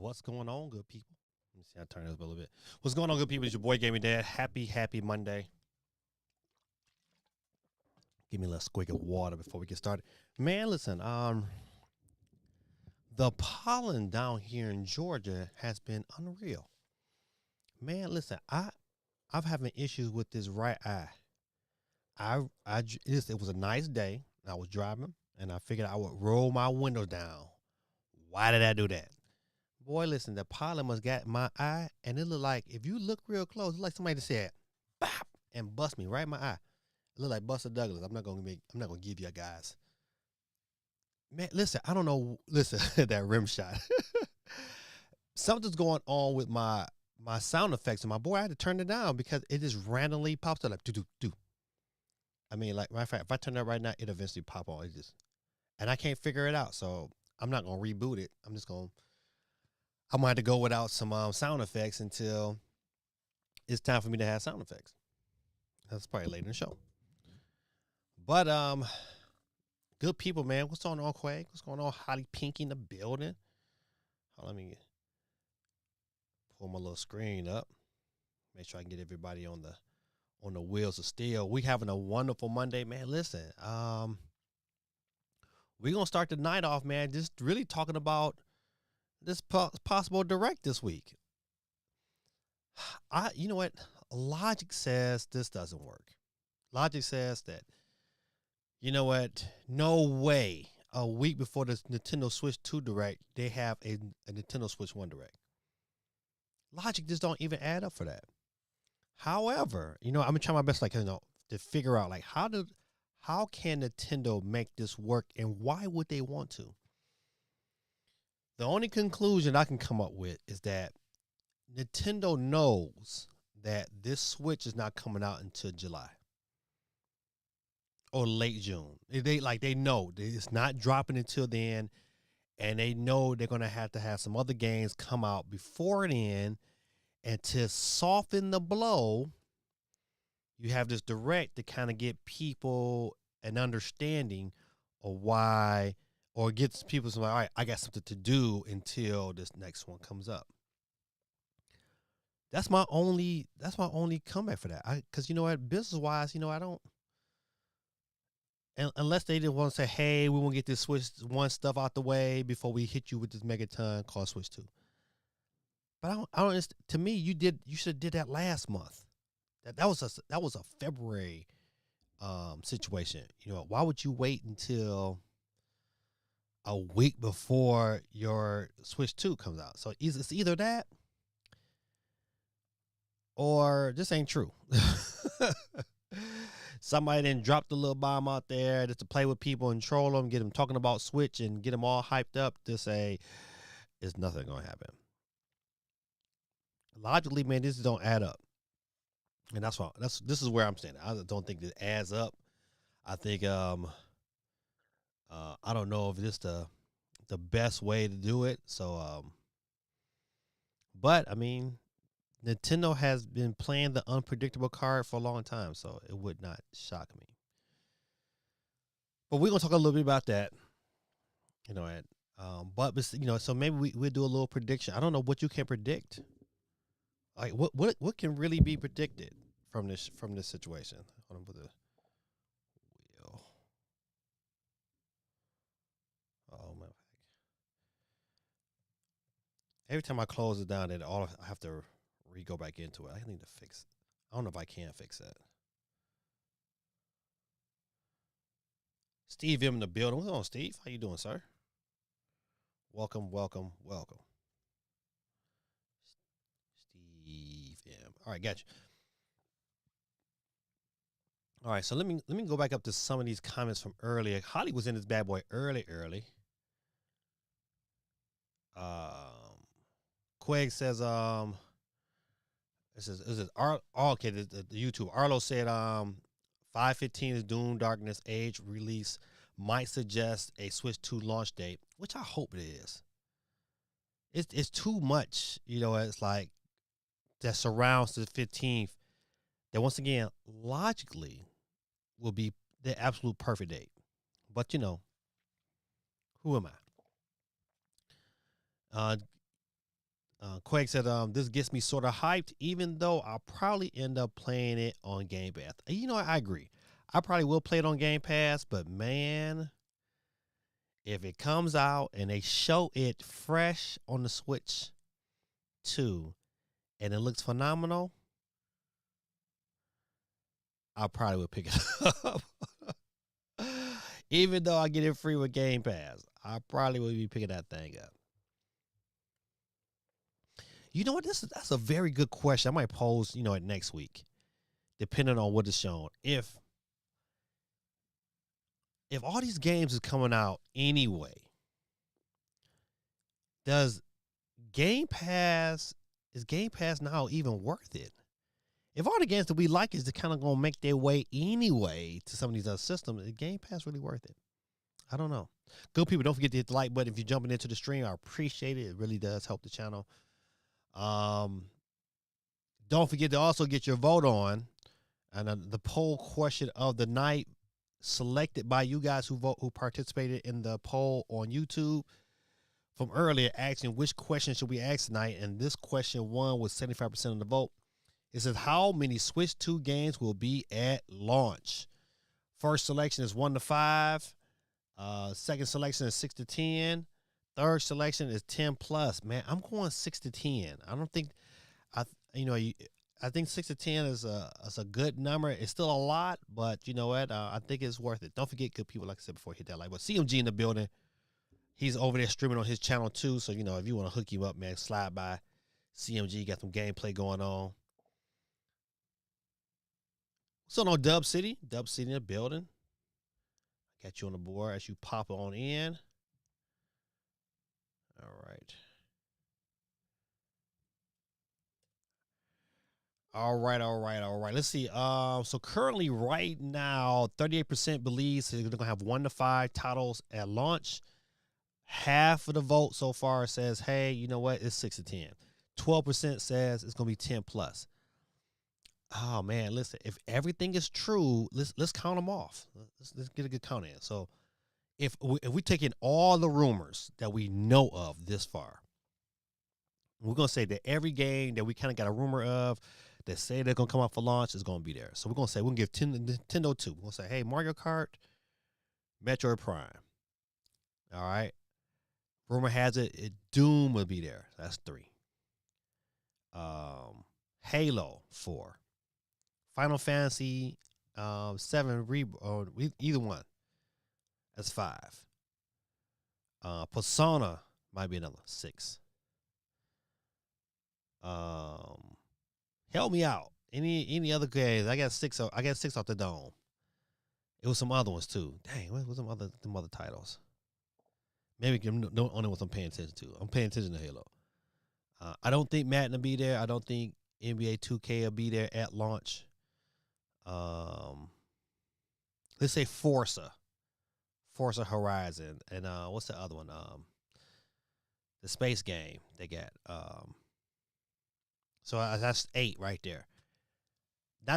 What's going on, good people? Let me see. I turn this up a little bit. What's going on, good people? It's your boy Gaming Dad. Happy Monday. Give me a little squig of water before we get started. Man, listen. The pollen down here in Georgia has been unreal. Man, listen. I'm having issues with this right eye. It was a nice day. I was driving, and I figured I would roll my windows down. Why did I do that? Boy, listen, the pollen must got my eye, and it looked like, if you look real close, it looked like somebody just said, bop, and bust me right in my eye. It looked like Buster Douglas. I'm not gonna give you guys. Man, listen, I don't know. Listen, that rim shot. Something's going on with my sound effects, and my boy, I had to turn it down because it just randomly pops up like do. I mean, like, matter of fact, if I turn it up right now, it eventually pop on. And I can't figure it out, so I'm not gonna reboot it. I'm gonna have to go without some sound effects until it's time for me to have sound effects. That's probably later in the show. But good people, man. What's going on, Quag? What's going on, Holly Pinky in the building? Let me pull my little screen up. Make sure I can get everybody on the wheels of steel. We having a wonderful Monday, man. Listen, we're gonna start the night off, man. Just really talking about this possible direct this week. You know what? Logic says this doesn't work. Logic says that, you know what? No way. A week before the Nintendo Switch 2 Direct, they have a Nintendo Switch 1 Direct. Logic just don't even add up for that. However, I'm gonna try my best, to figure out how can Nintendo make this work, and why would they want to? The only conclusion I can come up with is that Nintendo knows that this Switch is not coming out until July or late June. They know it's not dropping until then, and they know they're gonna have to have some other games come out before then, and to soften the blow, you have this direct to kind of get people an understanding of why, or gets people some, all right, I got something to do until this next one comes up. That's my only comeback for that. Because you know what, business wise, I don't. Unless they didn't want to say, hey, we want to get this Switch 1 stuff out the way before we hit you with this megaton called Switch 2. But I don't. To me, you should have did that last month. That was a February situation. Why would you wait until a week before your Switch 2 comes out? So it's either that or this ain't true. Somebody then dropped a little bomb out there just to play with people and troll them, get them talking about Switch and get them all hyped up to say it's nothing going to happen. Logically, man, this don't add up. And that's why this is where I'm standing. I don't think it adds up. I think I don't know if this the best way to do it. So but I mean, Nintendo has been playing the unpredictable card for a long time, so it would not shock me. But we're gonna talk a little bit about that, but so maybe we'll do a little prediction. I don't know what you can predict. Like what can really be predicted from this situation? Hold on, put the wheel. Oh man! Every time I close it down, I have to go back into it. I need to fix it. I don't know if I can fix that. Steve M in the building. What's on, Steve? How you doing, sir? Welcome. Steve M. All right, got you. All right, so let me go back up to some of these comments from earlier. Holly was in this bad boy early. Quag says this is okay, the YouTube. Arlo said 5/15 is Doom Darkness Age release, might suggest a Switch 2 launch date, which I hope it is. It's too much, it's like that surrounds the 15th. That once again, logically, will be the absolute perfect date. But who am I? Quake said, this gets me sort of hyped, even though I'll probably end up playing it on Game Pass. You know, I agree. I probably will play it on Game Pass, but man, if it comes out and they show it fresh on the Switch 2 and it looks phenomenal, I probably would pick it up. Even though I get it free with Game Pass, I probably would be picking that thing up. You know what? That's a very good question. I might pose, it next week, depending on what is shown. If all these games is coming out anyway, is Game Pass now even worth it? If all the games that we like is kind of gonna make their way anyway to some of these other systems, is Game Pass really worth it? I don't know. Good people, don't forget to hit the like button if you're jumping into the stream. I appreciate it. It really does help the channel. Don't forget to also get your vote on, and the poll question of the night, selected by you guys who participated in the poll on YouTube from earlier, asking which question should we ask tonight, and this question won with 75% of the vote. It says, how many Switch 2 games will be at launch? First selection is 1 to 5. Second selection is 6 to 10. Third selection is 10 plus. Man, I'm going 6 to 10. I don't think I think 6 to 10 is a good number. It's still a lot, but you know what? I think it's worth it. Don't forget, good people, like I said before, hit that like button. CMG in the building. He's over there streaming on his channel too. So, if you want to hook him up, man, slide by CMG. Got some gameplay going on. So no Dub City in the building. Got you on the board as you pop on in. All right. All right. Let's see. So currently, right now, 38% believes they're gonna have 1 to 5 titles at launch. Half of the vote so far says, "Hey, you know what? It's 6 to 10." 12% says it's gonna be 10 plus. Oh man, listen. If everything is true, let's count them off. Let's get a good count in. So, if we take in all the rumors that we know of this far, we're gonna say that every game that we kind of got a rumor of that say they're gonna come out for launch is gonna be there. So we're gonna say we're gonna give Nintendo 2. We're gonna say, hey, Mario Kart, Metroid Prime. All right. Rumor has it Doom will be there. That's 3. Halo 4. Final Fantasy 7 either one. That's 5. Persona might be another 6. Help me out. Any other games? I got 6. I got 6 off the dome. It was some other ones too. Dang, what was some other titles? Maybe don't only ones I'm paying attention to. I'm paying attention to Halo. I don't think Madden will be there. I don't think NBA 2K will be there at launch. Let's say Forza Horizon, and what's the other one? The space game they got. So that's 8 right there.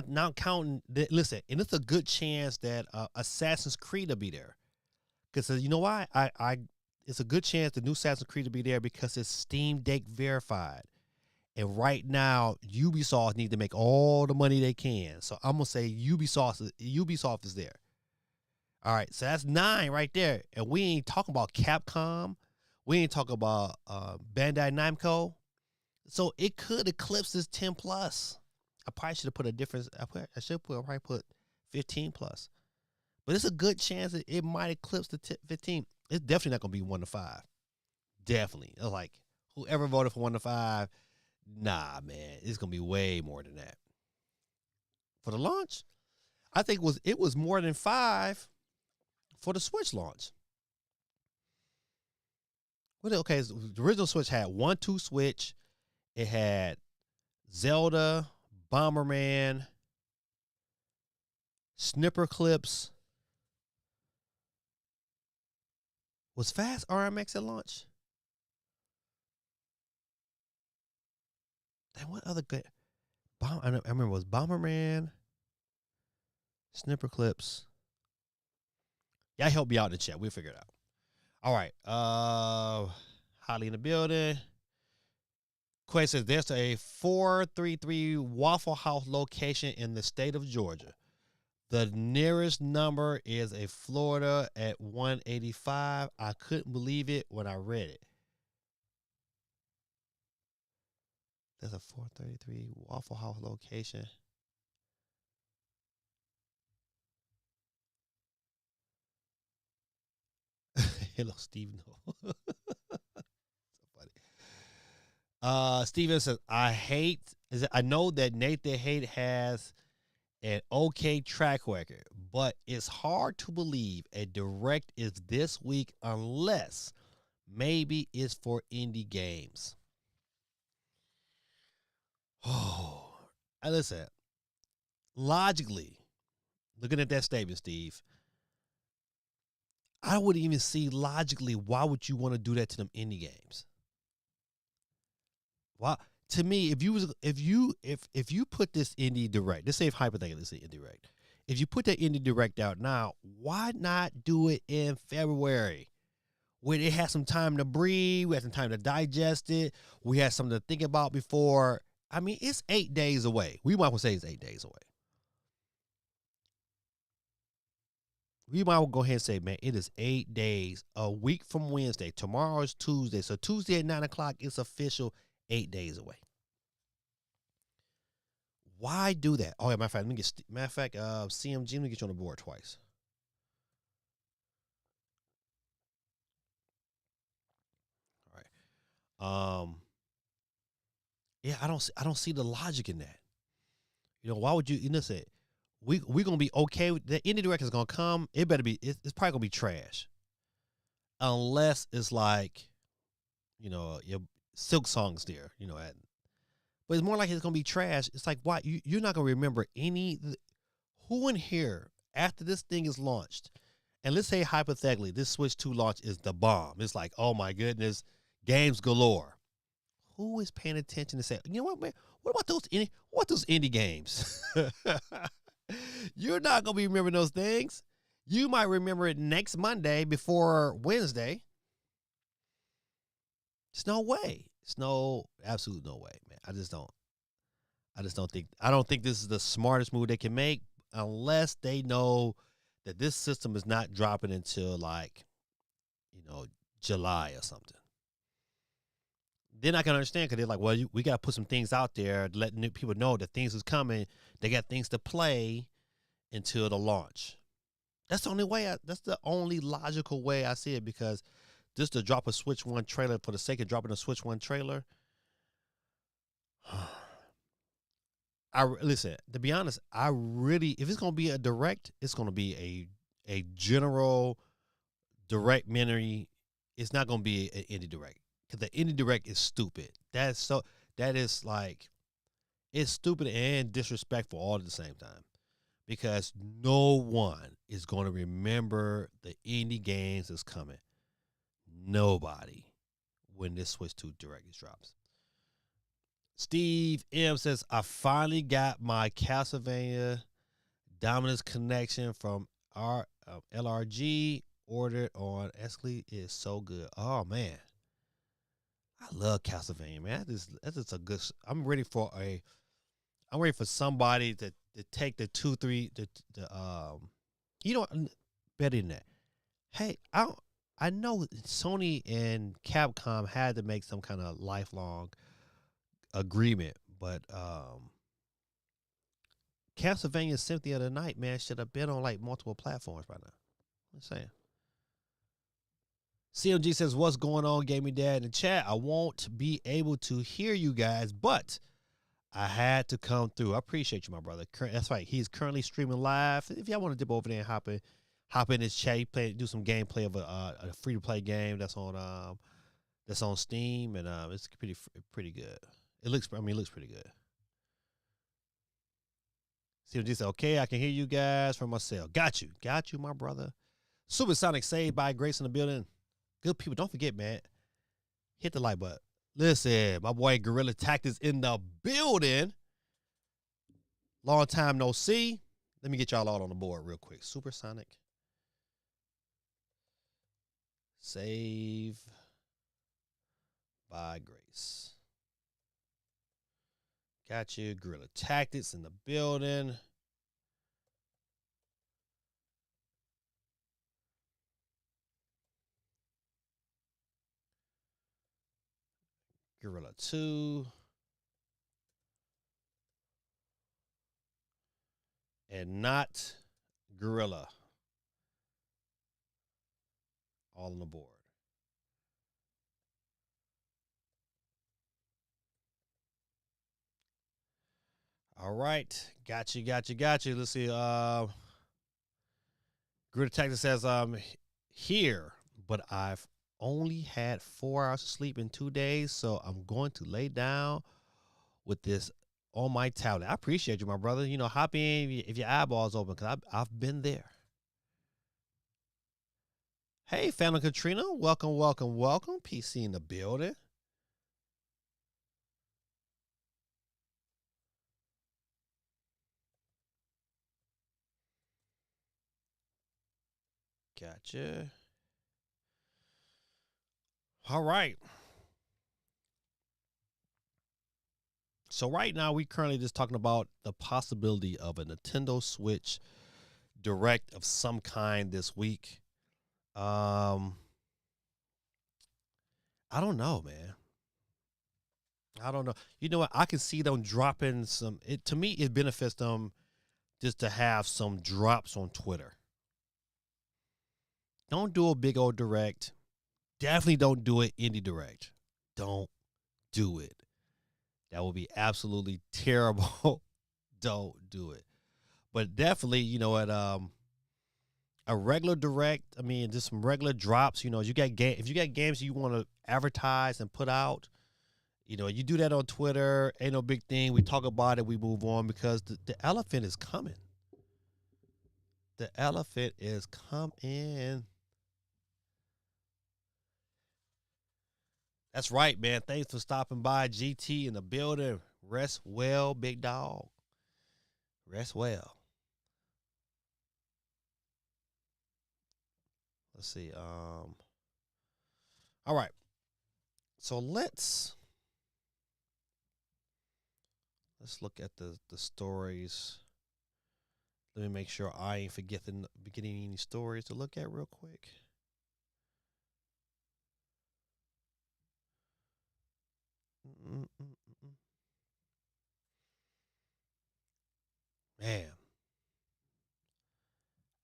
Not counting. Listen, and it's a good chance that Assassin's Creed will be there, because you know why? It's a good chance the new Assassin's Creed will be there because it's Steam Deck verified. And right now, Ubisoft need to make all the money they can. So I'm gonna say Ubisoft is there. All right, so that's 9 right there. And we ain't talking about Capcom. We ain't talking about Bandai Namco. So it could eclipse this 10 plus. I probably should have put a difference. I probably put 15 plus. But it's a good chance that it might eclipse the 15. It's definitely not gonna be 1 to 5. Definitely. Like whoever voted for 1 to 5, nah, man, it's gonna be way more than that. For the launch, I think it was more than 5 for the Switch launch. Okay, so the original Switch had 1-2 Switch. It had Zelda, Bomberman, Snipper Clips. Was Fast RMX at launch? And what other good? I remember it was Bomberman, Snipper Clips. Y'all help me out in the chat. We'll figure it out. All right. Holly in the building. Quay says there's a 433 Waffle House location in the state of Georgia. The nearest number is a Florida at 185. I couldn't believe it when I read it. There's a 433 Waffle House location. Hello, Steve. No. So funny. Steven says, I know that Nathan Haight has an okay track record, but it's hard to believe a direct is this week unless maybe it's for indie games. Oh, listen. Logically, looking at that statement, Steve, I wouldn't even see logically why would you want to do that to them indie games. Why? To me, if you put this indie direct, let's say if hypothetically it's indie direct, if you put that indie direct out now, why not do it in February? When it has some time to breathe, we had some time to digest it, we had something to think about before. I mean, it's 8 days away. We might as well say it's 8 days away. We might as well go ahead and say, man, it is 8 days, a week from Wednesday. Tomorrow is Tuesday. So Tuesday at 9 o'clock, it's official 8 days away. Why do that? Oh, yeah, matter of fact, CMG, let me get you on the board twice. All right. Yeah, I don't see the logic in that. You know, why would you? You know, say we gonna be okay with the indie director's gonna come. It better be. It's probably gonna be trash, unless it's like, you know, your Silk Song's there. You know, but it's more like it's gonna be trash. It's like, why you're not gonna remember who in here after this thing is launched, and let's say hypothetically this Switch 2 launch is the bomb. It's like, oh my goodness, games galore. Who is paying attention to say, you know what, man? What about those indie games? You're not gonna be remembering those things. You might remember it next Monday before Wednesday. It's no way. It's absolute no way, man. I just don't think. I don't think this is the smartest move they can make unless they know that this system is not dropping until like, you know, July or something. Then I can understand because they're like, well, we got to put some things out there to let new people know that things is coming. They got things to play until the launch. That's the only way. That's the only logical way I see it, because just to drop a Switch 1 trailer for the sake of dropping a Switch 1 trailer. Listen, to be honest, if it's gonna be a direct, it's gonna be a general directmentary. It's not gonna be an indie direct, because the indie direct is stupid. That is like, it's stupid and disrespectful all at the same time, because no one is going to remember the indie games that's coming. Nobody, when this Switch 2 direct drops. Steve M says, I finally got my Castlevania Dominance Connection from our LRG, ordered on Escalade. Is so good. Oh man, I love Castlevania, man. That's just a good. I'm ready for somebody to take the 2-3 you know, better than that. Hey, I know Sony and Capcom had to make some kind of lifelong agreement, but Castlevania Symphony of the Night, man, should have been on like multiple platforms by now. I'm saying. CMG says, what's going on, Gaming Dad? In the chat, I won't be able to hear you guys, but I had to come through. I appreciate you, my brother. That's right. He's currently streaming live. If y'all want to dip over there and hop in his chat, do some gameplay of a free-to-play game that's on Steam, and it's pretty good. It looks pretty good. CMG said, okay, I can hear you guys from my cell. Got you, my brother. Supersonic saved by grace in the building. Good people, don't forget, man. Hit the like button. Listen, my boy Gorilla Tactics in the building. Long time no see. Let me get y'all all on the board real quick. Supersonic. Save by grace. Got you. Guerrilla Tactics in the building. Guerrilla 2. And not Guerrilla. All on the board. All right. Got you. Let's see. Guerrilla Tactics says, here, but I've only had 4 hours of sleep in 2 days, so I'm going to lay down with this on my tablet. I appreciate you, my brother. You know, hop in if your eyeballs open, because I've been there. Hey, Family Katrina, welcome. PC in the building. Gotcha. All right. So right now we currently just talking about the possibility of a Nintendo Switch Direct of some kind this week. I don't know, man. I don't know. You know what? I can see them dropping some. To me, it benefits them just to have some drops on Twitter. Don't do a big old direct. Definitely don't do it indie direct. Don't do it. That would be absolutely terrible. Don't do it. But definitely, you know, at a regular direct, I mean, just some regular drops. You know, if you got games you want to advertise and put out, you know, you do that on Twitter. Ain't no big thing. We talk about it. We move on because the elephant is coming. The elephant is coming. That's right, man. Thanks for stopping by. GT in the building. Rest well, big dog. Rest well. Let's see. All right. So let's look at the stories. Let me make sure I ain't forgetting any stories to look at real quick. Man,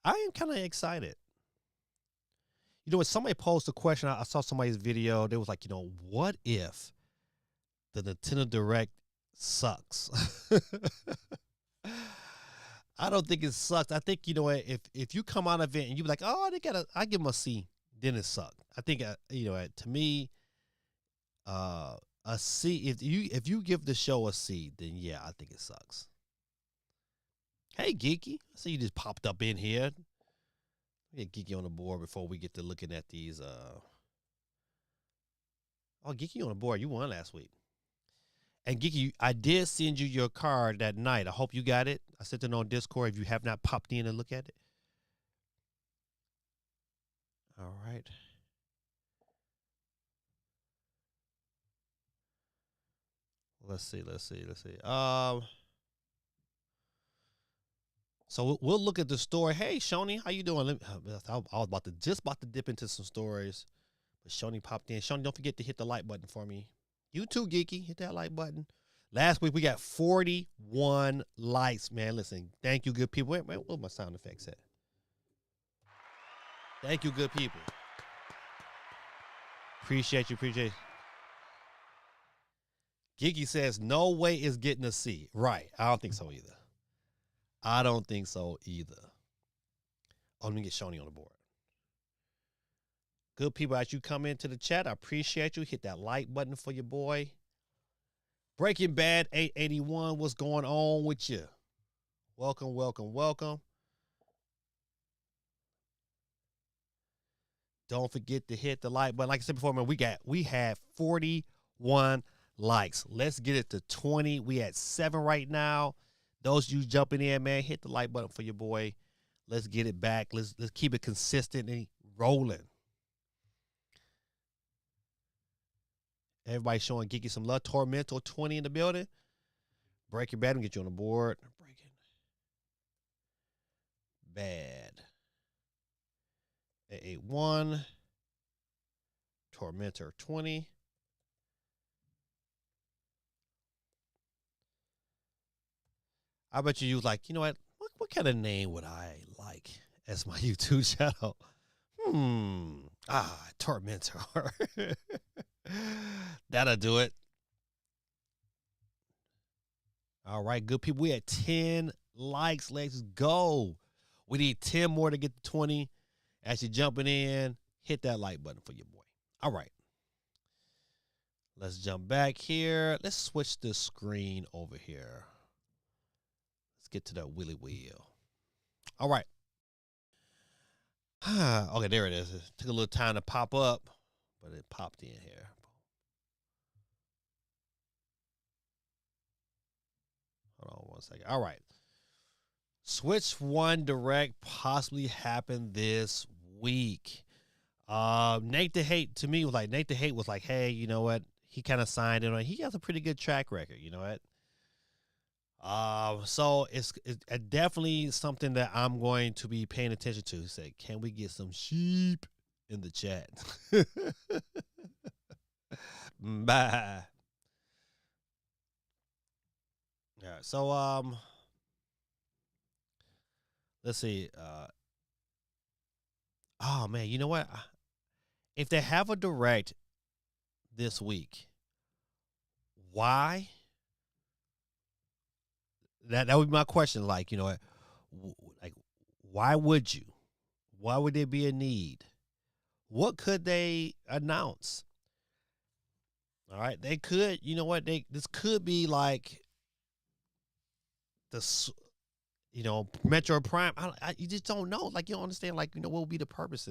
I am kind of excited. You know, when somebody posed a question, I saw somebody's video. They was like, you know, what if the Nintendo Direct sucks? I don't think it sucks. I think, you know, if you come out of it and you be like, oh, I give them a C, then it sucked. I think, you know, to me, a C. If you give the show a C, then yeah, I think it sucks. Hey, Geeky, I see you just popped up in here. Get Geeky on the board before we get to looking at these. Oh, Geeky on the board. You won last week. And Geeky, I did send you your card that night. I hope you got it. I sent it on Discord if you have not popped in and look at it. All right. Let's see. So we'll look at the story. Hey, Shoni, how you doing? I was about to dip into some stories, but Shoni popped in. Shoni, don't forget to hit the like button for me. You too, Geeky. Hit that like button. Last week we got 41 likes, man. Listen, thank you, good people. Wait, where's my sound effects at? Thank you, good people. Appreciate you. Geeky says, no way is getting a C. Right. I don't think so either. Oh, let me get Shoni on the board. Good people, as you come into the chat, I appreciate you. Hit that like button for your boy. Breaking Bad 881, what's going on with you? Welcome. Don't forget to hit the like button. Like I said before, man, we had 41 likes. Let's get it to 20. We at 7 right now. Those of you jumping in, man, hit the like button for your boy. Let's get it back. Let's keep it consistent and rolling. Everybody showing Geeky some love. Tormental 20 in the building. Breaking Bad and get you on the board. Breaking Bad. 881. Tormentor 20. I bet you was like, you know what kind of name would I like as my YouTube channel? Tormentor. That'll do it. All right, good people. We at 10 likes. Let's go. We need 10 more to get to 20. As you're jumping in, hit that like button for your boy. All right. Let's jump back here. Let's switch the screen over here. Let's get to the Willy Wheel. All right. Okay, there it is. It took a little time to pop up, but it popped in here. Hold on one second. All right. Switch One Direct possibly happened this week. Nate the Hate to me was like, Nate the Hate was like, hey, you know what? He kind of signed it on. He has a pretty good track record, you know what? So it's definitely something that I'm going to be paying attention to. He said, can we get some sheep in the chat? Bye. All right, so let's see. Oh man, you know what? If they have a direct this week, why? That would be my question. Like, you know, like, why would you? Why would there be a need? What could they announce? All right, they could. You know what? This could be like the, you know, Metro Prime. You just don't know. Like, you don't understand. Like, you know, what would be the purpose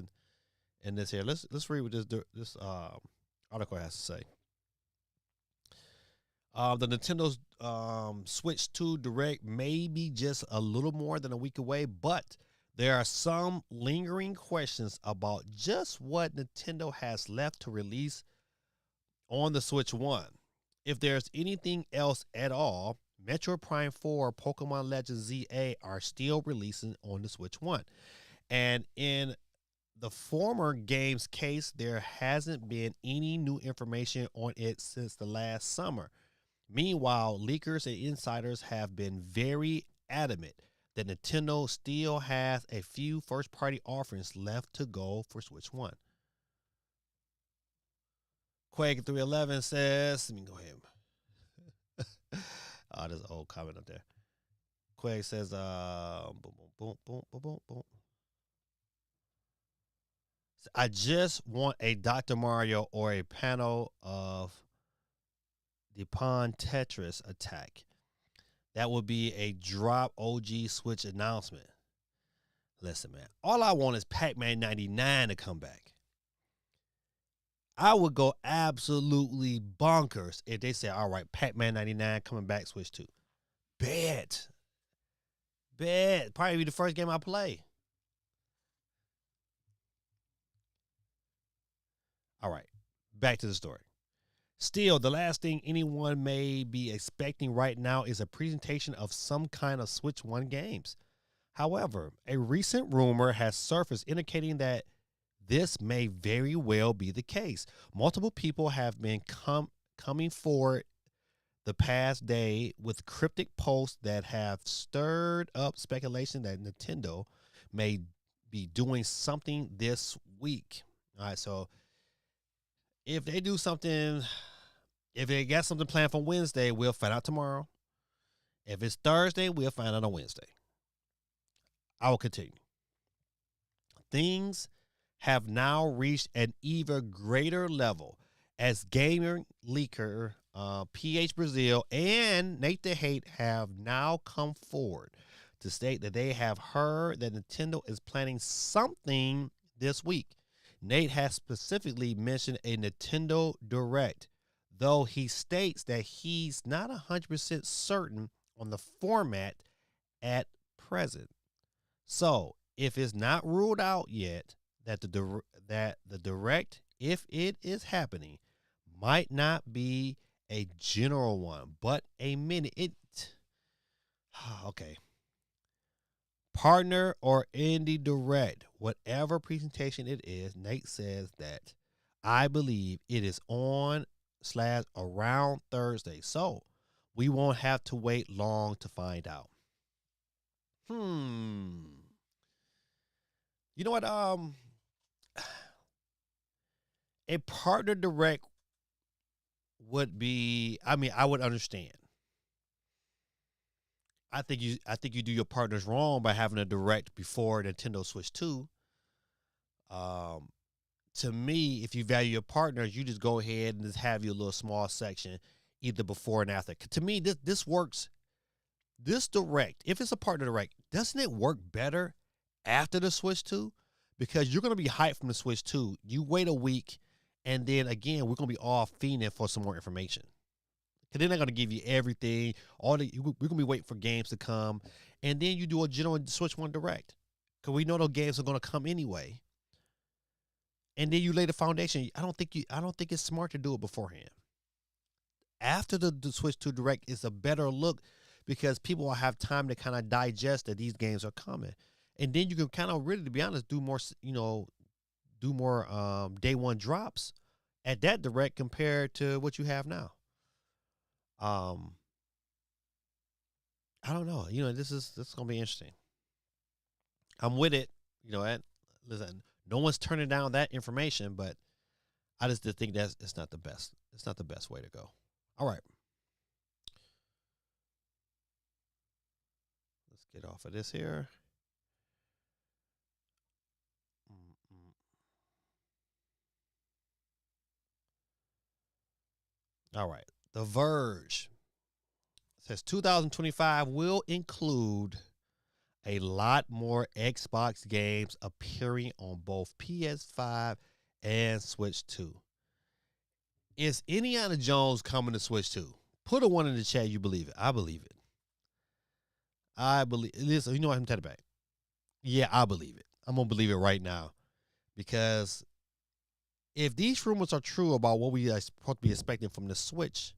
in this here? Let's read what this article has to say. The Nintendo's Switch 2 Direct may be just a little more than a week away, but there are some lingering questions about just what Nintendo has left to release on the Switch 1. If there's anything else at all, Metroid Prime 4, Pokemon Legends ZA are still releasing on the Switch 1. And in the former game's case, there hasn't been any new information on it since the last summer. Meanwhile, leakers and insiders have been very adamant that Nintendo still has a few first-party offerings left to go for Switch 1. Quake311 says, let me go ahead. There's an old comment up there. Quake says, boom, boom, boom, boom, boom, boom. I just want a Dr. Mario or a panel of the Pon Tetris attack. That would be a drop OG Switch announcement. Listen, man, all I want is Pac-Man 99 to come back. I would go absolutely bonkers if they say, all right, Pac-Man 99 coming back, Switch 2. Bet. Probably be the first game I play. All right, back to the story. Still, the last thing anyone may be expecting right now is a presentation of some kind of Switch 1 games. However, a recent rumor has surfaced indicating that this may very well be the case. Multiple people have been coming forward the past day with cryptic posts that have stirred up speculation that Nintendo may be doing something this week. All right, so if they do something, if they got something planned for Wednesday, we'll find out tomorrow. If it's Thursday, we'll find out on Wednesday. I will continue. Things have now reached an even greater level as gamer leaker PH Brazil and Nate the Hate have now come forward to state that they have heard that Nintendo is planning something this week. Nate has specifically mentioned a Nintendo Direct, though he states that he's not 100% certain on the format at present. So, if it's not ruled out yet that the Direct, if it is happening, might not be a general one, but a mini. Okay. Partner or indie direct, whatever presentation it is, Nate says that I believe it is on slash around Thursday. So we won't have to wait long to find out. You know what? A partner direct would be, I mean, I would understand. I think you do your partners wrong by having a direct before Nintendo Switch 2. Um to me, if you value your partners, you just go ahead and just have your little small section either before and after. To me, this works. This direct, if it's a partner direct, doesn't it work better after the Switch 2? Because you're gonna be hyped from the Switch 2. You wait a week, and then again, we're gonna be all fiending for some more information. Cause they're not gonna give you everything. We're gonna be waiting for games to come, and then you do a general Switch 1 direct. Cause we know those games are gonna come anyway. And then you lay the foundation. I don't think it's smart to do it beforehand. After the Switch 2 Direct is a better look because people will have time to kind of digest that these games are coming. And then you can kind of really, to be honest, do more, do more day one drops at that direct compared to what you have now. Um, I don't know. This is gonna be interesting. I'm with it. Listen, no one's turning down that information, but I just think that it's not the best. It's not the best way to go. All right. Let's get off of this here. All right. The Verge says 2025 will include a lot more Xbox games appearing on both PS5 and Switch 2. Is Indiana Jones coming to Switch 2? Put a one in the chat. You believe it. I believe it. I believe. Listen, you know what? I'm telling you back. Yeah, I believe it. I'm gonna believe it right now because if these rumors are true about what we are supposed to be expecting from the Switch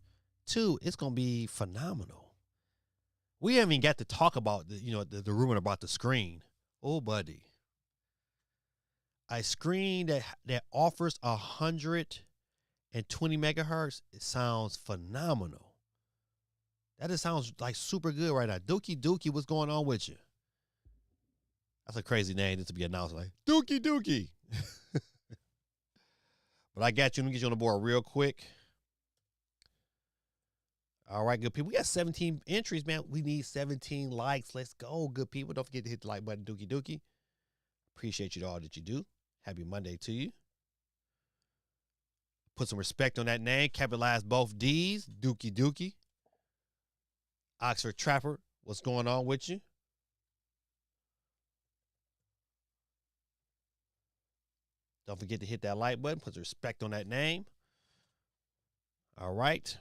2, it's gonna be phenomenal. We haven't even got to talk about the rumor about the screen. Oh, buddy, a screen that offers 120 megahertz. It sounds phenomenal. That just sounds like super good right now. Dookie Dookie, what's going on with you? That's a crazy name to be announced, like Dookie Dookie. But I got you. Let me get you on the board real quick. All right, good people. We got 17 entries, man. We need 17 likes. Let's go, good people. Don't forget to hit the like button, Dookie Dookie. Appreciate you all that you do. Happy Monday to you. Put some respect on that name. Capitalize both D's. Dookie Dookie. Oxford Trapper, what's going on with you? Don't forget to hit that like button. Put some respect on that name. All right.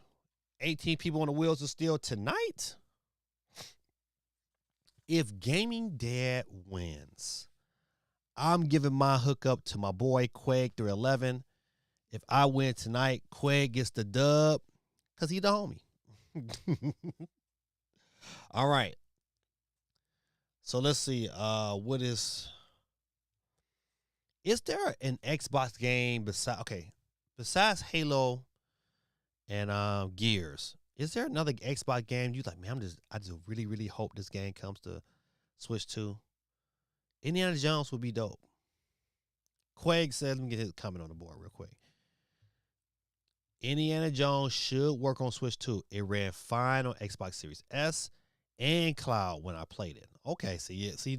18 people on the wheels of steel tonight. If Gaming Dad wins, I'm giving my hookup to my boy Quag 311. If I win tonight, Quag gets the dub because he's the homie. All right. So let's see. What is there an Xbox game besides Halo and Gears? Is there another Xbox game you like, man, I just really, really hope this game comes to Switch 2? Indiana Jones would be dope. Quag says, let me get his comment on the board real quick. Indiana Jones should work on Switch 2. It ran fine on Xbox Series S and Cloud when I played it. Okay, see,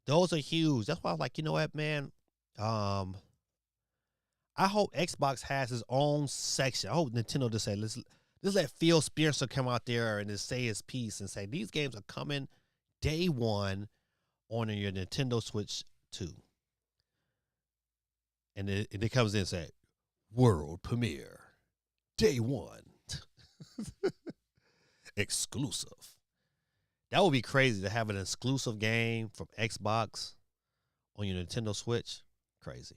those are huge. That's why I was like, you know what, man? I hope Xbox has its own section. I hope Nintendo just say, let's let Phil Spencer come out there and just say his piece and say these games are coming day one on your Nintendo Switch 2. And it comes in and say, world premiere, day one, exclusive. That would be crazy to have an exclusive game from Xbox on your Nintendo Switch. Crazy.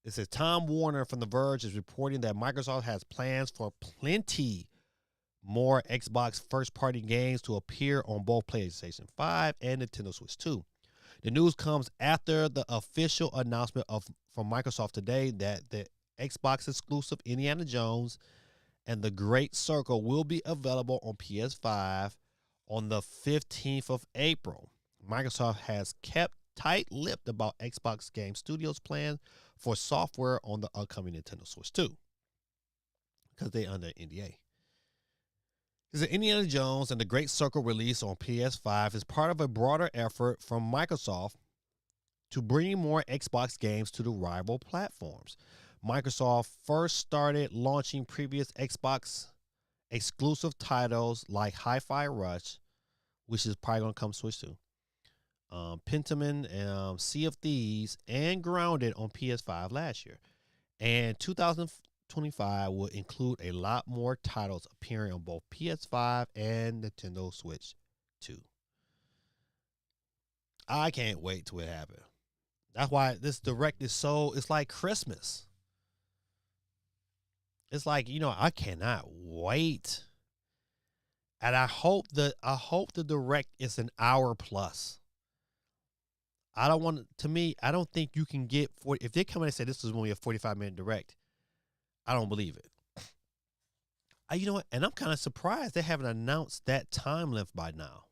It says Tom Warner from The Verge is reporting that Microsoft has plans for plenty more Xbox first-party games to appear on both PlayStation 5 and Nintendo Switch 2. The news comes after the official announcement from Microsoft today that the Xbox exclusive Indiana Jones and The Great Circle will be available on PS5 on the 15th of April. Microsoft has kept tight-lipped about Xbox Game Studios' plans for software on the upcoming Nintendo Switch 2 because they're under NDA. The Indiana Jones and The Great Circle release on PS5 is part of a broader effort from Microsoft to bring more Xbox games to the rival platforms. Microsoft first started launching previous Xbox exclusive titles like Hi-Fi Rush, which is probably going to come Switch 2, Pentiment, Sea of Thieves, and Grounded on PS5 last year. And 2025 will include a lot more titles appearing on both PS5 and Nintendo Switch 2. I can't wait till it happens. That's why this Direct is it's like Christmas. It's like, I cannot wait. And I hope the Direct is an hour plus. I don't think you can get 40. If they come in and say this is only a 45-minute Direct, I don't believe it. You know what? And I'm kind of surprised they haven't announced that time length by now.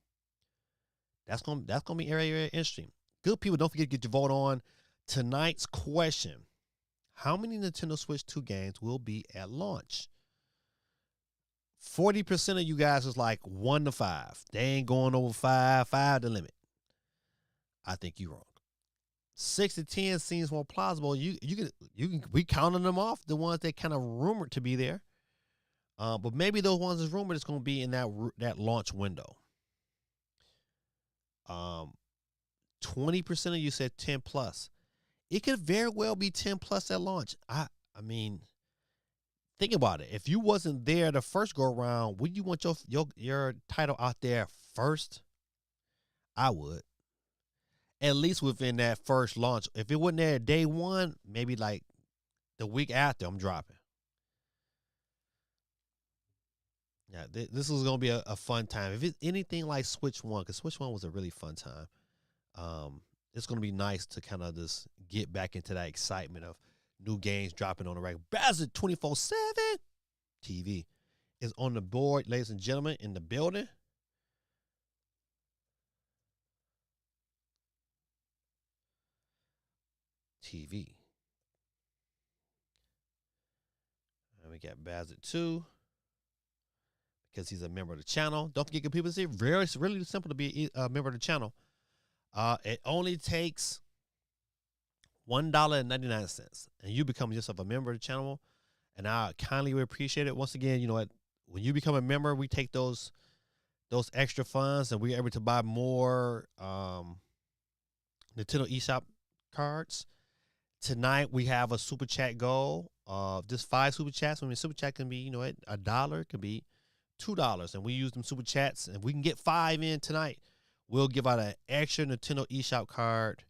That's gonna be very, very interesting. Good people, don't forget to get your vote on tonight's question. How many Nintendo Switch 2 games will be at launch? 40% of you guys is like 1 to 5. They ain't going over 5. 5 the limit. I think you're wrong. 6 to 10 seems more plausible. You can we counting them off, the ones that kind of rumored to be there. But maybe those ones that's rumored is going to be in that launch window. 20% of you said 10 plus. It could very well be 10 plus at launch. I mean, think about it. If you wasn't there the first go around, would you want your title out there first? I would. At least within that first launch. If it wasn't there day one, maybe like the week after, I'm dropping. Yeah, this is going to be a fun time. If it's anything like Switch 1, because Switch 1 was a really fun time, it's going to be nice to kind of just get back into that excitement of new games dropping on the regular. Bazzard 24/7 TV is on the board, ladies and gentlemen, in the building. TV. And we got Bazzard 2 because he's a member of the channel. Don't forget, people, it's really simple to be a member of the channel. It only takes $1.99, and you become yourself a member of the channel, and I kindly would appreciate it. Once again, you know what? When you become a member, we take those extra funds, and we're able to buy more Nintendo eShop cards. Tonight, we have a super chat goal of just 5 super chats. I mean, super chat can be, $1, it can be $2, and we use them super chats, and if we can get 5 in tonight, we'll give out an extra Nintendo eShop card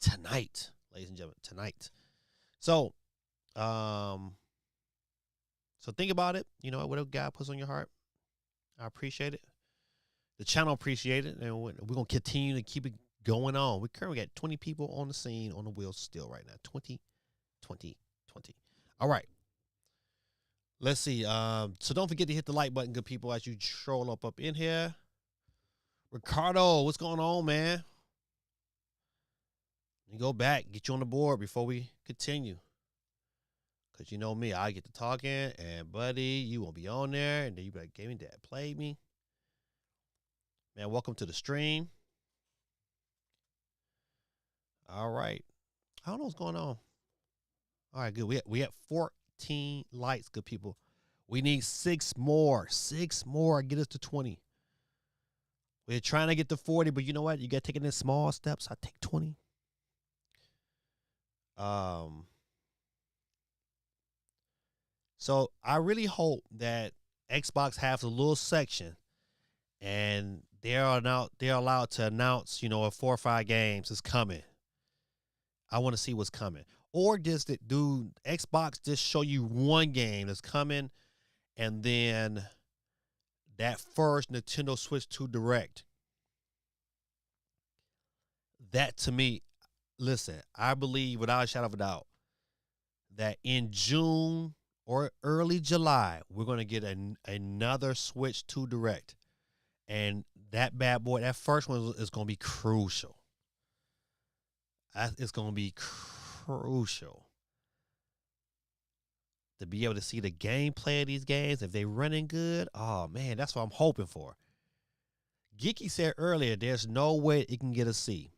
tonight, ladies and gentlemen, tonight. So think about it. Whatever God puts on your heart, I appreciate it. The channel appreciate it, and we're going to continue to keep it going on. We currently got 20 people on the scene, on the wheels still right now. 20. All right. Let's see. So don't forget to hit the like button, good people, as you stroll up in here. Ricardo, what's going on, man? Let me go back, get you on the board before we continue. Because you know me, I get to talking, and buddy, you won't be on there, and then you be like, Gaming Dad played me. Man, welcome to the stream. All right. I don't know what's going on. All right, good. We have 14 likes, good people. We need 6 more. 6 more. Get us to 20. We're trying to get to 40, but you know what? You got to take it in small steps. I take 20. So I really hope that Xbox has a little section, and they're allowed to announce, 4 or 5 games is coming. I want to see what's coming. Or just do Xbox just show you one game that's coming, and then that first Nintendo Switch 2 Direct. That to me, listen, I believe without a shadow of a doubt that in June or early July, we're going to get another Switch 2 Direct. And that bad boy, that first one is going to be crucial. It's going to be crucial to be able to see the gameplay of these games. If they running good, oh man, that's what I'm hoping for. Geeky said earlier, there's no way it can get a C.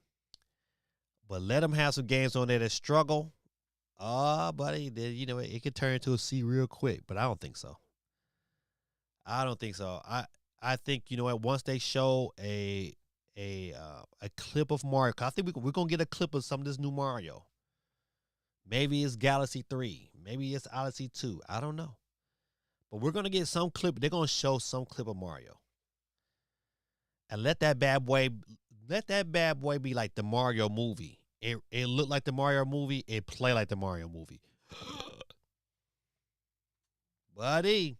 But let them have some games on there that struggle. Buddy, you know, it could turn into a C real quick, but I don't think so. I don't think so. I think, you know what, once they show a clip of Mario, 'cause I think we're going to get a clip of some of this new Mario. Maybe it's Galaxy 3. Maybe it's Odyssey 2. I don't know. But we're going to get some clip. They're going to show some clip of Mario. And let that bad boy be like the Mario movie. It looked like the Mario movie. It played like the Mario movie. Buddy.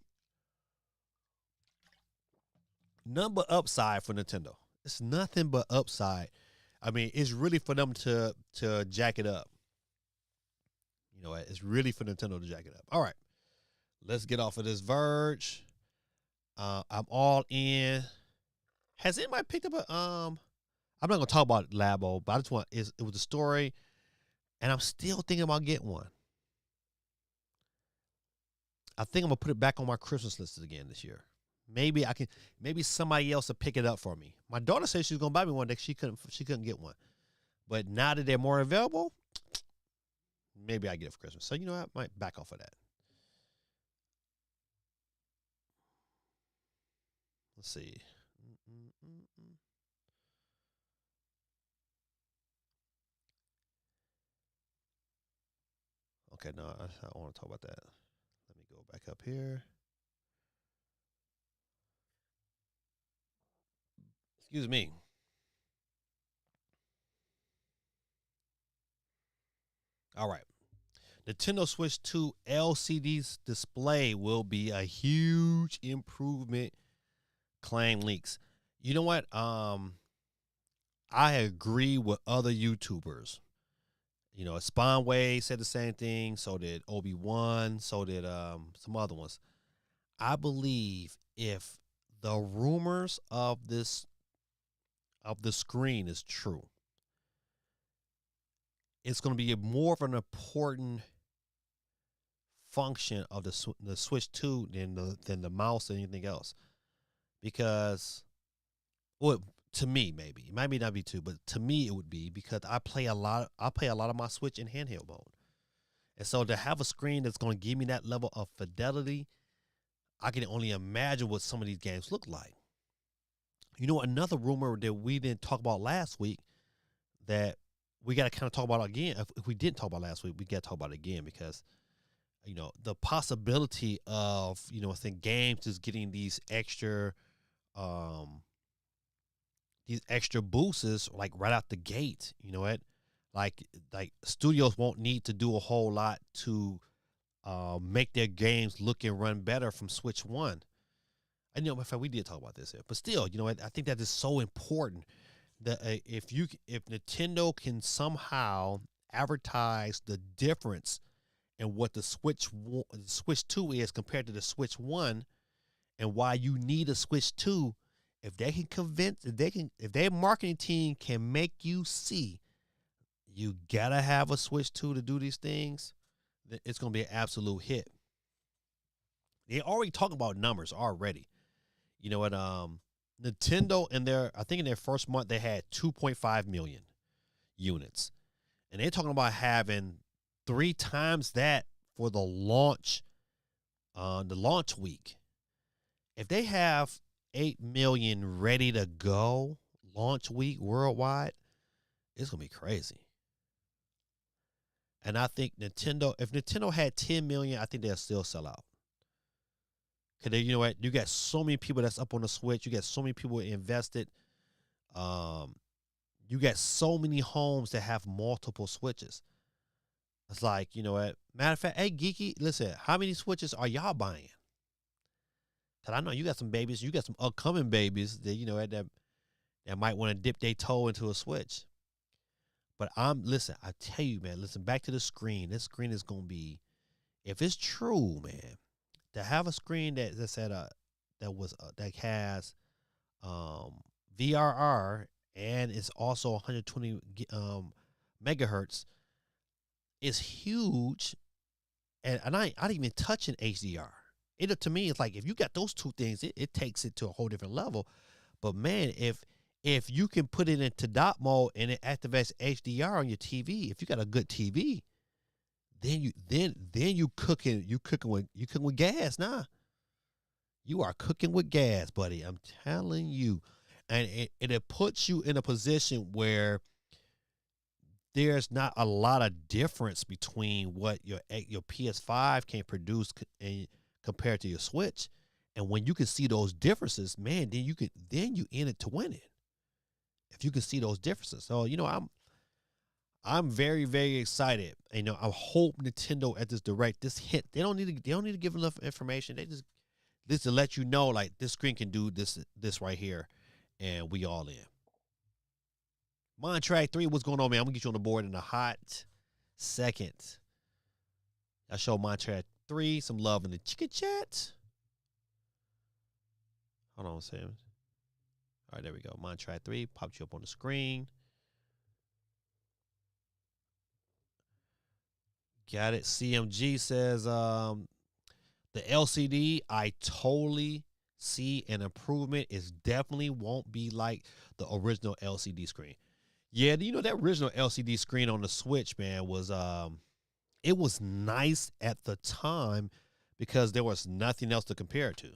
Nothing but upside for Nintendo. It's nothing but upside. I mean, it's really for them to jack it up. You know, it's really for Nintendo to jack it up. All right. Let's get off of this Verge. I'm all in. Has anybody picked up a I'm not gonna talk about Labo, but I just want it was a story, and I'm still thinking about getting one. I think I'm gonna put it back on my Christmas list again this year. Maybe somebody else will pick it up for me. My daughter said she was gonna buy me one that she couldn't get one. But now that they're more available, maybe I get it for Christmas. So you know I might back off of that. Let's see. Okay, no, I don't want to talk about that. Let me go back up here. Excuse me. All right. Nintendo Switch 2 LCD display will be a huge improvement, claim leaks. You know what? I agree with other YouTubers. You know, Spawnway said the same thing. So did Obi-Wan. So did some other ones. I believe if the rumors of the screen is true, it's going to be more of an important function of the Switch 2 than the mouse and anything else. Because, well, to me, maybe it might not be too, but to me it would be because I play a lot of my Switch in handheld mode, and so to have a screen that's going to give me that level of fidelity, I can only imagine what some of these games look like. You know, another rumor that we didn't talk about last week that we got to kind of talk about again. If we didn't talk about last week, we got to talk about it again because, you know, the possibility of, you know, I think games just getting these extra boosts like right out the gate. You know what? Like studios won't need to do a whole lot to make their games look and run better from Switch 1. I know, in fact, we did talk about this here, but still, you know, I think that is so important that if Nintendo can somehow advertise the difference in what the Switch 2 is compared to the Switch 1, and why you need a Switch 2, if they can if their marketing team can make you see you gotta have a Switch 2 to do these things, then it's gonna be an absolute hit. They already talking about numbers already. You know what? Nintendo in their first month they had 2.5 million units, and they're talking about having 3 times that for the launch week. If they have 8 million ready to go launch week worldwide, it's gonna be crazy. And I think if Nintendo had 10 million, I think they'll still sell out. Because you know what? You got so many people that's up on the Switch. You got so many people invested. You got so many homes that have multiple Switches. It's like, you know what? Matter of fact, hey, Geeky, listen, how many switches are y'all buying? Cause I know you got some babies, you got some upcoming babies that you know that might want to dip their toe into a switch. But listen, I tell you, man, listen, back to the screen. This screen is gonna be, if it's true, man, to have a screen that's at a that has um VRR and it's also 120 megahertz is huge. And I didn't even touch an HDR. It to me, it's like if you got those two things, it takes it to a whole different level. But man, if you can put it into dot mode and it activates HDR on your TV, if you got a good TV, then you cooking with gas. Nah, you are cooking with gas, buddy. I'm telling you, and it puts you in a position where there's not a lot of difference between what your PS5 can produce and compared to your Switch. And when you can see those differences, man, then you in it to win it. If you can see those differences, so you know I'm very very excited. You know I hope Nintendo at this direct this hit. They don't need to give enough information. They just to let you know like this screen can do this right here, and we all in. Montrack 3, what's going on, man? I'm gonna get you on the board in a hot second. I show Montrack 3 some love in the chicken chat. Hold on a second. All right, there we go. Montrack 3 popped you up on the screen. Got it. CMG says the LCD, I totally see an improvement. It definitely won't be like the original LCD screen. Yeah, you know that original LCD screen on the Switch, man, was it was nice at the time because there was nothing else to compare it to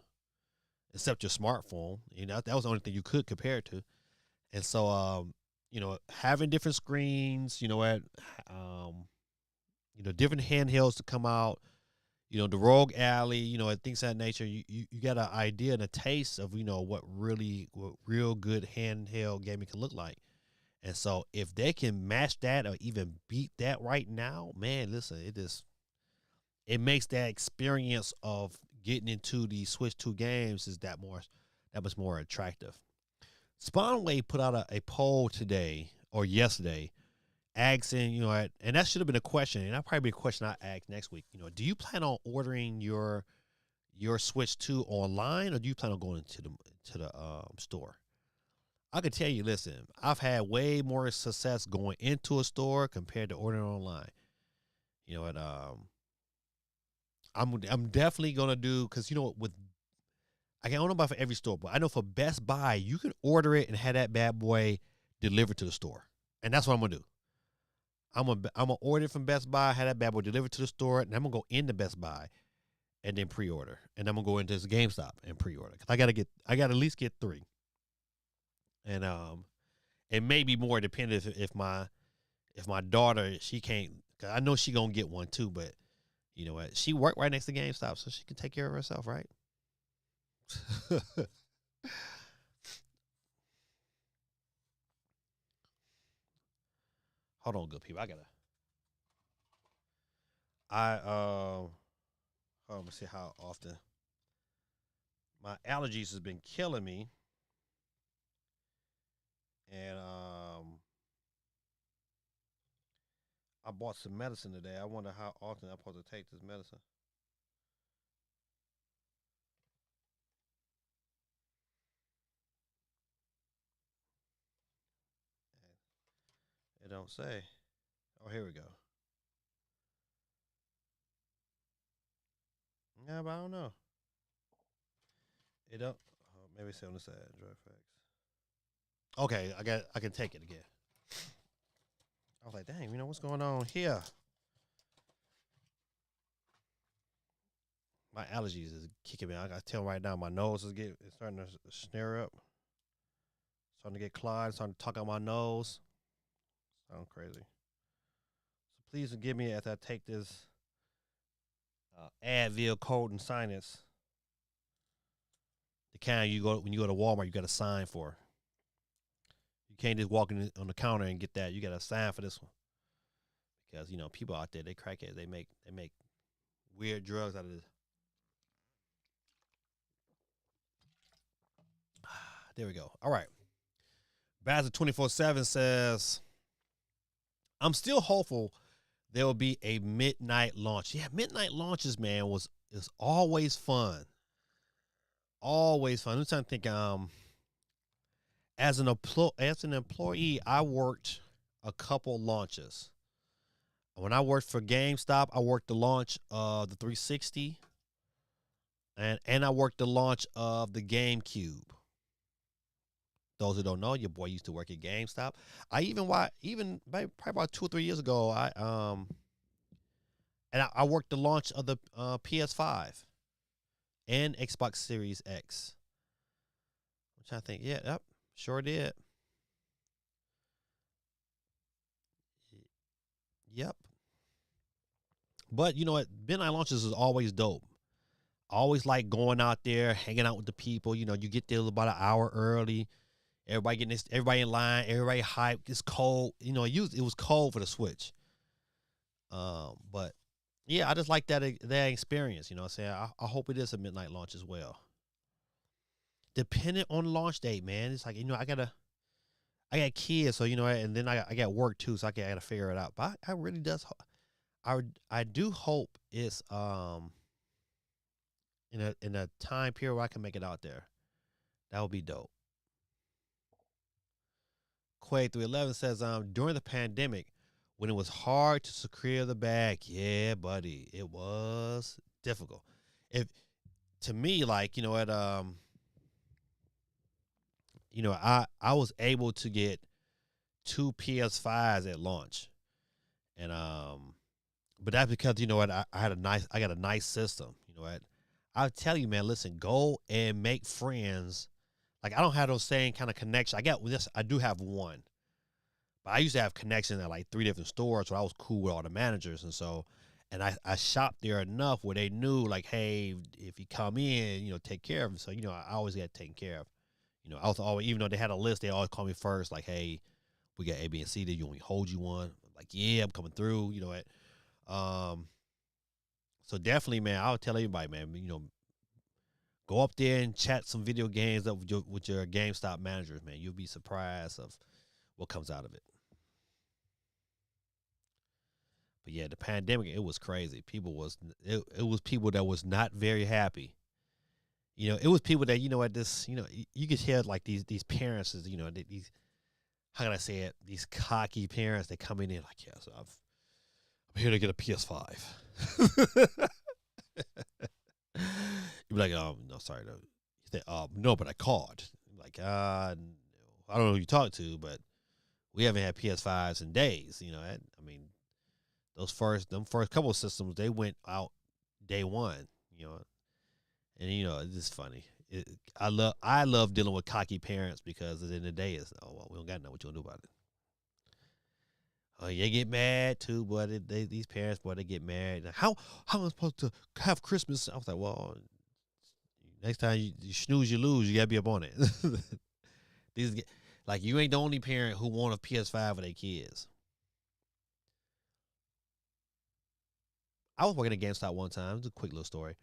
except your smartphone. You know, that was the only thing you could compare it to. And so you know, having different screens, you know what, you know, different handhelds to come out, you know, the Rogue Alley, you know, and things of that nature, you got an idea and a taste of, you know, what real good handheld gaming can look like. And so if they can match that or even beat that right now, man, listen, it makes that experience of getting into the Switch 2 games is that much more attractive. Spawnway put out a poll today or yesterday asking, you know, and that should have been a question, and that'll probably be a question I ask next week. You know, do you plan on ordering your Switch 2 online, or do you plan on going to the store? I can tell you, listen, I've had way more success going into a store compared to ordering online. You know what? I'm definitely gonna do because you know with I don't know about for every store, but I know for Best Buy you can order it and have that bad boy delivered to the store, and that's what I'm gonna do. I'm gonna order it from Best Buy, have that bad boy delivered to the store, and I'm gonna go into Best Buy and then pre-order, and I'm gonna go into this GameStop and pre-order. Cause I gotta at least get 3, and it may be more dependent if my daughter she can't. Cause I know she gonna get one too, but you know what? She worked right next to GameStop, so she can take care of herself, right? Hold on, good people. Let me see how often my allergies has been killing me, and I bought some medicine today. I wonder how often I'm supposed to take this medicine. It don't say. Oh, here we go. Yeah, but I don't know. It don't. Oh, maybe it's on the side. Drug facts. Okay, I can take it again. I was like, dang, you know what's going on here? My allergies is kicking me. I got to tell right now, my nose it's starting to snare up, starting to get clogged, starting to tuck out my nose. Sound crazy. So please forgive me as I take this Advil cold and sinus. The kind you go when you go to Walmart, you got to sign for. You can't just walk in on the counter and get that. You got to sign for this one because people out there, they crackheads. They make weird drugs out of this. There we go. All right. Bazza 24/7 says, I'm still hopeful there will be a midnight launch. Yeah, midnight launches, man, is always fun. Always fun. I'm trying to think. As an employee, I worked a couple launches. When I worked for GameStop, I worked the launch of the 360, and I worked the launch of the GameCube. Those who don't know, your boy used to work at GameStop. I even probably about 2 or 3 years ago, I worked the launch of the PS5 and Xbox Series X. I'm trying to think. Yeah, yep, sure did. Yep. But you know what? Midnight launches is always dope. I always like going out there, hanging out with the people. You get there about an hour early. Everybody in line, everybody hyped. It's cold. It was cold for the Switch. But yeah, I just like that experience. You know what I'm saying? I hope it is a midnight launch as well. Depending on launch date, man. It's like, I got kids, so and then I got work too, so I gotta figure it out. But I really I do hope it's in a time period where I can make it out there. That would be dope. Quay 311 says, during the pandemic, when it was hard to secure the bag, yeah, buddy, it was difficult. If to me, like, I was able to get 2 PS5s at launch, and but that's because I got a nice system. You know what? I'll tell you, man. Listen, go and make friends. Like, I don't have those same kind of connection. I got this. I do have one, but I used to have connections at like 3 different stores, so I was cool with all the managers, and I shopped there enough where they knew, like, hey, if you come in, take care of him. So I always got taken care of. I was always, even though they had a list, they always call me first, like, hey, we got A, B, and C. Did you want me to hold you one? I'm like, yeah, I'm coming through. You know what? So definitely, man, I'll tell everybody, man, go up there and chat some video games up with your GameStop managers, man. You'll be surprised of what comes out of it. But yeah, the pandemic, it was crazy. It was people that was not very happy. It was people that, at this, you could hear like these parents is, these, how can I say it? These cocky parents, they come in there like, yeah, so I'm here to get a PS5. You'd be like, no, sorry, no. You say, no, but I called. Like, no. I don't know who you talk to, but we haven't had PS5s in days. I mean, them first couple of systems, they went out day one. And it's just funny. I love dealing with cocky parents, because at the end of the day, it's, oh, well, we don't got to know what you gonna do about it. Oh, they get mad too, boy. These parents, boy, they get mad. Like, how am I supposed to have Christmas? I was like, well, next time you snooze, you lose. You gotta be up on it. These, like, you ain't the only parent who want a PS5 for their kids. I was working at GameStop one time. It's a quick little story,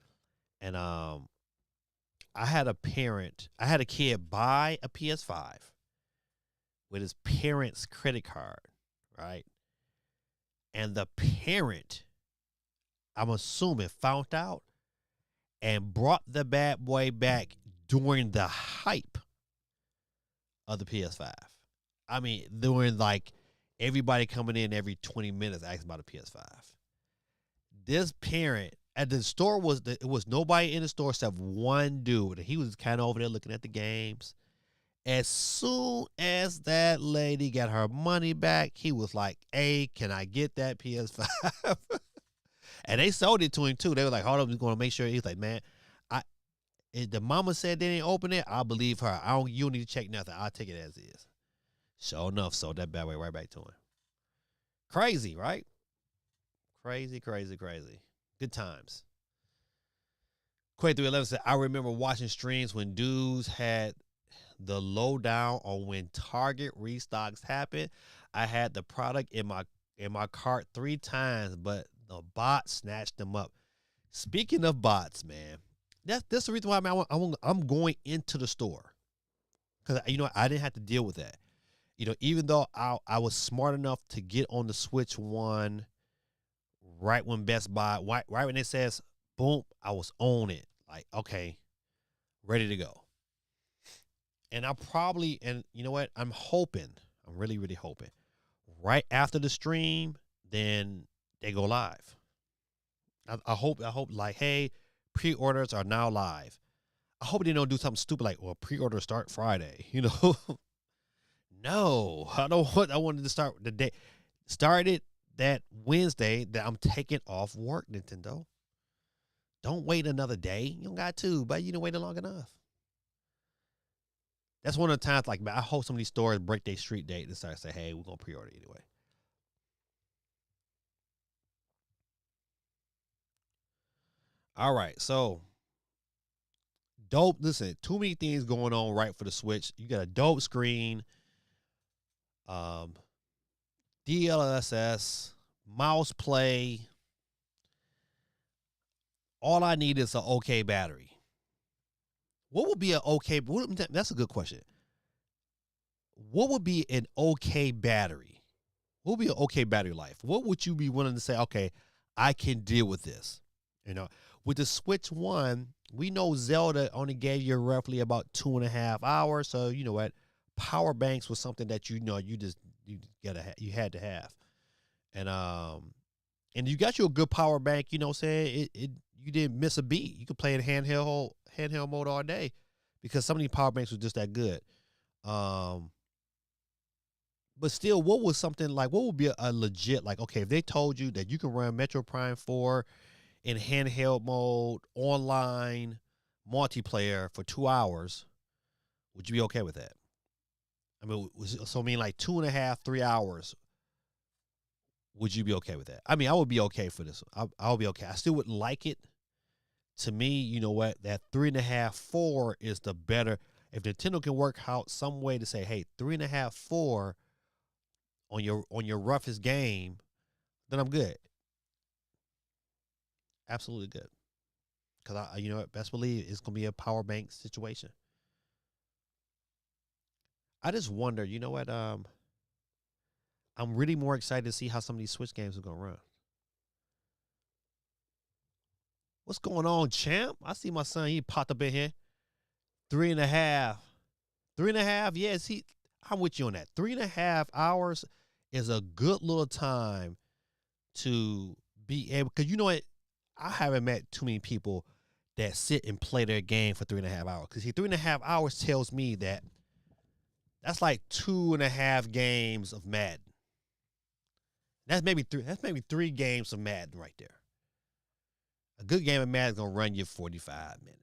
and I had a kid buy a PS5 with his parents' credit card, right? And the parent, I'm assuming, found out and brought the bad boy back during the hype of the PS5. I mean, during, like, everybody coming in every 20 minutes asking about a PS5. This parent at the store it was nobody in the store except one dude. He was kind of over there looking at the games. As soon as that lady got her money back, he was like, hey, can I get that PS5? And they sold it to him too. They were like, hold up, we're going to make sure. He's like, man, if the mama said they didn't open it, I'll believe her. You don't need to check nothing. I'll take it as is. Sure enough, sold that bad way right back to him. Crazy, right? Crazy, crazy, crazy. Good times. Quay 311 said, I remember watching streams when dudes had the lowdown on when Target restocks happened. I had the product in my in my cart 3 times, but the bot snatched them up. Speaking of bots, man, that's the reason why I'm going into the store because I didn't have to deal with that. Even though I was smart enough to get on the Switch One right when Best Buy, right when it says boom, I was on it. Like, okay, ready to go. And and you know what? I'm really, really hoping, right after the stream, then they go live. I hope like, hey, pre-orders are now live. I hope they don't do something stupid like, well, pre-order start Friday. No, I wanted to start the day. Started that Wednesday that I'm taking off work, Nintendo. Don't wait another day. You don't got to, but you didn't wait long enough. That's one of the times, like, man, I hope some of these stores break their street date and start to say, hey, we're going to pre-order anyway. All right, so dope. Listen, too many things going on right for the Switch. You got a dope screen, um, DLSS, mouse play. All I need is an okay battery. What would be an okay? That's a good question. What would be an okay battery? What would be an okay battery life? What would you be willing to say? Okay, I can deal with this. With the Switch One, we know Zelda only gave you roughly about 2.5 hours. So you know what? Power banks was something that you had to have, and you got you a good power bank. You know, what I'm saying you didn't miss a beat. You could play in handheld mode all day because some of these power banks were just that good. But still, what would be a legit, like, okay, if they told you that you can run Metro Prime 4 in handheld mode, online, multiplayer for 2 hours, would you be okay with that? I mean, like 2.5, 3 hours, would you be okay with that? I mean, I would be okay for this. I would be okay. I still wouldn't like it. To me, you know what? That 3.5, 4 is the better. If Nintendo can work out some way to say, hey, 3.5, 4 on your roughest game, then I'm good. Absolutely good. Because you know what, best believe it's gonna be a power bank situation. I just wonder, you know what? I'm really more excited to see how some of these Switch games are gonna run. What's going on, champ? I see my son. He popped up in here. 3.5, 3.5. Yes, I'm with you on that. 3.5 hours is a good little time to be able. Because you know what, I haven't met too many people that sit and play their game for 3.5 hours. Because 3.5 hours tells me that's like 2.5 games of Madden. That's maybe three. That's maybe 3 games of Madden right there. A good game of Madden is gonna run you 45 minutes.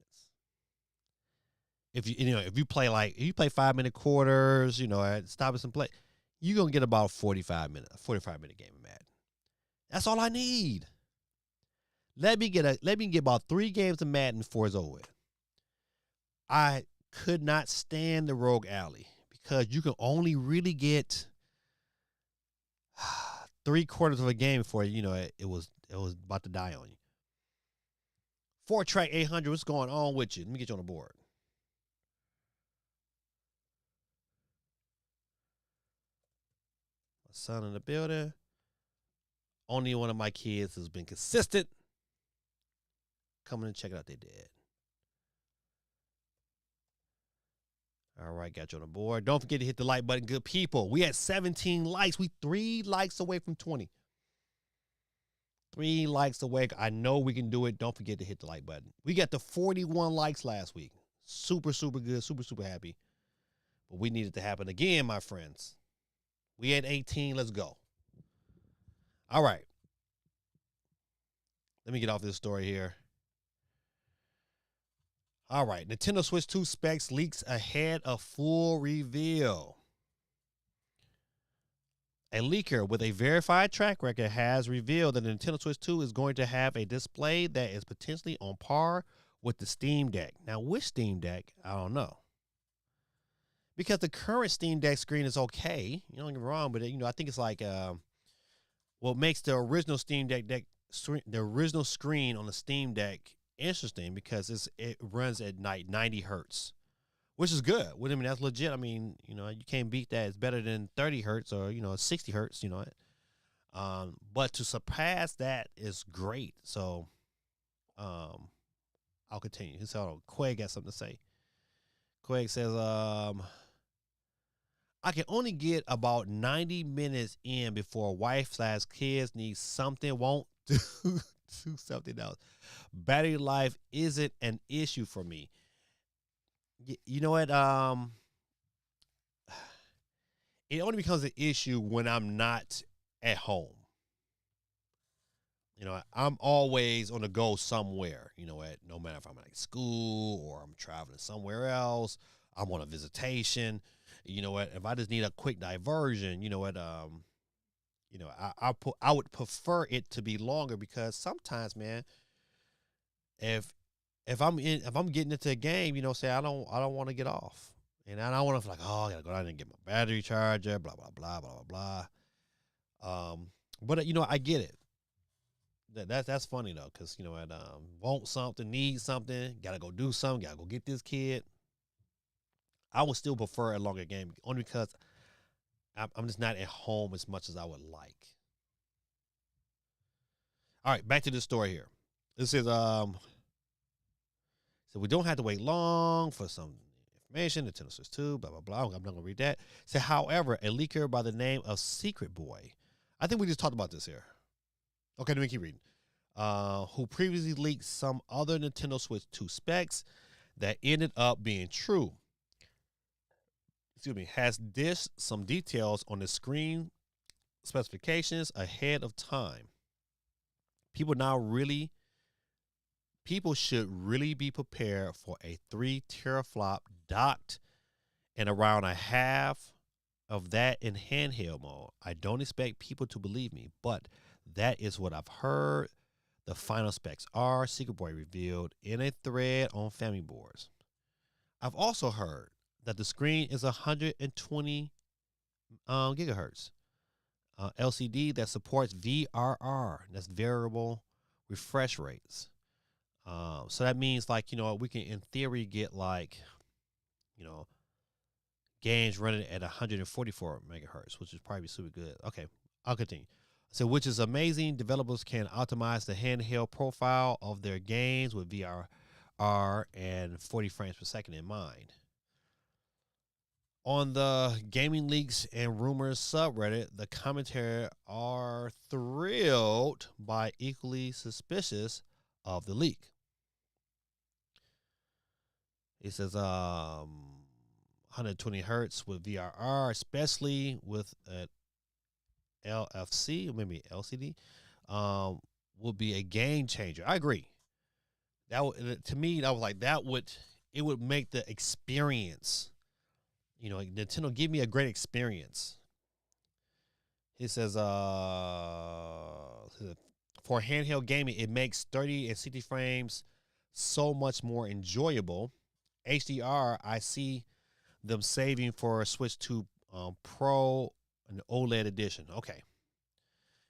If you play 5-minute quarters, stop us and play, you're gonna get about 45-minute game of Madden. That's all I need. Let me get about 3 games of Madden before it's over with. I could not stand the Rogue Alley because you can only really get 3/4 of a game before it was about to die on you. 4-track 800, what's going on with you? Let me get you on the board. My son in the building. Only one of my kids has been consistent. Coming and check it out, they did. All right, got you on the board. Don't forget to hit the like button, good people. We had 17 likes. We 3 likes away from 20. 3 likes away. I know we can do it. Don't forget to hit the like button. We got the 41 likes last week. Super, super good. Super, super happy. But we need it to happen again, my friends. We had 18. Let's go. All right. Let me get off this story here. All right. Nintendo Switch 2 specs leaks ahead of full reveal. A leaker with a verified track record has revealed that the Nintendo Switch 2 is going to have a display that is potentially on par with the Steam Deck. Now, which Steam Deck? I don't know. Because the current Steam Deck screen is okay. You don't get me wrong, but I think it's like what makes the original the original screen on the Steam Deck interesting because it runs at 90 hertz, which is good. Well, I mean, that's legit. I mean, you can't beat that. It's better than 30 hertz or 60 hertz. But to surpass that is great. So, I'll continue. So Quag got something to say. Quag says, I can only get about 90 minutes in before wife/kids need something, won't do something else. Battery life isn't an issue for me. You know what? It only becomes an issue when I'm not at home. I'm always on the go somewhere. No matter if I'm at school or I'm traveling somewhere else, I'm on a visitation. You know what? If I just need a quick diversion, I would prefer it to be longer because sometimes, man, if I'm getting into a game, say I don't want to get off, and I don't want to feel like, I gotta go down and get my battery charger, blah blah blah blah blah blah. But I get it. That's funny though, because want something, need something, gotta go do something, gotta go get this kid. I would still prefer a longer game only because I'm just not at home as much as I would like. All right, back to this story here. This is so we don't have to wait long for some information. Nintendo Switch 2, blah blah blah. I'm not gonna read that. So, however, a leaker by the name of Secret Boy, I think we just talked about this here. Okay, let me keep reading. Who previously leaked some other Nintendo Switch 2 specs that ended up being true. Has dished some details on the screen specifications ahead of time. People should really be prepared for a 3 teraflop docked and around a half of that in handheld mode. I don't expect people to believe me, but that is what I've heard the final specs are, Secret Boy revealed in a thread on Family Boards. I've also heard that the screen is 120 gigahertz LCD that supports VRR. That's variable refresh rates. So that means we can in theory get games running at 144 megahertz, which is probably super good. Okay, I'll continue. So, which is amazing. Developers can optimize the handheld profile of their games with VRR and 40 frames per second in mind. On the Gaming Leaks and Rumors subreddit, the commentary are thrilled by equally suspicious of the leak. It says 120 hertz with VRR, especially with an LFC or maybe LCD, would be a game changer. I agree. To me, that was like it would make the experience. Nintendo, give me a great experience. He says, for handheld gaming, it makes 30 and 60 frames so much more enjoyable. HDR, I see them saving for a Switch 2 Pro and OLED edition. Okay.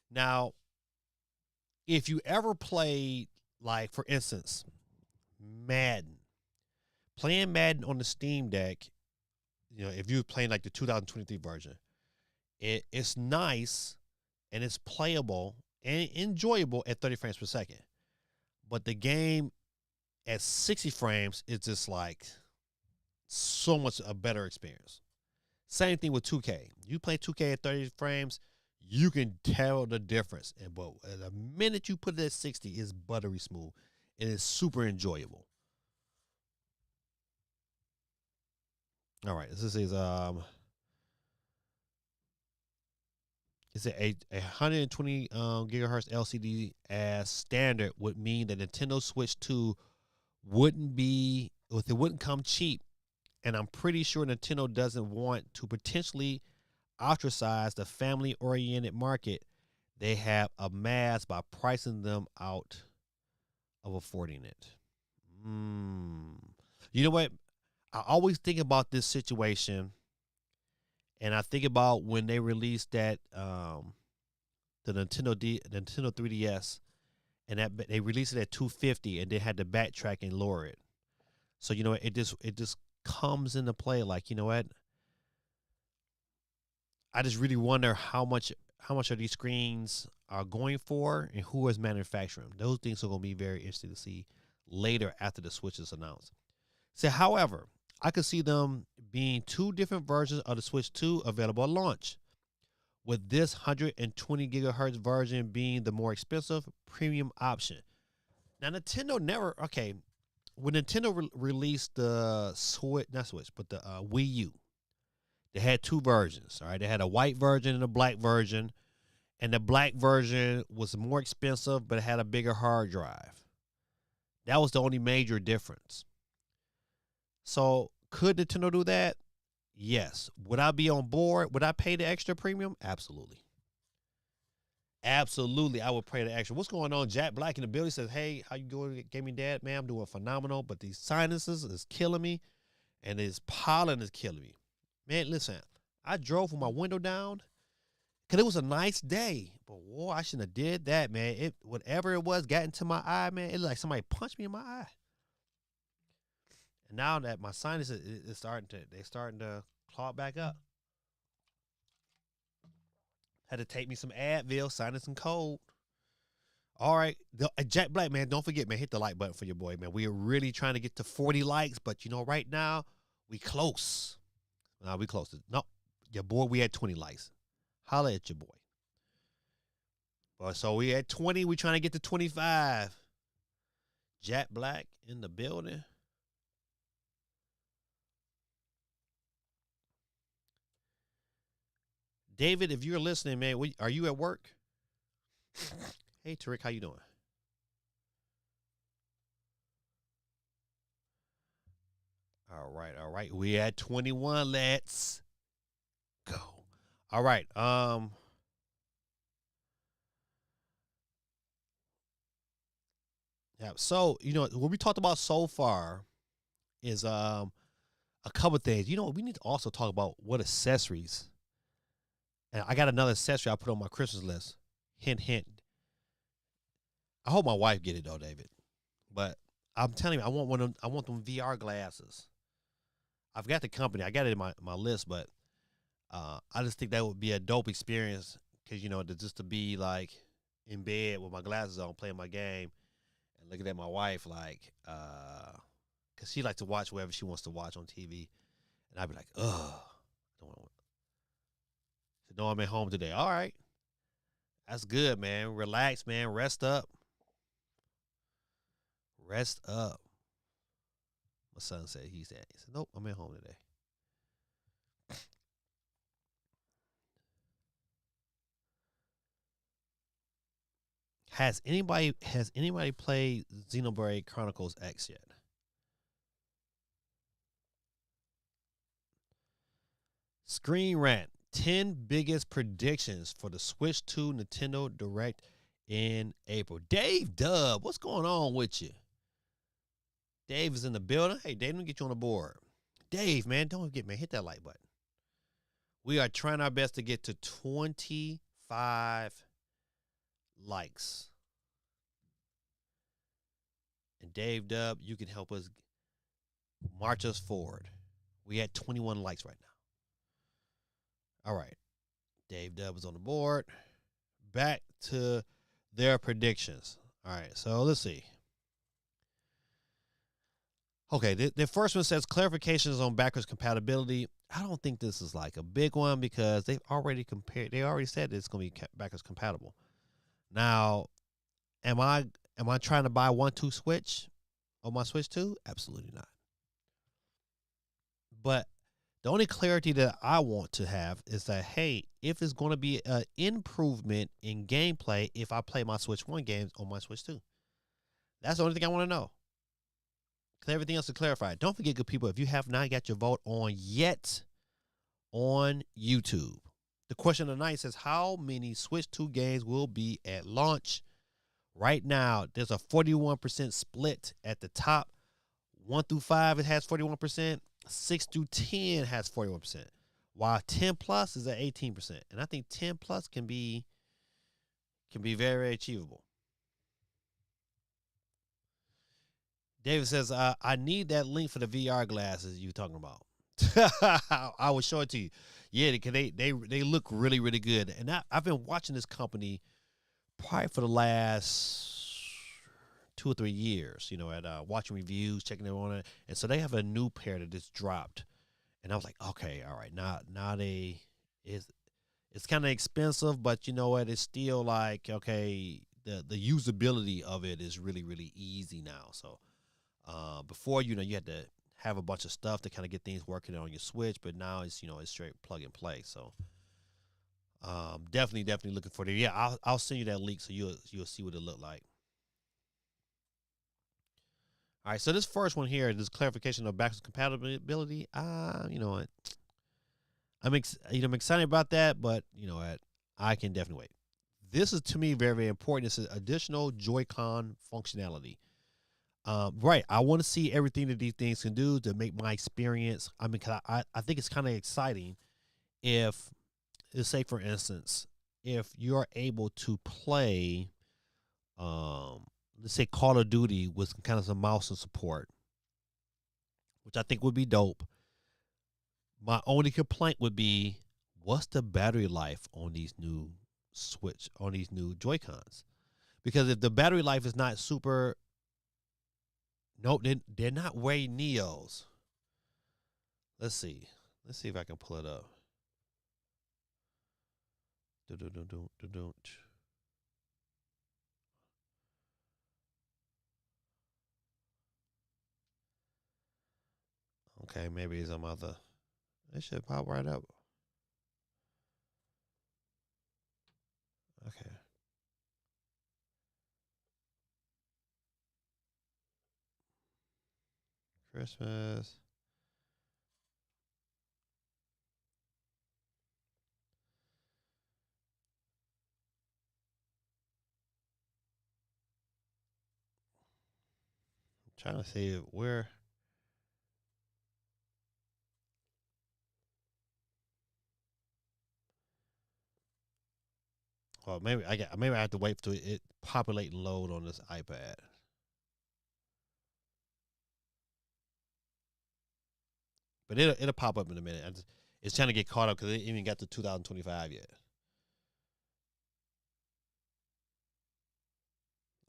Now, if you ever played, for instance, Madden, playing Madden on the Steam Deck, if you're playing the 2023 version, it's nice and it's playable and enjoyable at 30 frames per second. But the game at 60 frames is just so much a better experience. Same thing with 2K. You play 2K at 30 frames, you can tell the difference. But the minute you put it at 60, it's buttery smooth. It is super enjoyable. All right, this is it's a 120 gigahertz LCD as standard would mean that Nintendo Switch 2 wouldn't come cheap, and I'm pretty sure Nintendo doesn't want to potentially ostracize the family-oriented market they have amassed by pricing them out of affording it. You know what? I always think about this situation, and I think about when they released that the Nintendo 3DS, and that they released it at 250, and they had to backtrack and lower it. So it just comes into play. Like, you know what? I just really wonder how much of these screens are going for and who is manufacturing them. Those things are going to be very interesting to see later after the Switch is announced. So, however, I could see them being two different versions of the Switch 2 available at launch, with this 120 gigahertz version being the more expensive premium option. Now, Nintendo never, okay, when Nintendo released the Switch, not Switch, but the Wii U, they had two versions, all right? They had a white version and a black version, and the black version was more expensive, but it had a bigger hard drive. That was the only major difference. So, could Nintendo do that? Yes. Would I be on board? Would I pay the extra premium? Absolutely. Absolutely, I would pay the extra. What's going on? Jack Black in the building says, "Hey, how you doing, Gaming Dad? Man, I'm doing phenomenal, but these sinuses is killing me, and this pollen is killing me. Man, listen, I drove with my window down because it was a nice day, but whoa, I shouldn't have did that, man. It whatever it was got into my eye, man. It like somebody punched me in my eye. And now that my sinuses is starting to clog back up. Had to take me some Advil, sinus and cold. All right, Jack Black, man, don't forget, man, hit the like button for your boy, man. We are really trying to get to 40 likes, but right now we close. Nah, we close. No, your boy, we had 20 likes. Holla at your boy. But so we at 20. We trying to get to 25. Jack Black in the building. David, if you're listening, man, are you at work? Hey, Tariq, how you doing? All right. We at 21. Let's go. All right. Yeah. So what we talked about so far is a couple things. We need to also talk about what accessories. And I got another accessory I put on my Christmas list. Hint, hint. I hope my wife get it though, David. But I'm telling you, I want them VR glasses. I've got the company. I got it in my list, but I just think that would be a dope experience because to be like in bed with my glasses on, playing my game, and looking at my wife like, because she likes to watch whatever she wants to watch on TV, and I'd be like, ugh, I don't want to. So no, I'm at home today. All right, that's good, man. Relax, man. Rest up. Rest up. My son said he said, nope, I'm at home today. Has anybody played Xenoblade Chronicles X yet? Screen Rant. 10 biggest predictions for the Switch 2 Nintendo Direct in April. Dave Dub, what's going on with you? Dave is in the building. Hey, Dave, let me get you on the board. Dave, man, don't forget, man, hit that like button. We are trying our best to get to 25 likes. And Dave Dub, you can help us march us forward. We had 21 likes right now. All right. Dave Dub is on the board. Back to their predictions. All right, so let's see. Okay, the first one says clarifications on backwards compatibility. I don't think this is like a big one because they've already compared. They already said that it's going to be backwards compatible. Now, am I trying to buy 1-2 Switch on my Switch 2? Absolutely not. But the only clarity that I want to have is that, hey, if it's going to be an improvement in gameplay if I play my Switch 1 games on my Switch 2. That's the only thing I want to know. Because everything else is clarified. Don't forget, good people, if you have not got your vote on yet on YouTube, the question of the night says, how many Switch 2 games will be at launch? Right now, there's a 41% split at the top. 1 through 5, it has 41%. 6 through 10 has 41%. While 10 plus is at 18%. And I think 10 plus can be can be very, very achievable. David says, I need that link for the VR glasses you talking about. I will show it to you. Yeah, because they look really, really good. And I've been watching this company probably for the last 2 or 3 years, at watching reviews, checking them on it. And so they have a new pair that just dropped. And I was like, okay, all right, now it's kind of expensive, but you know what? It's still like, okay, the usability of it is really, really easy now. So before, you had to have a bunch of stuff to kind of get things working on your Switch, but now it's straight plug and play. So definitely looking for it. Yeah, I'll send you that link so you'll see what it looked like. All right, so this first one here, this clarification of backwards compatibility. You know what? I'm excited about that, but you know what? I can definitely wait. This is to me very, very important. It's an additional Joy-Con functionality. Right, I want to see everything that these things can do to make my experience. I mean, cause I think it's kind of exciting if, let's say for instance, if you're able to play, let's say Call of Duty with kind of some mouse and support, which I think would be dope. My only complaint would be, what's the battery life on these new Joy-Cons? Because if the battery life is not super, no, they're not way Neos. Let's see if I can pull it up. Okay, maybe it's some other. It should pop right up. Okay. Christmas. I'm trying to see where. Well, maybe I have to wait for it populate and load on this iPad. But it'll pop up in a minute. It's trying to get caught up because it even got to 2025 yet.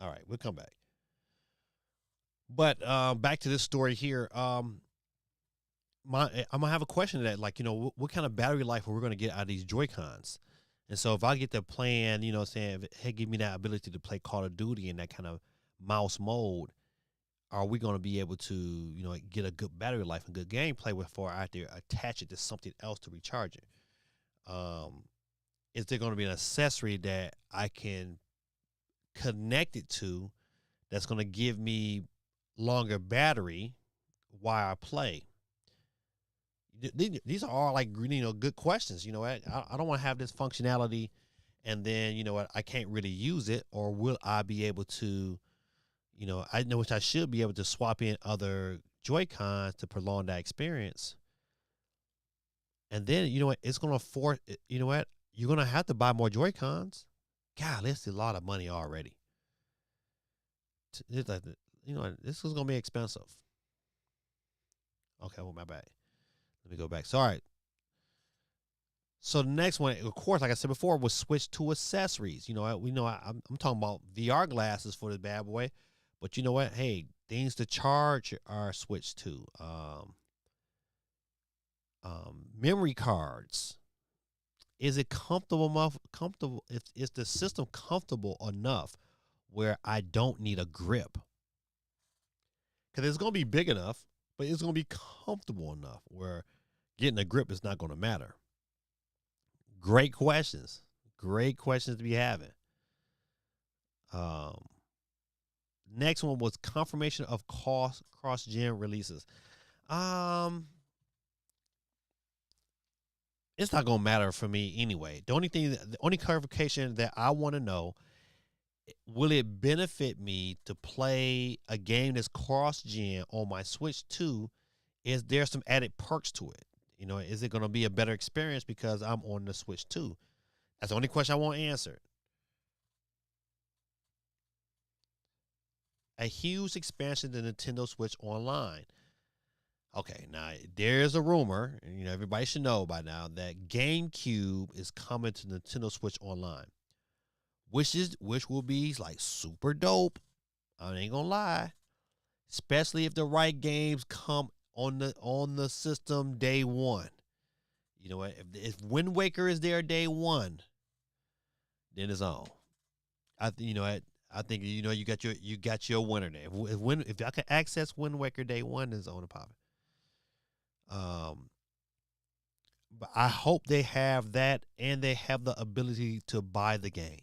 All right, we'll come back. But back to this story here. I'm gonna have a question to that, like, what kind of battery life are we gonna get out of these Joy-Cons? And so if I get the plan, saying, hey, give me that ability to play Call of Duty in that kind of mouse mode, are we going to be able to, get a good battery life and good gameplay before I have to attach it to something else to recharge it? Is there going to be an accessory that I can connect it to that's going to give me longer battery while I play? These are all like, good questions. I don't want to have this functionality and then, I can't really use it, or will I be able to, I know which I should be able to swap in other Joy-Cons to prolong that experience. And then, it's going to force, you're going to have to buy more Joy-Cons. God, that's a lot of money already. It's like, this is going to be expensive. Okay, well, my bad. Let me go back. Sorry. So the next one, of course, like I said before, was switch to accessories. I'm talking about VR glasses for this bad boy. But you know what? Hey, things to charge are switched to. Memory cards. Is it comfortable enough? Is the system comfortable enough where I don't need a grip? Because it's going to be big enough, but it's going to be comfortable enough where getting a grip is not going to matter. Great questions. Great questions to be having. Next one was confirmation of cross-gen releases. It's not gonna matter for me anyway. The only clarification that I want to know, will it benefit me to play a game that's cross-gen on my Switch 2? Is there some added perks to it? Is it gonna be a better experience because I'm on the Switch 2? That's the only question I want answered. a huge expansion to Nintendo Switch Online. Okay, now there's a rumor, and everybody should know by now that GameCube is coming to Nintendo Switch Online, which will be like super dope. I ain't gonna lie, especially if the right games come on the system day one. You know what? If Wind Waker is there day one, then it's on. I think you got your winner there. If I can access Wind Waker day one, it's on and popping. But I hope they have that and they have the ability to buy the game.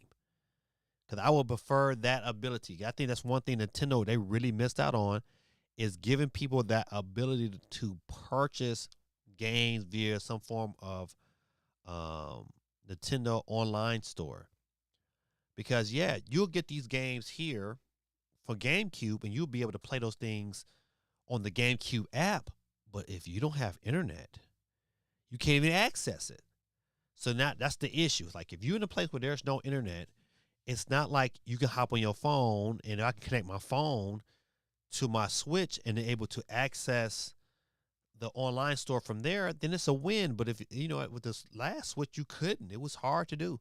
Because I would prefer that ability. I think that's one thing Nintendo they really missed out on is giving people that ability to purchase games via some form of Nintendo online store. Because yeah, you'll get these games here for GameCube and you'll be able to play those things on the GameCube app. But if you don't have internet, you can't even access it. So now that's the issue. It's like if you're in a place where there's no internet, it's not like you can hop on your phone and I can connect my phone to my Switch and then able to access the online store from there, then it's a win. But if with this last Switch, you couldn't. It was hard to do.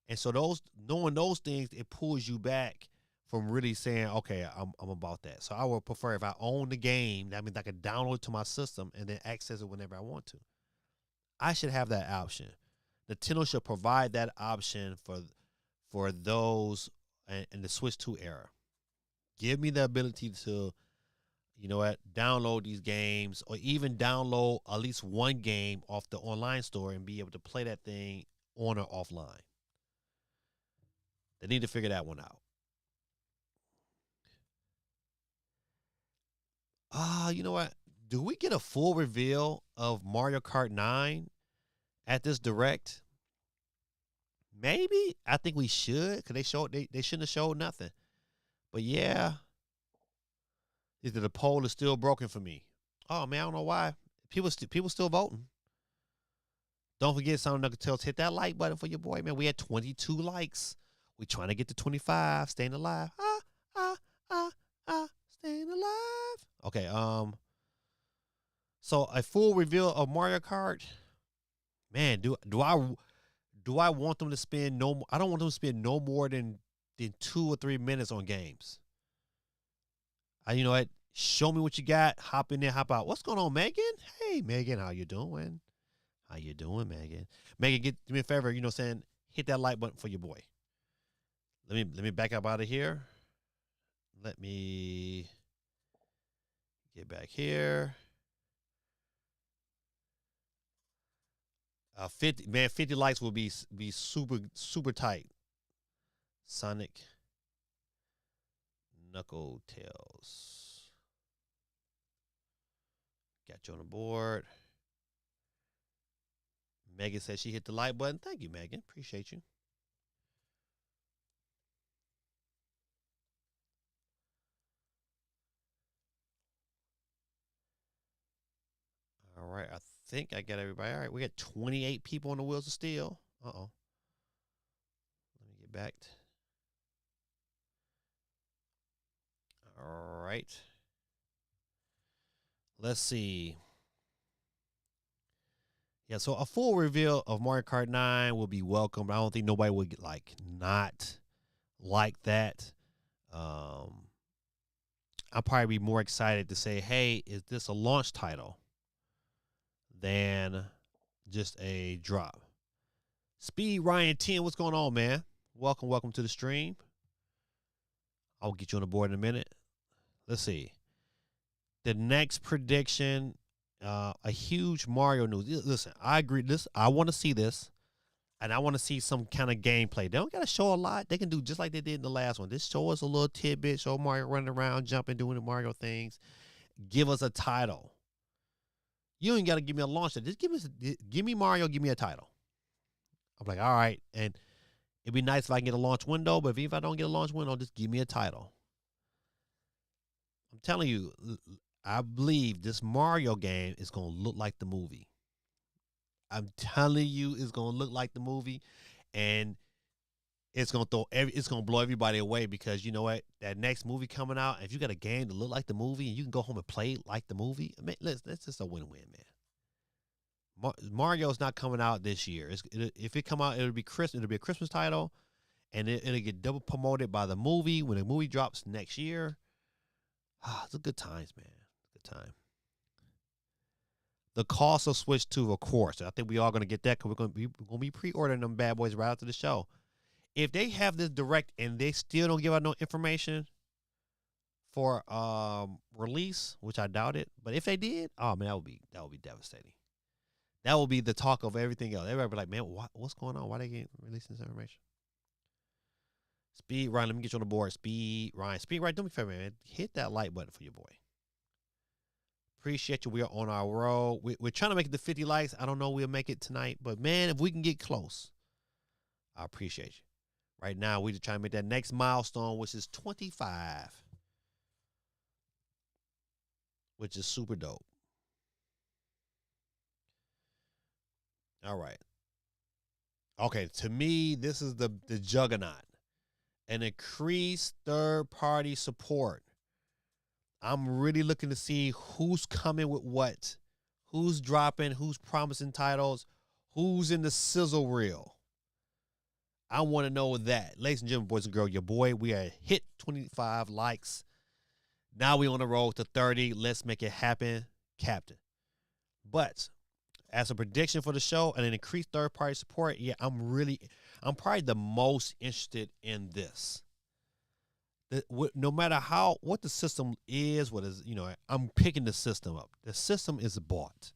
And so knowing those things, it pulls you back from really saying, okay, I'm about that. So I would prefer if I own the game, that means I can download it to my system and then access it whenever I want to. I should have that option. Nintendo should provide that option for those in the Switch 2 era. Give me the ability to, download these games or even download at least one game off the online store and be able to play that thing on or offline. They need to figure that one out. You know what? Do we get a full reveal of Mario Kart 9 at this direct? Maybe. I think we should because they shouldn't have showed nothing. But yeah, either the poll is still broken for me. Oh man, I don't know why. People still voting. Don't forget, Sound Knuckle hit that like button for your boy, man. We had 22 likes. We trying to get to 25. Staying alive. Staying alive. Okay. So a full reveal of Mario Kart. Man, do I want them to spend no? I don't want them to spend no more than 2 or 3 minutes on games. You know what? Show me what you got. Hop in there, hop out. What's going on, Megan? Hey, Megan, how you doing? How you doing, Megan? Megan, do me a favor. Saying hit that like button for your boy. Let me back up out of here. Let me get back here. 50 likes will be super tight. Sonic Knuckle Tails. Got you on the board. Megan said she hit the like button. Thank you, Megan. Appreciate you. All right, I think I got everybody. All right, we got 28 people on the Wheels of Steel. Uh-oh. Let me get back. All right. Let's see. Yeah, so a full reveal of Mario Kart 9 will be welcome. I don't think nobody would get not like that. I'll probably be more excited to say, hey, is this a launch title than just a drop? Speed Ryan 10, what's going on, man? Welcome to the stream. I'll get you on the board in a minute. Let's see. The next prediction, a huge Mario news. Listen, I agree. I want to see this, and I want to see some kind of gameplay. They don't got to show a lot. They can do just like they did in the last one. Just show us a little tidbit. Show Mario running around, jumping, doing the Mario things. Give us a title. You ain't got to give me a launch. Just give me Mario. Give me a title. I'm like, all right, and it'd be nice if I can get a launch window. But if I don't get a launch window, just give me a title. I'm telling you, I believe this Mario game is going to look like the movie. I'm telling you, it's going to look like the movie. And it's gonna blow everybody away because you know what? That next movie coming out, if you got a game to look like the movie and you can go home and play like the movie, man, that's just a win-win, man. Mario's not coming out this year. If it come out, it'll be Christmas. It'll be a Christmas title, and it'll get double promoted by the movie when the movie drops next year. It's a good times, man. Good time. The cost of Switch 2, of course. I think we all gonna get that because we're gonna be pre-ordering them bad boys right after the show. If they have this direct and they still don't give out no information for release, which I doubt it, but if they did, oh man, that would be devastating. That will be the talk of everything else. Everybody be like, man, what's going on? Why they ain't releasing this information? Speed Ryan, let me get you on the board. Speed Ryan, do me a favor, man. Hit that like button for your boy. Appreciate you. We are on our road. We're trying to make it to 50 likes. I don't know we'll make it tonight, but man, if we can get close, I appreciate you. Right now, we're just trying to make that next milestone, which is 25, which is super dope. All right. Okay, to me, this is the juggernaut. An increased third-party support. I'm really looking to see who's coming with what, who's dropping, who's promising titles, who's in the sizzle reel. I want to know that. Ladies and gentlemen, boys and girls, your boy, we are hit 25 likes. Now we on the road to 30. Let's make it happen, Captain. But as a prediction for the show and an increased third-party support, yeah, I'm probably the most interested in this. No matter what the system is, I'm picking the system up. The system is bought.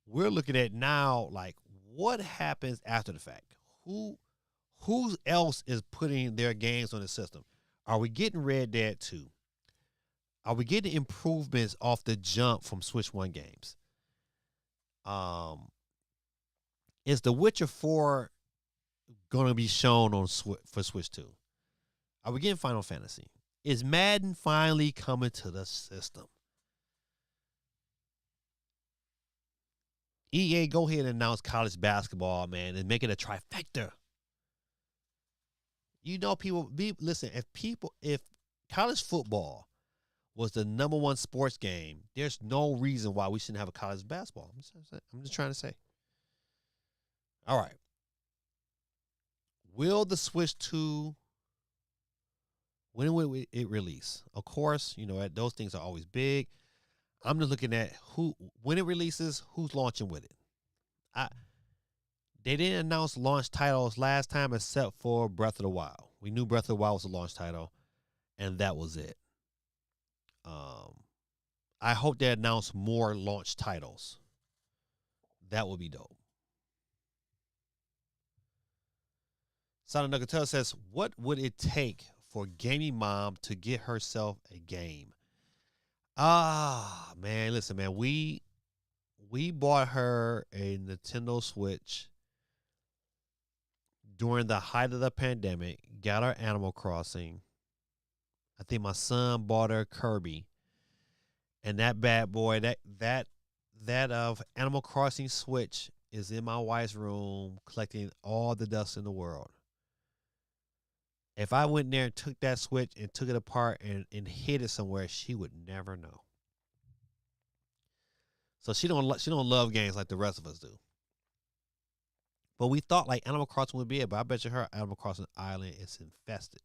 We're looking at now, like, what happens after the fact? Who else is putting their games on the system? Are we getting Red Dead 2? Are we getting improvements off the jump from Switch 1 games? Is The Witcher 4 going to be shown for Switch 2? Are we getting Final Fantasy? Is Madden finally coming to the system? EA, go ahead and announce college basketball, man, and make it a trifecta. You know, listen, if college football was the number one sports game, there's no reason why we shouldn't have a college basketball. I'm just trying to say. All right. Will the Switch 2, when will it release? Of course, those things are always big. I'm just looking at when it releases, who's launching with it. They didn't announce launch titles last time except for Breath of the Wild. We knew Breath of the Wild was a launch title, and that was it. I hope they announce more launch titles. That would be dope. Sana Nagatel says, what would it take for Gaming Mom to get herself a game? Man, listen, man, we bought her a Nintendo Switch during the height of the pandemic, got her Animal Crossing. I think my son bought her Kirby. And that bad boy, that of Animal Crossing Switch is in my wife's room collecting all the dust in the world. If I went there and took that Switch and took it apart and hid it somewhere, she would never know. So she don't love games like the rest of us do. But we thought like Animal Crossing would be it, but I bet you her Animal Crossing Island is infested.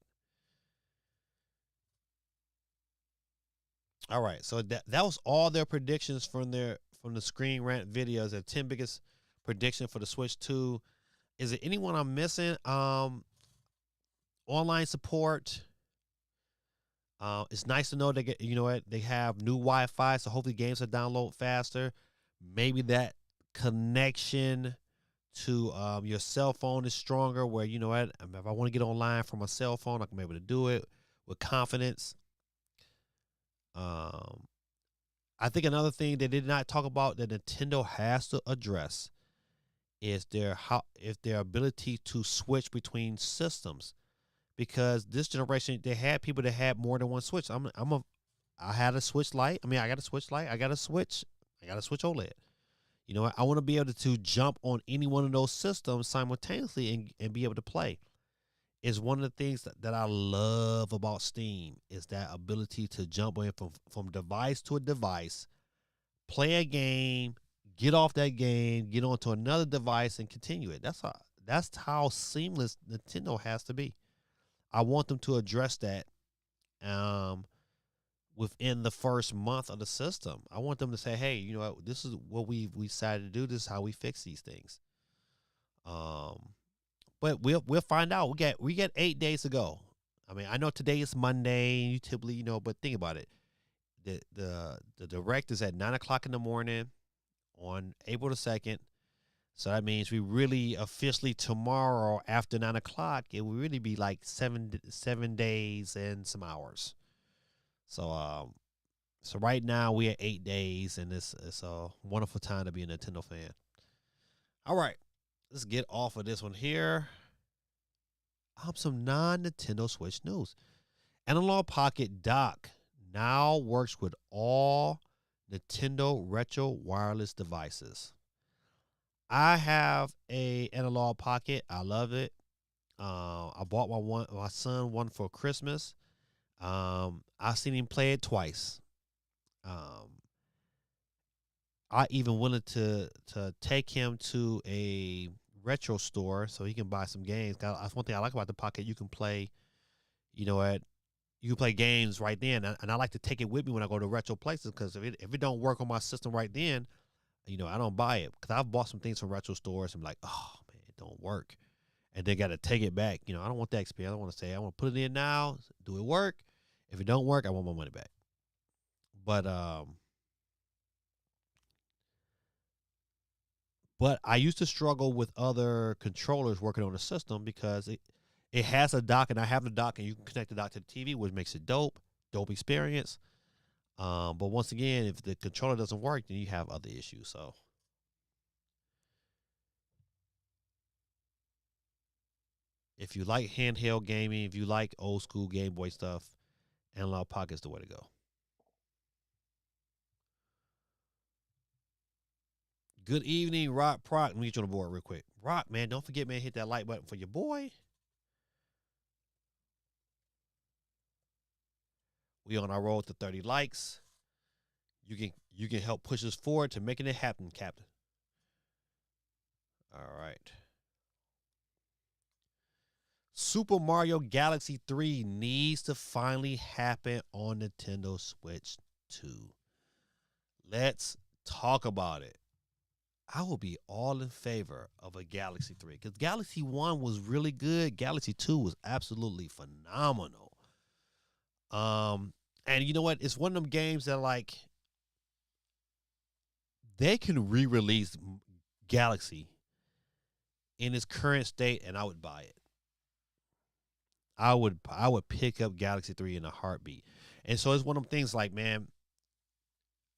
All right, so that was all their predictions from the Screen Rant videos. The 10 biggest prediction for the Switch 2. Is there anyone I'm missing? Online support. It's nice to know they have new Wi-Fi, so hopefully games will download faster. Maybe that connection to your cell phone is stronger, where if I want to get online from a cell phone, I can be able to do it with confidence. I think another thing they did not talk about that Nintendo has to address is their ability to switch between systems. Because this generation, they had people that had more than one Switch. I had a Switch Lite. I got a Switch Lite. I got a Switch OLED. You know, I want to be able to jump on any one of those systems simultaneously and be able to play. Is one of the things that I love about Steam is that ability to jump in from device to a device, play a game, get off that game, get onto another device, and continue it. That's how seamless Nintendo has to be. I want them to address that um, within the first month of the system. I want them to say, "Hey, you know what? This is what we decided to do. This is how we fix these things." Um, but we'll find out. We get 8 days to go. I mean, I know today is Monday. You typically, but think about it. The direct is at 9 o'clock in the morning on April the 2nd. So that means we really officially tomorrow after 9 o'clock, it will really be like 7 days and some hours. So right now we at 8 days, and it's a wonderful time to be a Nintendo fan. All right, let's get off of this one here. Some non-Nintendo Switch news. Analog Pocket Dock now works with all Nintendo Retro wireless devices. I have a analog pocket. I love it. I bought my son one for Christmas. I've seen him play it twice. Um, I even wanted to take him to a retro store so he can buy some games. That's one thing I like about the pocket. You can play, at you can play games right then, and I like to take it with me when I go to retro places because if it don't work on my system right then, I don't buy it because I've bought some things from retro stores and I'm like, oh man, it don't work, and they got to take it back. I don't want that experience. I don't want to say I want to put it in now. Do it work? If it don't work, I want my money back. But I used to struggle with other controllers working on the system because it has a dock, and I have the dock, and you can connect the dock to the TV, which makes it dope experience. But once again, if the controller doesn't work, then you have other issues. So if you like handheld gaming, if you like old school Game Boy stuff, Analog Pocket's the way to go. Good evening, Rock Proc. Let me get you on the board real quick. Rock, man, don't forget, man, hit that like button for your boy. We on our road to 30 likes. You can help push us forward to making it happen, Captain. All right. Super Mario Galaxy 3 needs to finally happen on Nintendo Switch 2. Let's talk about it. I will be all in favor of a Galaxy 3 because Galaxy 1 was really good. Galaxy 2 was absolutely phenomenal. And you know what? It's one of them games that they can re-release Galaxy in its current state, and I would buy it. I would pick up Galaxy 3 in a heartbeat. And so it's one of them things like, man,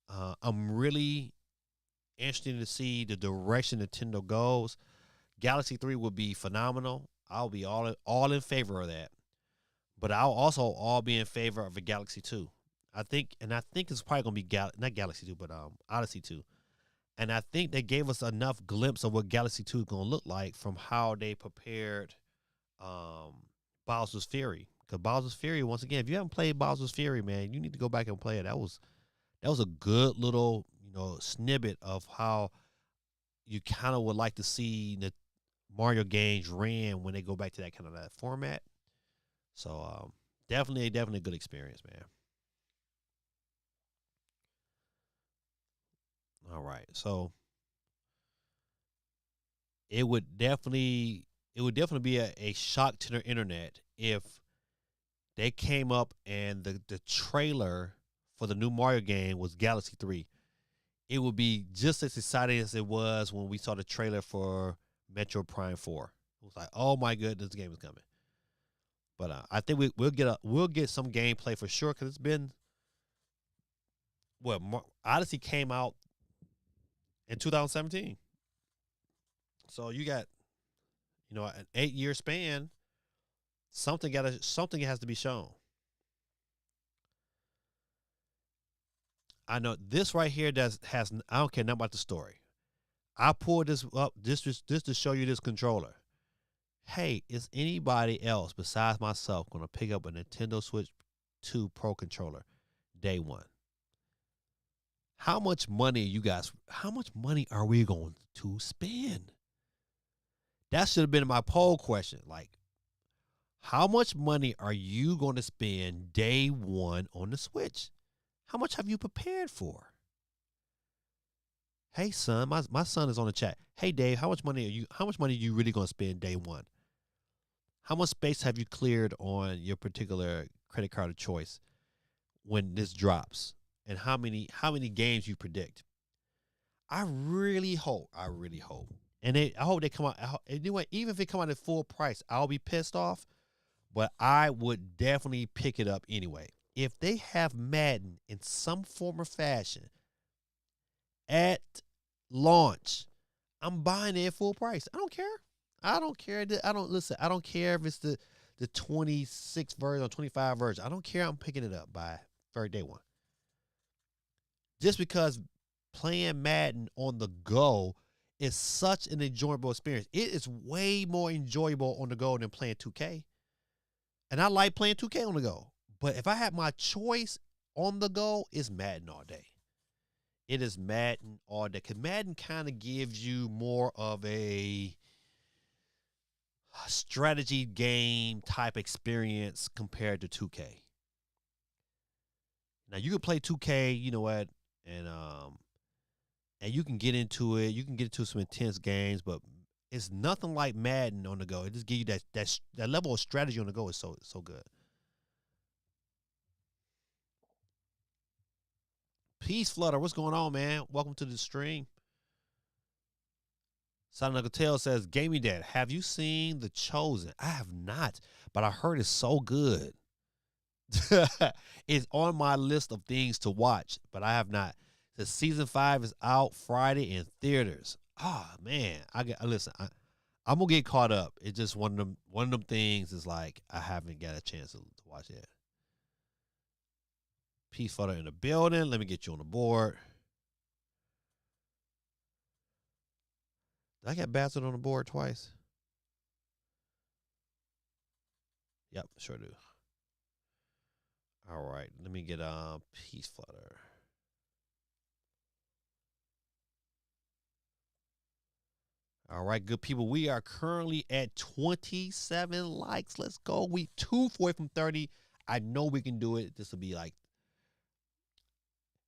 I'm really interested to see the direction Nintendo goes. Galaxy 3 would be phenomenal. I'll be all in favor of that. But I'll also all be in favor of a Galaxy 2. I think it's probably gonna be not Galaxy 2, but Odyssey 2. And I think they gave us enough glimpse of what Galaxy 2 is gonna look like from how they prepared Bowser's Fury. Because Bowser's Fury, once again, if you haven't played Bowser's Fury, man, you need to go back and play it. That was a good little snippet of how you kind of would like to see the Mario games ran when they go back to that kind of that format. So definitely a good experience, man. All right, so it would definitely be a shock to the internet if they came up and the trailer for the new Mario game was Galaxy 3. It would be just as exciting as it was when we saw the trailer for Metro Prime 4. It was like, oh my goodness, this game is coming. But I think we'll get some gameplay for sure because it's been Odyssey came out in 2017, so you got an 8-year span. Something has to be shown. I know this right here has I don't care nothing about the story. I pulled this up just to show you this controller. Hey, is anybody else besides myself going to pick up a Nintendo Switch 2 Pro controller day one? How much money how much money are we going to spend? That should have been my poll question. Like, how much money are you going to spend day one on the Switch? How much have you prepared for? Hey son, my son is on the chat. Hey Dave, how much money are you really going to spend day one? How much space have you cleared on your particular credit card of choice when this drops? And how many games you predict? I really hope. And I hope they come out. Anyway, even if they come out at full price, I'll be pissed off. But I would definitely pick it up anyway. If they have Madden in some form or fashion at launch, I'm buying it at full price. I don't care. I don't care if it's the 26 version or 25 version. I don't care. I'm picking it up by third day one. Just because playing Madden on the go is such an enjoyable experience. It is way more enjoyable on the go than playing 2K. And I like playing 2K on the go. But if I had my choice on the go, it's Madden all day. It is Madden all day. Because Madden kind of gives you more of a strategy game type experience compared to 2K. Now, you can play 2K, you know what, and you can get into it. You can get into some intense games, but it's nothing like Madden on the go. It just gives you that level of strategy on the go is so good. Peace, Flutter. What's going on, man? Welcome to the stream. Silent Tale says, Gaming Dad, have you seen The Chosen? I have not, but I heard it's so good. It's on my list of things to watch, but I have not. The season 5 is out Friday in theaters. Ah, man, listen. I'm gonna get caught up. It's just one of them things is like I haven't got a chance to watch it. Peace Flutter in the building. Let me get you on the board. Did I get Bassett on the board twice? Yep, sure do. All right, let me get Peace Flutter. All right, good people. We are currently at 27 likes. Let's go. We 240 from 30. I know we can do it. This will be like,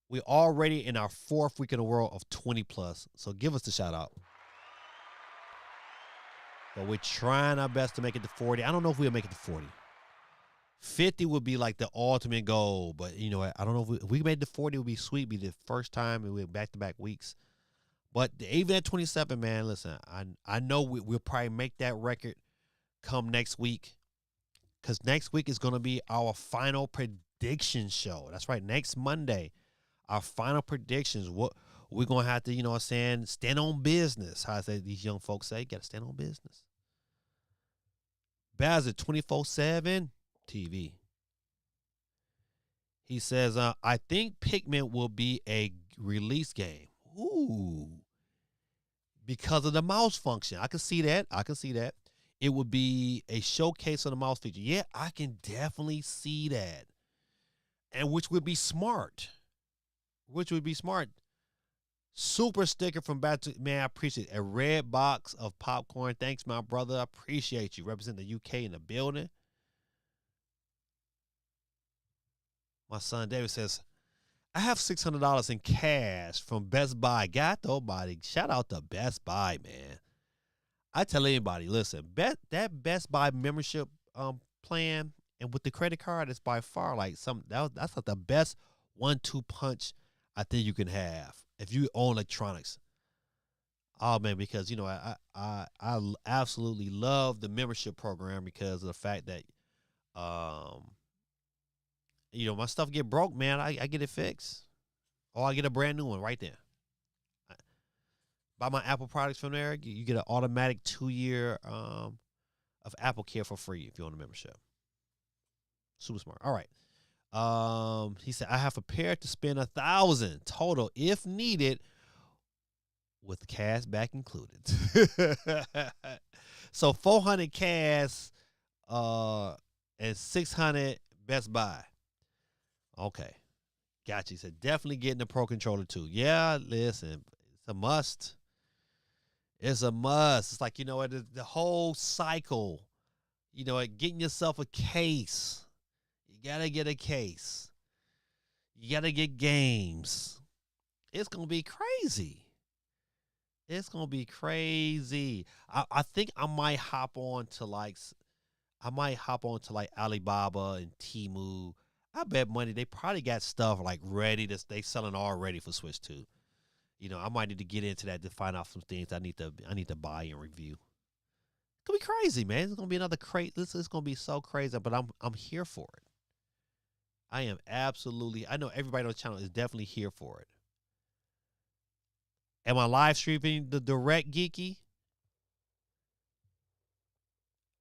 we're already in our 4th week in the world of 20 plus. So give us the shout out. But we're trying our best to make it to 40. I don't know if we'll make it to 40. 50 would be like the ultimate goal. But you know what? I don't know if we made it to 40, it would be sweet. It'd be the first time and we're back-to-back weeks. But even at 27, man, listen, I know we'll probably make that record come next week. Because next week is going to be our final prediction show. That's right, next Monday, our final predictions. What we're going to have to, you know what I'm saying, stand on business. How I say these young folks say, got to stand on business. Bazard 24/7 TV. He says, I think Pikmin will be a release game. Ooh. Because of the mouse function. I can see that. It would be a showcase of the mouse feature. Yeah, I can definitely see that. And which would be smart. Super sticker from Back to, man, I appreciate it. A red box of popcorn. Thanks, my brother. I appreciate you. Represent the UK in the building. My son David says, I have $600 in cash from Best Buy. Got nobody. Shout out to Best Buy, man. I tell anybody, listen, that Best Buy membership plan and with the credit card is by far like that's like the best 1-2 punch I think you can have if you own electronics. Oh man, because you know I absolutely love the membership program because of the fact that you know, my stuff get broke, man. I get it fixed. Or I get a brand new one right there. Buy my Apple products from there. You get an automatic 2-year of Apple Care for free if you're on a membership. Super smart. All right. He said, I have prepared to spend $1,000 total if needed. with cash back included. So 400 cash, and 600 Best Buy. Okay, got you. So definitely getting the Pro Controller too. Yeah, listen, it's a must. It's a must. It's like, you know what, the whole cycle. You know what, getting yourself a case. You gotta get a case. You gotta get games. It's gonna be crazy. It's gonna be crazy. I think I might hop on to like Alibaba and Temu. I bet money they probably got stuff like ready that they selling already for Switch 2. You know, I might need to get into that to find out some things I need to buy and review. It's gonna be crazy, man. It's gonna be another crazy. This is gonna be so crazy, but I'm here for it. I am absolutely. I know everybody on the channel is definitely here for it. Am I live streaming the Direct, Geeky?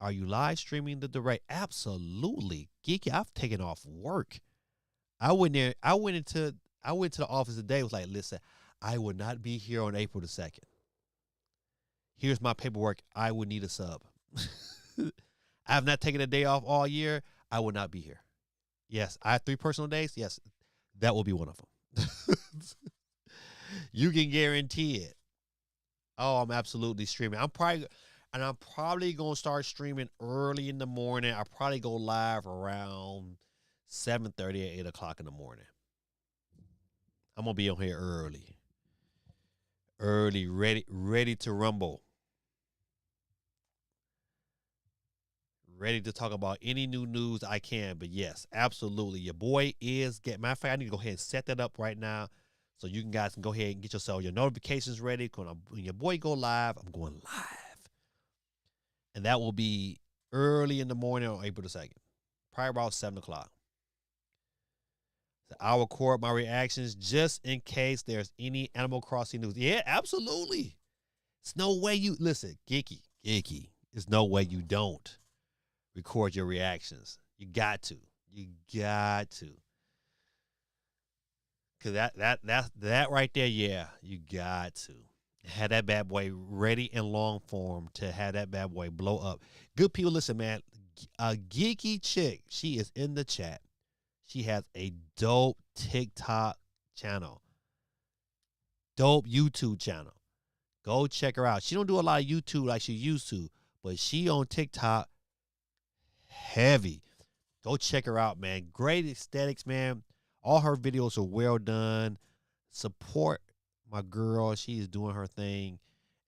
Are you live streaming the Direct? Absolutely, Geeky. I've taken off work. I went there. I went to the office today. Was like, listen, I will not be here on April the 2nd. Here's my paperwork. I would need a sub. I have not taken a day off all year. I will not be here. Yes, I have 3 personal days. Yes, that will be one of them. You can guarantee it. Oh, I'm absolutely streaming. I'm probably gonna start streaming early in the morning. I'll probably go live around 7:30 or 8 o'clock in the morning. I'm gonna be on here early, ready to rumble, ready to talk about any new news I can. But yes, absolutely, your boy is matter of fact, I need to go ahead and set that up right now. So you guys can go ahead and get yourself your notifications ready. When your boy go live, I'm going live. And that will be early in the morning on April the 2nd. Probably about 7 o'clock. So I'll record my reactions just in case there's any Animal Crossing news. Yeah, absolutely. It's no way you... Listen, Geeky. There's no way you don't record your reactions. You got to. Cause that right there, yeah, you got to have that bad boy ready in long form to have that bad boy blow up. Good people, listen, man. A geeky chick, she is in the chat. She has a dope TikTok channel, dope YouTube channel. Go check her out. She don't do a lot of YouTube like she used to, but she on TikTok heavy. Go check her out, man. Great aesthetics, man. All her videos are well done. Support my girl. She is doing her thing,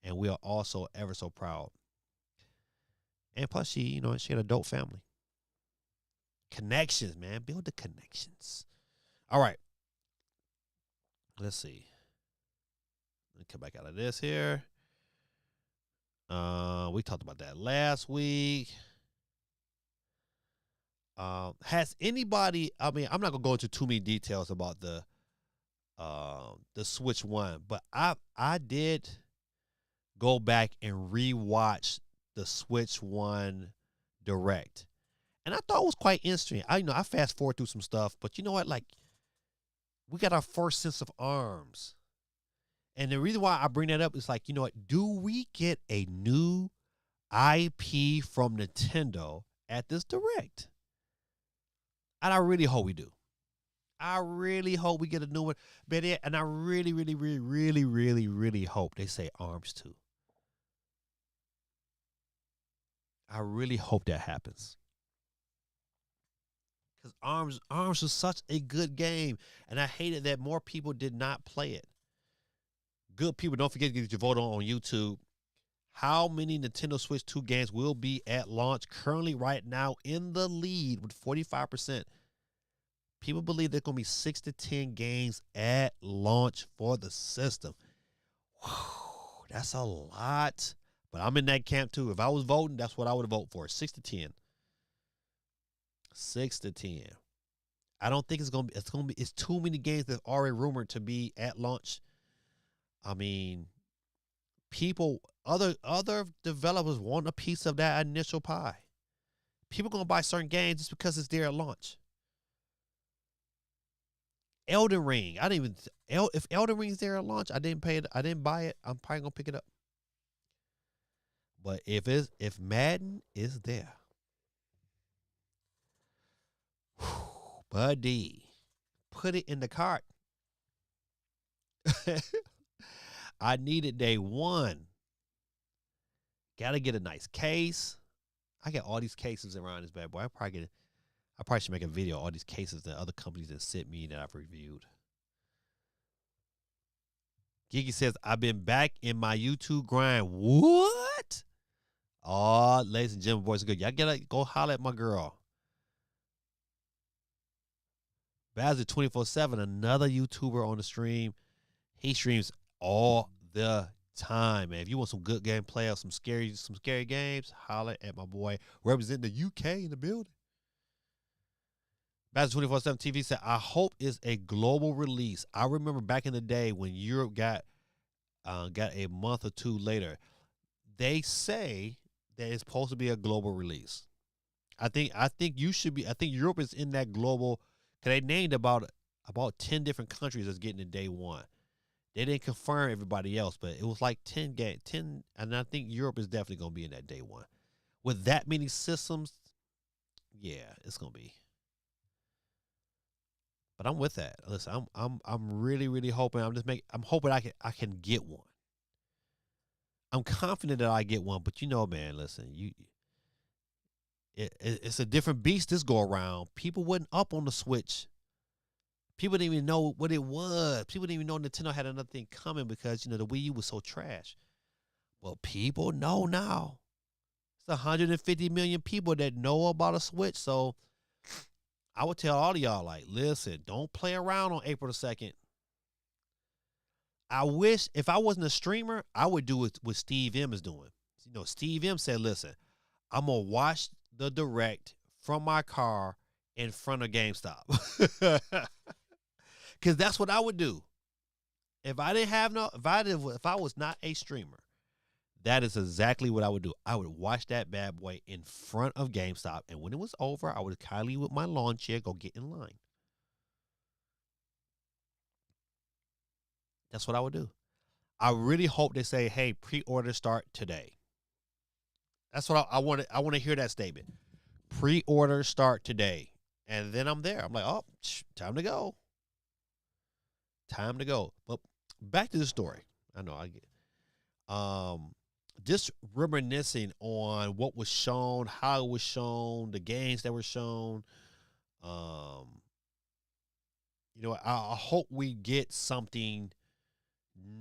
and we are also ever so proud. And plus, she had a dope family. Connections, man. Build the connections. All right. Let's see. Let me come back out of this here. We talked about that last week. Has anybody? I mean, I'm not gonna go into too many details about the Switch One, but I did go back and rewatch the Switch One Direct, and I thought it was quite interesting. I fast forward through some stuff, but you know what? Like, we got our first sense of ARMS, and the reason why I bring that up is like, you know what? Do we get a new IP from Nintendo at this Direct? And I really hope we do. I really hope we get a new one. And I really, really, really, really, really, really hope they say ARMS 2. I really hope that happens. Because ARMS was such a good game. And I hated that more people did not play it. Good people, don't forget to get your vote on YouTube. How many Nintendo Switch 2 games will be at launch? Currently, right now, in the lead with 45%. People believe there's going to be 6 to 10 games at launch for the system. Whew, that's a lot. But I'm in that camp, too. If I was voting, that's what I would vote for. 6 to 10. 6 to 10. I don't think it's too many games that are already rumored to be at launch. I mean, other developers want a piece of that initial pie. People going to buy certain games just because it's there at launch. Elden Ring. I didn't even if Elden Ring's there at launch, I didn't pay it. I didn't buy it. I'm probably gonna pick it up. But if Madden is there, buddy, put it in the cart. I need it day one. Gotta get a nice case. I got all these cases around this bad boy. I probably should make a video of all these cases that other companies that sent me that I've reviewed. Gigi says, I've been back in my YouTube grind. What? Oh, ladies and gentlemen, boys and girls, y'all gotta go holler at my girl. Bazzer 24/7, another YouTuber on the stream. He streams all the time, man. If you want some good gameplay or some scary games, holler at my boy representing the UK in the building. Bazzer 24/7 TV said, I hope it's a global release. I remember back in the day when Europe got a month or two later. They say that it's supposed to be a global release. I think you should be. I think Europe is in that global. Cause they named about 10 different countries that's getting it day one. They didn't confirm everybody else, but it was like 10, and I think Europe is definitely gonna be in that day one. With that many systems, yeah, it's gonna be. But I'm with that. Listen, I'm really, really hoping. I'm hoping I can get one. I'm confident that I get one, but man, listen, it's a different beast this go around. People wasn't up on the Switch. People didn't even know what it was. People didn't even know Nintendo had another thing coming because the Wii U was so trash. Well, people know now. It's 150 million people that know about a Switch. So I would tell all of y'all, like, listen, don't play around on April the 2nd. I wish if I wasn't a streamer, I would do what Steve M is doing. Steve M said, listen, I'm going to watch the direct from my car in front of GameStop. Because that's what I would do. If I didn't have if I was not a streamer, that is exactly what I would do. I would watch that bad boy in front of GameStop. And when it was over, I would kindly with my lawn chair go get in line. That's what I would do. I really hope they say, hey, pre-order start today. That's what I want. I want to hear that statement. Pre-order start today. And then I'm there. I'm like, oh, time to go. Time to go. But back to the story. I know I get just reminiscing on what was shown, how it was shown, the games that were shown. I hope we get something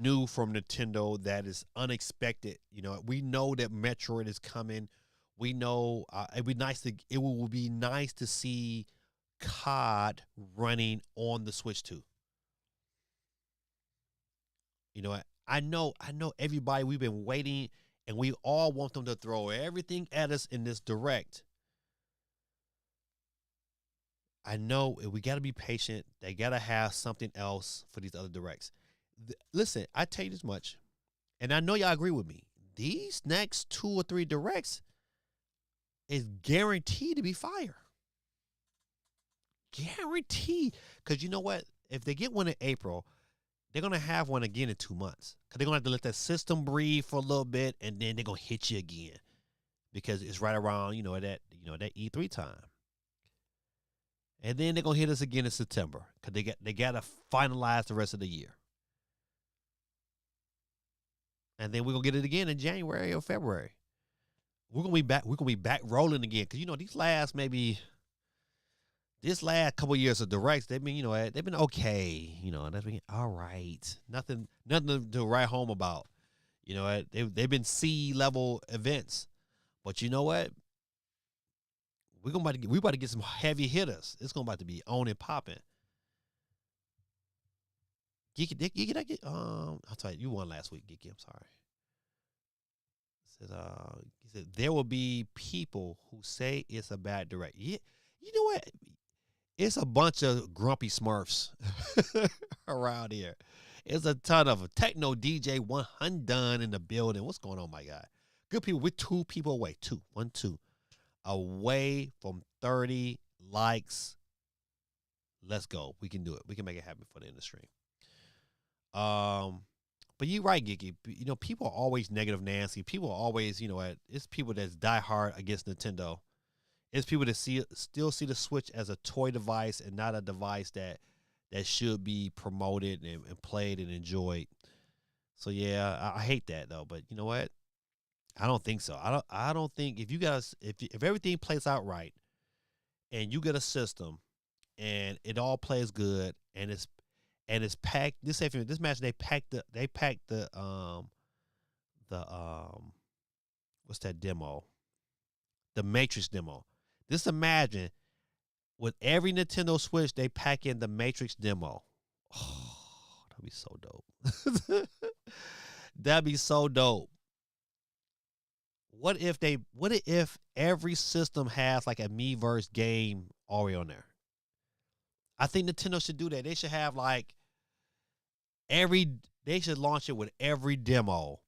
new from Nintendo that is unexpected. We know that Metroid is coming. We know it will be nice to see COD running on the Switch too. I know everybody, we've been waiting and we all want them to throw everything at us in this direct. I know we got to be patient. They got to have something else for these other directs. Listen, I tell you this much, and I know y'all agree with me. These next 2 or 3 directs is guaranteed to be fire. Guaranteed. Because you know what? If they get one in April, they're going to have one again in 2 months. Because they're going to have to let that system breathe for a little bit, and then they're going to hit you again. Because it's right around, that E3 time. And then they're going to hit us again in September. Because they got to finalize the rest of the year. And then we're going to get it again in January or February. We're going to be back. We're going to be back rolling again. Because, this last couple of years of directs, they've been, they've been okay. They've been all right. Nothing to write home about. They've been C-level events. But you know what? We about to get some heavy hitters. It's about to be on and popping. Geeky, I'll tell you, you won last week, Geeky. I'm sorry. He said there will be people who say it's a bad direct. Yeah, you know what? It's a bunch of grumpy Smurfs around here. It's a ton of Techno DJ 100 in the building. What's going on, my guy? Good people. We're 2 people away. 2 away from 30 likes Let's go. We can do it. We can make it happen for the industry. But you're right, Geeky. You know, people are always negative Nancy. People are always, it's people that's die hard against Nintendo. It's people that still see the Switch as a toy device and not a device that should be promoted and played and enjoyed. So yeah, I hate that though. But you know what? I don't think so. I don't think if everything plays out right and you get a system and it all plays good and it's packed. This match they packed the what's that demo? The Matrix demo. Just imagine with every Nintendo Switch they pack in the Matrix demo. Oh, that'd be so dope. That'd be so dope. What if every system has like a Miiverse game already on there? I think Nintendo should do that. They should have like they should launch it with every demo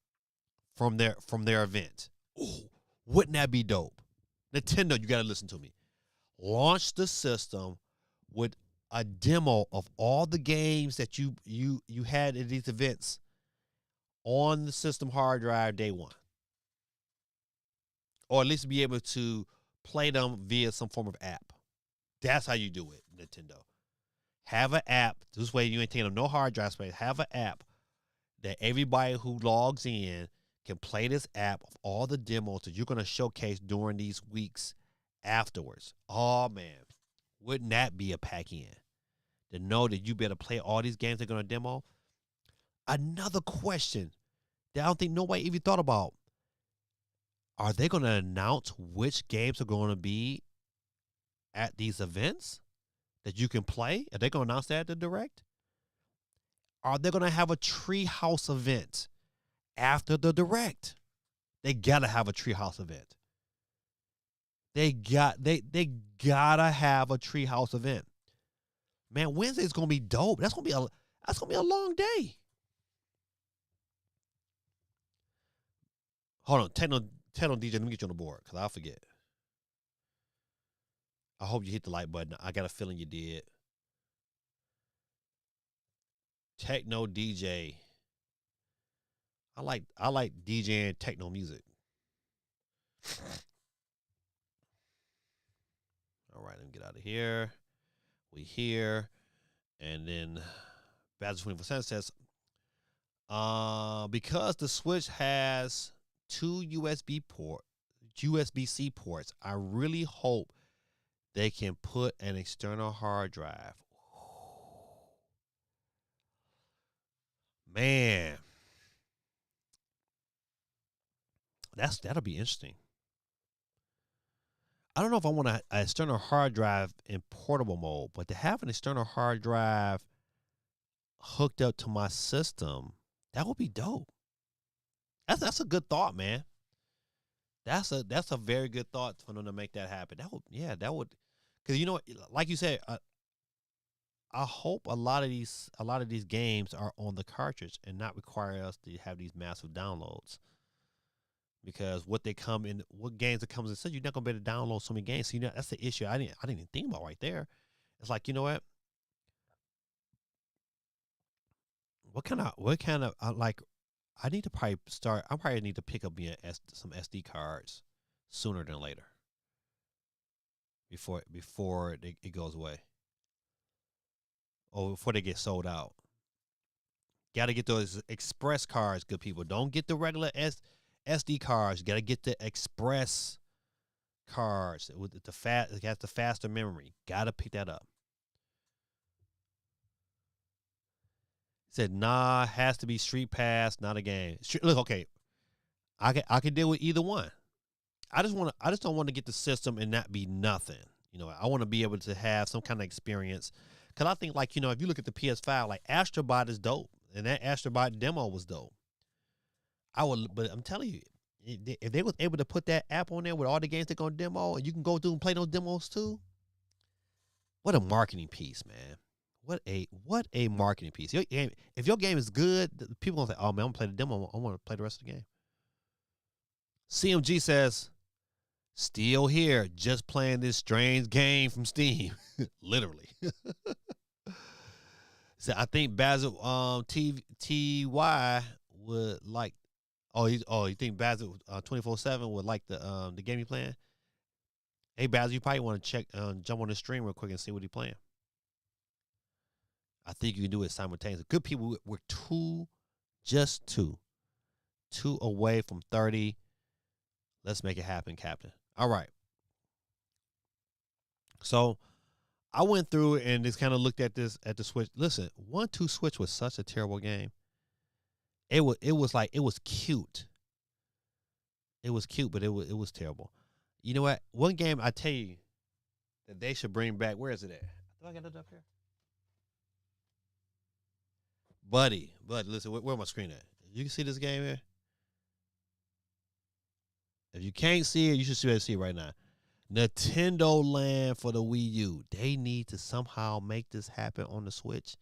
from their event. Ooh, wouldn't that be dope? Nintendo, you gotta listen to me. Launch the system with a demo of all the games that you had at these events on the system hard drive day one. Or at least be able to play them via some form of app. That's how you do it, Nintendo. Have an app. This way you ain't taking up no hard drive space. Have an app that everybody who logs in can play this app of all the demos that you're going to showcase during these weeks afterwards. Oh, man. Wouldn't that be a pack-in? To know that you better play all these games they're going to demo? Another question that I don't think nobody even thought about. Are they going to announce which games are going to be at these events that you can play? Are they going to announce that at the Direct? Are they going to have a Treehouse event after the Direct? They got to have a Treehouse event. They gotta have a Treehouse event. Man, Wednesday's going to be dope. That's going to be a long day. Hold on, tell on DJ, let me get you on the board because I'll forget. I hope you hit the like button. I got a feeling you did. Techno DJ. I like DJing techno music. All right, let me get out of here. We here. And then Badger 24 says, because the Switch has 2 USB-C ports, I really hope they can put an external hard drive. Man, that'll be interesting. I don't know if I want an external hard drive in portable mode, but to have an external hard drive hooked up to my system, that would be dope. That's a good thought, man. That's a very good thought for them to make that happen. That would, because like you said, I hope a lot of these games are on the cartridge and not require us to have these massive downloads. Because what games that comes in, so you're not gonna be able to download so many games. So that's the issue. I didn't even think about right there. It's like, you know what? What kind of like? I need to probably start. I probably need to pick up me some SD cards sooner than later. Before it goes away, or before they get sold out. Got to get those express cards, good people. Don't get the regular SD cards. You got to get the express cards with it has the faster memory. Got to pick that up. He said, nah, has to be Street Pass, not a game. Look, okay, I can deal with either one. I just don't want to get the system and not be nothing. I want to be able to have some kind of experience. Cause I think, like, if you look at the PS5, like Astrobot is dope, and that Astrobot demo was dope. But I'm telling you, if they was able to put that app on there with all the games they're gonna demo, and you can go through and play those demos too. What a marketing piece, man! What a marketing piece. If your game is good, people gonna say, "Oh man, I'm gonna play the demo. I want to play the rest of the game." CMG says, "Still here, just playing this strange game from Steam." Literally. So I think Basil TY would like. You think Basil 24/7 would like the game you playing? Hey Basil, you probably want to check jump on the stream real quick and see what he playing. I think you can do it simultaneously. Good people, we're just two away from 30. Let's make it happen, Captain. All right. So I went through and just kind of looked at the Switch. Listen, 1-2 Switch was such a terrible game. It was cute. It was cute, but it was terrible. You know what? One game I tell you that they should bring back. Where is it at? Do I got it up here? Buddy, listen, where my screen at? You can see this game here? If you can't see it, you should be able to see it right now. Nintendo Land for the Wii U. They need to somehow make this happen on the Switch.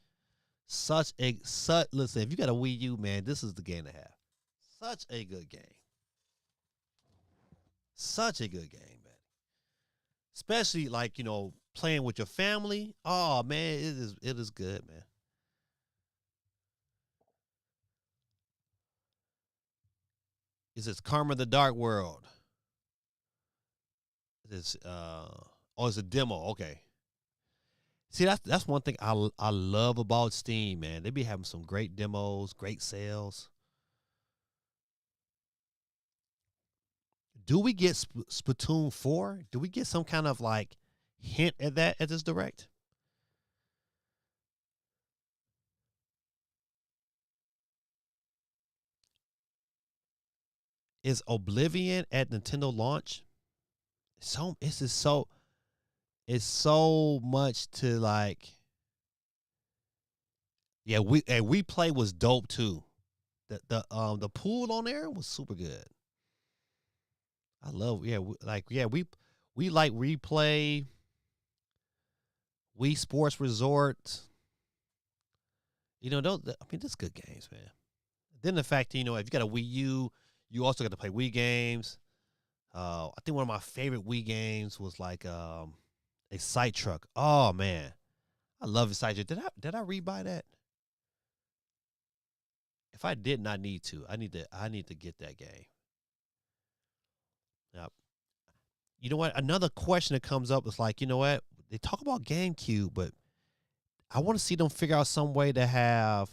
Listen, if you got a Wii U, man, this is the game to have. Such a good game. Such a good game, man. Especially like, playing with your family. Oh man, it is good, man. It says Karma the Dark World. It's it's a demo. Okay. See, that's one thing I love about Steam, man. They be having some great demos, great sales. Do we get Splatoon 4? Do we get some kind of like hint at that at this direct? Is Oblivion at Nintendo launch? It's so much to like. Yeah, we play was dope too. The pool on there was super good. I love we like replay, Wii Sports Resort. That's good games, man. Then the fact, if you got a Wii U, you also got to play Wii games. I think one of my favorite Wii games was like a Sight Truck. Oh man, I love a Sight Truck. Did I rebuy that? If I didn't, I need to. I need to get that game. Now, you know what? Another question that comes up is like, you know what? They talk about GameCube, but I want to see them figure out some way to have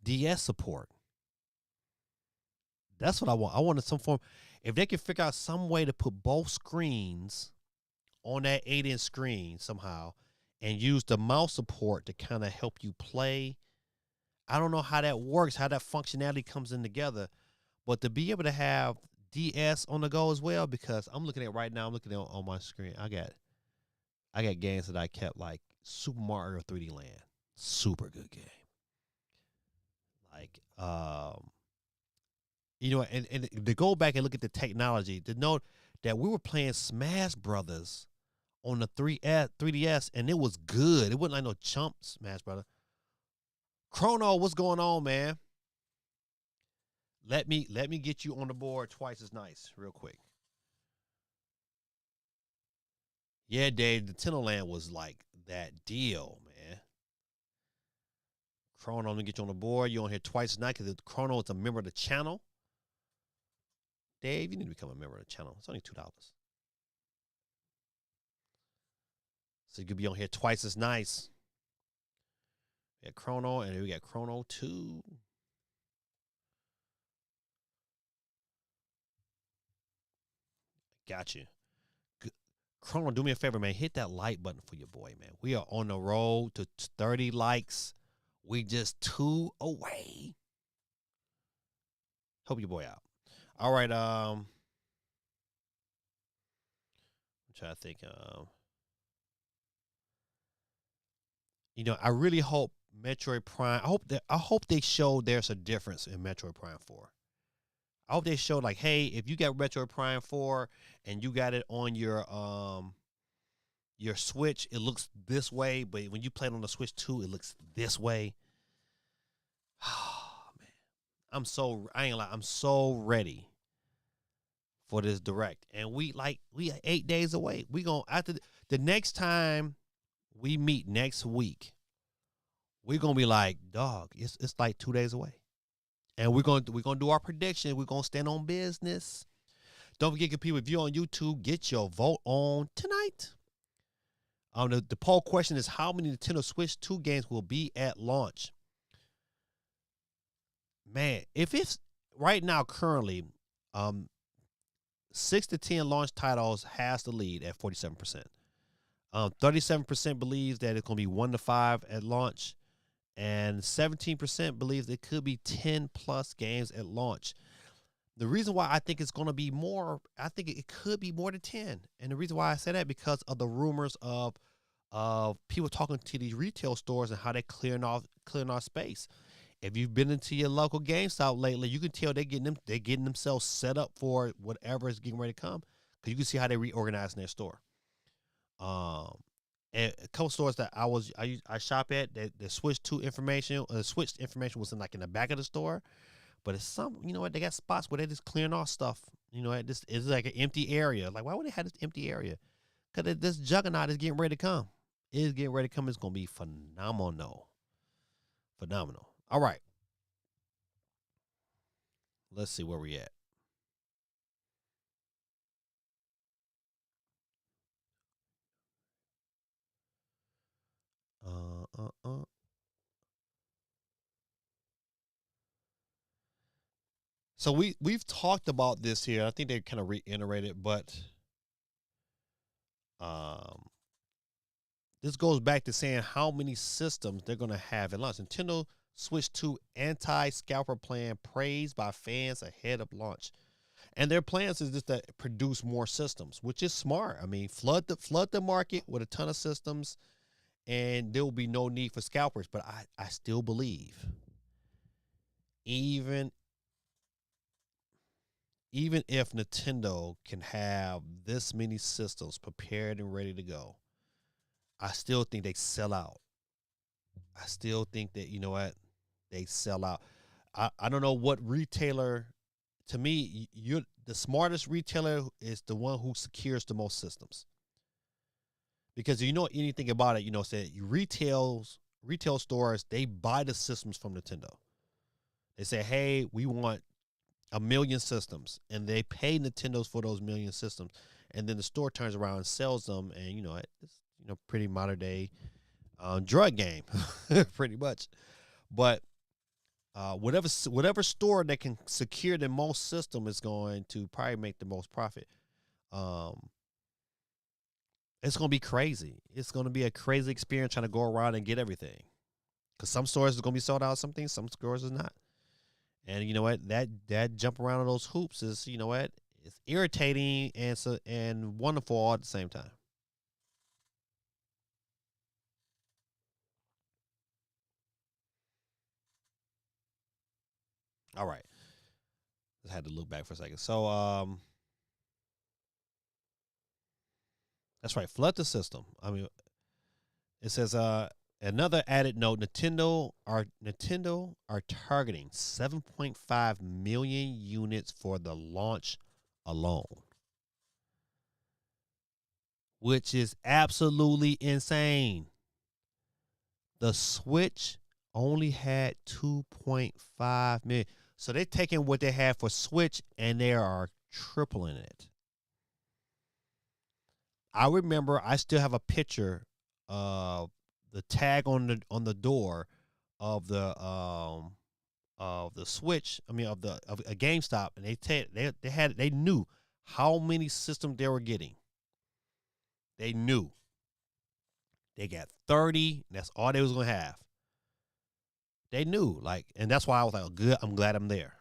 DS support. That's what I want. I wanted some form. If they could figure out some way to put both screens on that 8-inch screen somehow and use the mouse support to kind of help you play. I don't know how that works, how that functionality comes in together, but to be able to have DS on the go as well, because I'm looking at right now, I'm looking at on my screen. I got games that I kept like Super Mario 3D Land. Super good game. Like, and to go back and look at the technology, to note that we were playing Smash Brothers on the 3DS, and it was good. It wasn't like no chump Smash Brother. Chrono, what's going on, man? Let me get you on the board twice as nice, real quick. Yeah, Dave, the Nintendo Land was like that deal, man. Chrono, let me get you on the board. You on here twice as nice because Chrono is a member of the channel. Dave, you need to become a member of the channel. It's only $2. So you could be on here twice as nice. We got Chrono, and we got Chrono 2. Got you. Chrono, do me a favor, man. Hit that like button for your boy, man. We are on the road to 30 likes. We just 2 away. Help your boy out. All right. I'm trying to think. I really hope Metroid Prime. I hope they show there's a difference in Metroid Prime 4. I hope they show like, hey, if you got Metroid Prime 4 and you got it on your Switch, it looks this way, but when you play it on the Switch 2, it looks this way. Oh man. I ain't gonna lie, I'm so ready for this direct. And we 8 days away. We gonna after the next time we meet next week, we're gonna be like, dog, it's like 2 days away. And we're gonna do our prediction. We're gonna stand on business. Don't forget, people, if you're on YouTube, get your vote on tonight. The poll question is, how many Nintendo Switch 2 games will be at launch? Man, if it's right now currently, 6 to 10 launch titles has the lead at 47%. 37% believes that it's going to be 1 to 5 at launch, and 17% believes it could be 10 plus games at launch. The reason why I think it's going to be more, I think it could be more than 10. And the reason why I say that, because of the rumors of people talking to these retail stores and how they're clearing off space. If you've been into your local GameStop lately, you can tell they're getting themselves set up for whatever is getting ready to come, because you can see how they reorganize in their store. And a couple stores that I shop at, that the Switch 2 information, the Switch information was in the back of the store, but it's some, they got spots where they're just clearing off stuff. It's like an empty area. Like, why would they have this empty area? Because this juggernaut is getting ready to come. It is getting ready to come. It's going to be phenomenal. Phenomenal. All right. Let's see where we at. So we've talked about this here. I think they kind of reiterated, but this goes back to saying how many systems they're going to have at launch. Nintendo Switch 2 anti-scalper plan praised by fans ahead of launch. And their plans is just to produce more systems, which is smart. I mean, flood the market with a ton of systems, and there will be no need for scalpers. But I still believe, even if Nintendo can have this many systems prepared and ready to go, I still think they sell out. I still think that, they sell out. I don't know what retailer. To me, you're the smartest retailer is the one who secures the most systems. Because anything about it, say retail stores, they buy the systems from Nintendo. They say, hey, we want 1 million systems, and they pay Nintendo's for those 1 million systems, and then the store turns around and sells them, and it's pretty modern day drug game, pretty much. But whatever store that can secure the most system is going to probably make the most profit. It's going to be crazy. It's going to be a crazy experience trying to go around and get everything. Because some stores is going to be sold out, some stores is not. And you know what? That jump around those hoops is, it's irritating and wonderful all at the same time. All right. Just had to look back for a second. So that's right. Flood the system. I mean, it says another added note: Nintendo are targeting 7.5 million units for the launch alone, which is absolutely insane. The Switch only had 2.5 million. So they're taking what they had for Switch and they are tripling it. I remember I still have a picture of the tag on the door of the Switch. I mean of a GameStop, and they knew how many systems they were getting. They knew they got 30. And that's all they was gonna have. They knew, and that's why I was like, oh, good. I'm glad I'm there.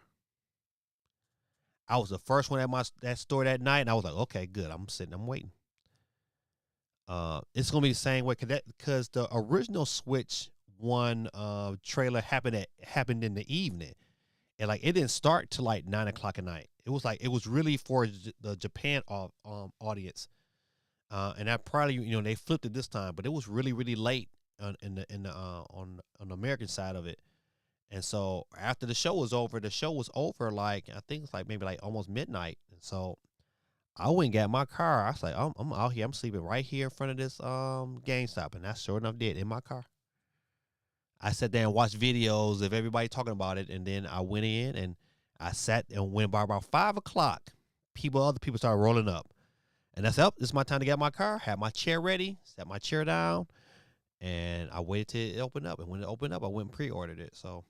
I was the first one at that store that night, and I was like, okay, good. I'm sitting. I'm waiting. It's gonna be the same way because the original Switch 1 trailer happened in the evening, and it didn't start till 9:00 at night. It was really for the Japan audience, and that probably they flipped it this time, but it was really really late on the American side of it. And so after the show was over I think it's maybe almost midnight. And so I went and got my car. I was like, I'm out here. I'm sleeping right here in front of this GameStop, and I sure enough did in my car. I sat there and watched videos of everybody talking about it, and then I went in and I sat and went by about 5 o'clock. Other people started rolling up, and I said, "Oh, this is my time to get my car." Had my chair ready, set my chair down, and I waited till it opened up. And when it opened up, I went and pre-ordered it. So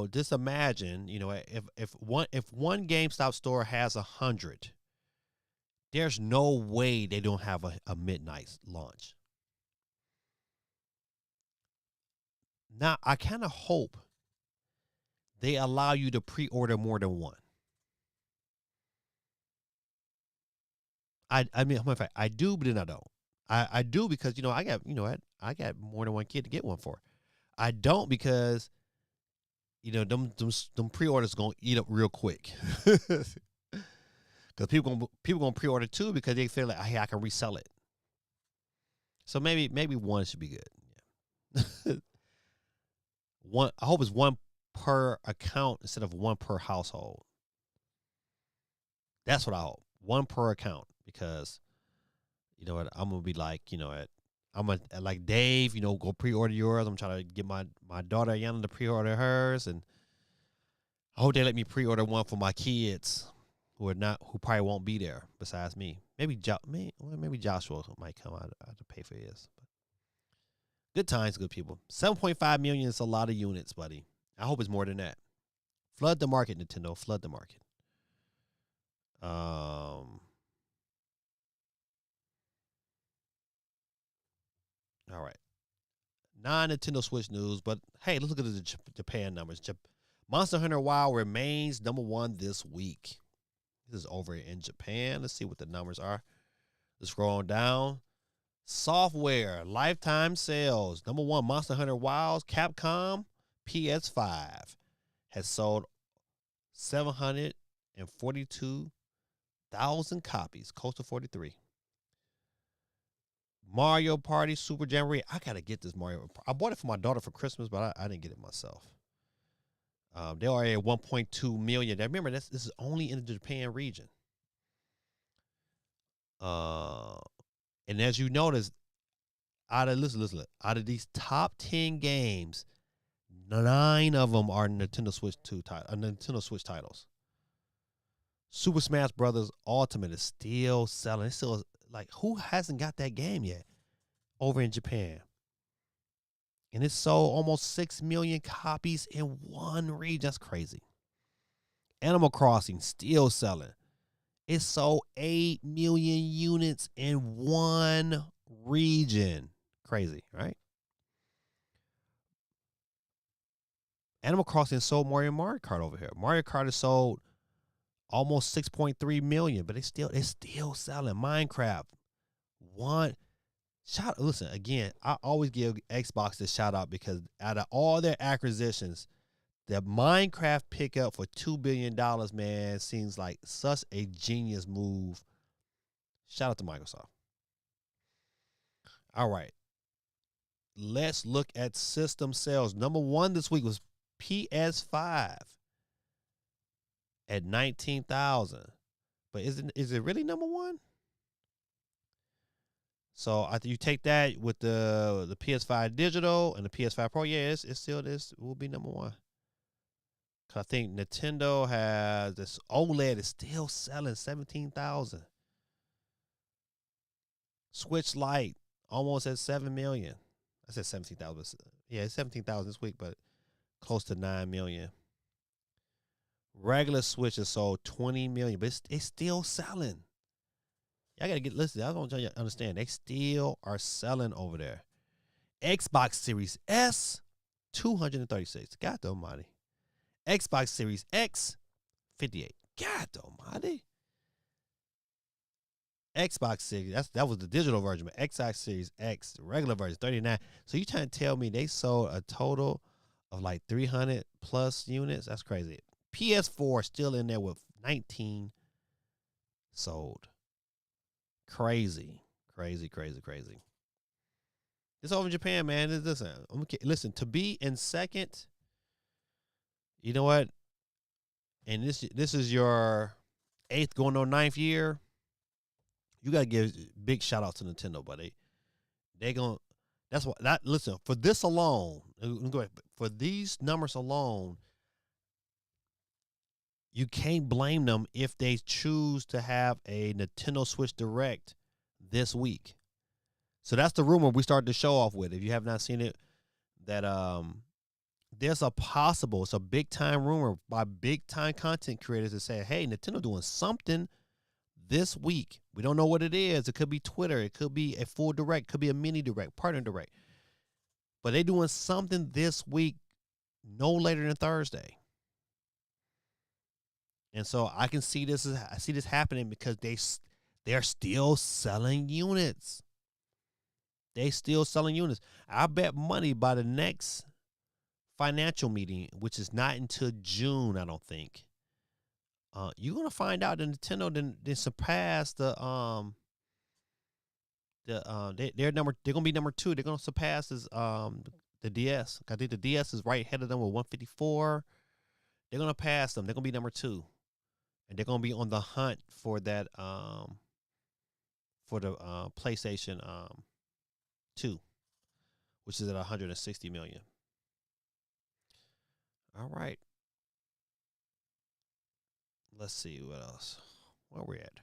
just imagine, if one GameStop store has 100, there's no way they don't have a midnight launch. Now I kind of hope they allow you to pre-order more than one. I mean, matter of fact, I do, but then I don't. I do because I got more than one kid to get one for. I don't because them pre-orders gonna eat up real quick. Because people gonna pre-order too because they feel like, hey, I can resell it. So maybe one should be good. Yeah. One, I hope it's one per account instead of one per household. That's what I hope. One per account, because you know what, I'm gonna be like, I'm gonna like Dave, go pre-order yours. I'm trying to get my daughter Yana to pre-order hers, and I hope they let me pre-order one for my kids who probably won't be there besides me. Maybe Joshua might come out to pay for his. But good times, good people. 7.5 million is a lot of units, buddy. I hope it's more than that. Flood the market, Nintendo. Flood the market. All right. Non-Nintendo Switch news, but hey, let's look at the Japan numbers. Monster Hunter WoW remains number one this week. This is over in Japan. Let's see what the numbers are. Let's scroll on down. Software lifetime sales. Number one, Monster Hunter WoW's Capcom PS5 has sold 742,000 copies, close to 43. Mario Party Super Jamboree. I gotta get this Mario. I bought it for my daughter for Christmas, but I didn't get it myself. They are at 1.2 million. Now remember, this is only in the Japan region. And as you notice, out of these top 10 games, 9 of them are Nintendo Switch titles. Super Smash Brothers Ultimate is still selling. It's still like, who hasn't got that game yet over in Japan? And it sold almost 6 million copies in one region. That's crazy. Animal Crossing still selling. It sold 8 million units in one region. Crazy, right? Animal Crossing sold more than Mario Kart over here. Mario Kart has sold almost 6.3 million, but it's still selling. Minecraft, listen, again, I always give Xbox a shout out because out of all their acquisitions, the Minecraft pickup for $2 billion, man, seems like such a genius move. Shout out to Microsoft. All right. Let's look at system sales. Number one this week was PS5 at 19,000. But is it really number one? So I think you take that with the PS5 digital and the PS5 Pro, yeah, it's still will be number one. Cause I think Nintendo has this OLED is still selling 17,000. Switch Lite almost at 7 million. I said 17,000. Yeah, it's 17,000 this week, but close to 9 million. Regular Switches sold 20 million, but it's still selling. Y'all gotta get listed. I don't want y'all to understand. They still are selling over there. Xbox Series S, 236. God almighty. Xbox Series X, 58. God almighty. Xbox Series, that was the digital version, but Xbox Series X, the regular version, 39. So you trying to tell me they sold a total of like 300 plus units? That's crazy. PS4 still in there with 19 sold. Crazy. It's over in Japan, man. Listen, to be in second, you know what? And this is your 8th going on 9th year, you got to give big shout out to Nintendo, but they going to, that's what, that, listen, for this alone, for these numbers alone, you can't blame them if they choose to have a Nintendo Switch Direct this week. So that's the rumor we started to show off with. If you have not seen it, that there's it's a big time rumor by big time content creators that say, hey, Nintendo doing something this week. We don't know what it is. It could be Twitter. It could be a full direct. It could be a mini direct, partner direct. But they doing something this week, no later than Thursday. And so I can see this happening because they're still selling units. They still selling units. I bet money by the next financial meeting, which is not until June, I don't think. You're gonna find out that Nintendo then surpassed they're gonna be number 2. They're gonna surpass the DS. I think the DS is right ahead of them with 154. They're gonna pass them. They're gonna be number 2, and they're gonna be on the hunt for that for the PlayStation 2, which is at 160 million. All right. Let's see what else. Where we at?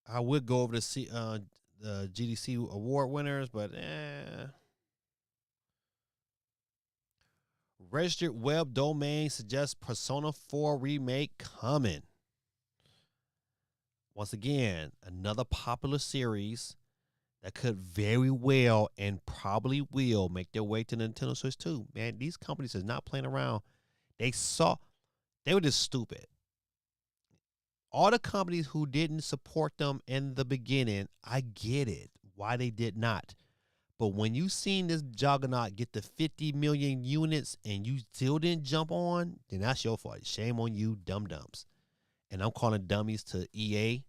I would go over to see the GDC award winners, but registered web domain suggests Persona 4 remake coming. Once again, another popular series that could very well and probably will make their way to Nintendo Switch 2. Man, these companies are not playing around. They were just stupid. All the companies who didn't support them in the beginning, I get it, why they did not. But when you seen this juggernaut get to 50 million units and you still didn't jump on, then that's your fault. Shame on you, dum-dums. And I'm calling dummies to EA,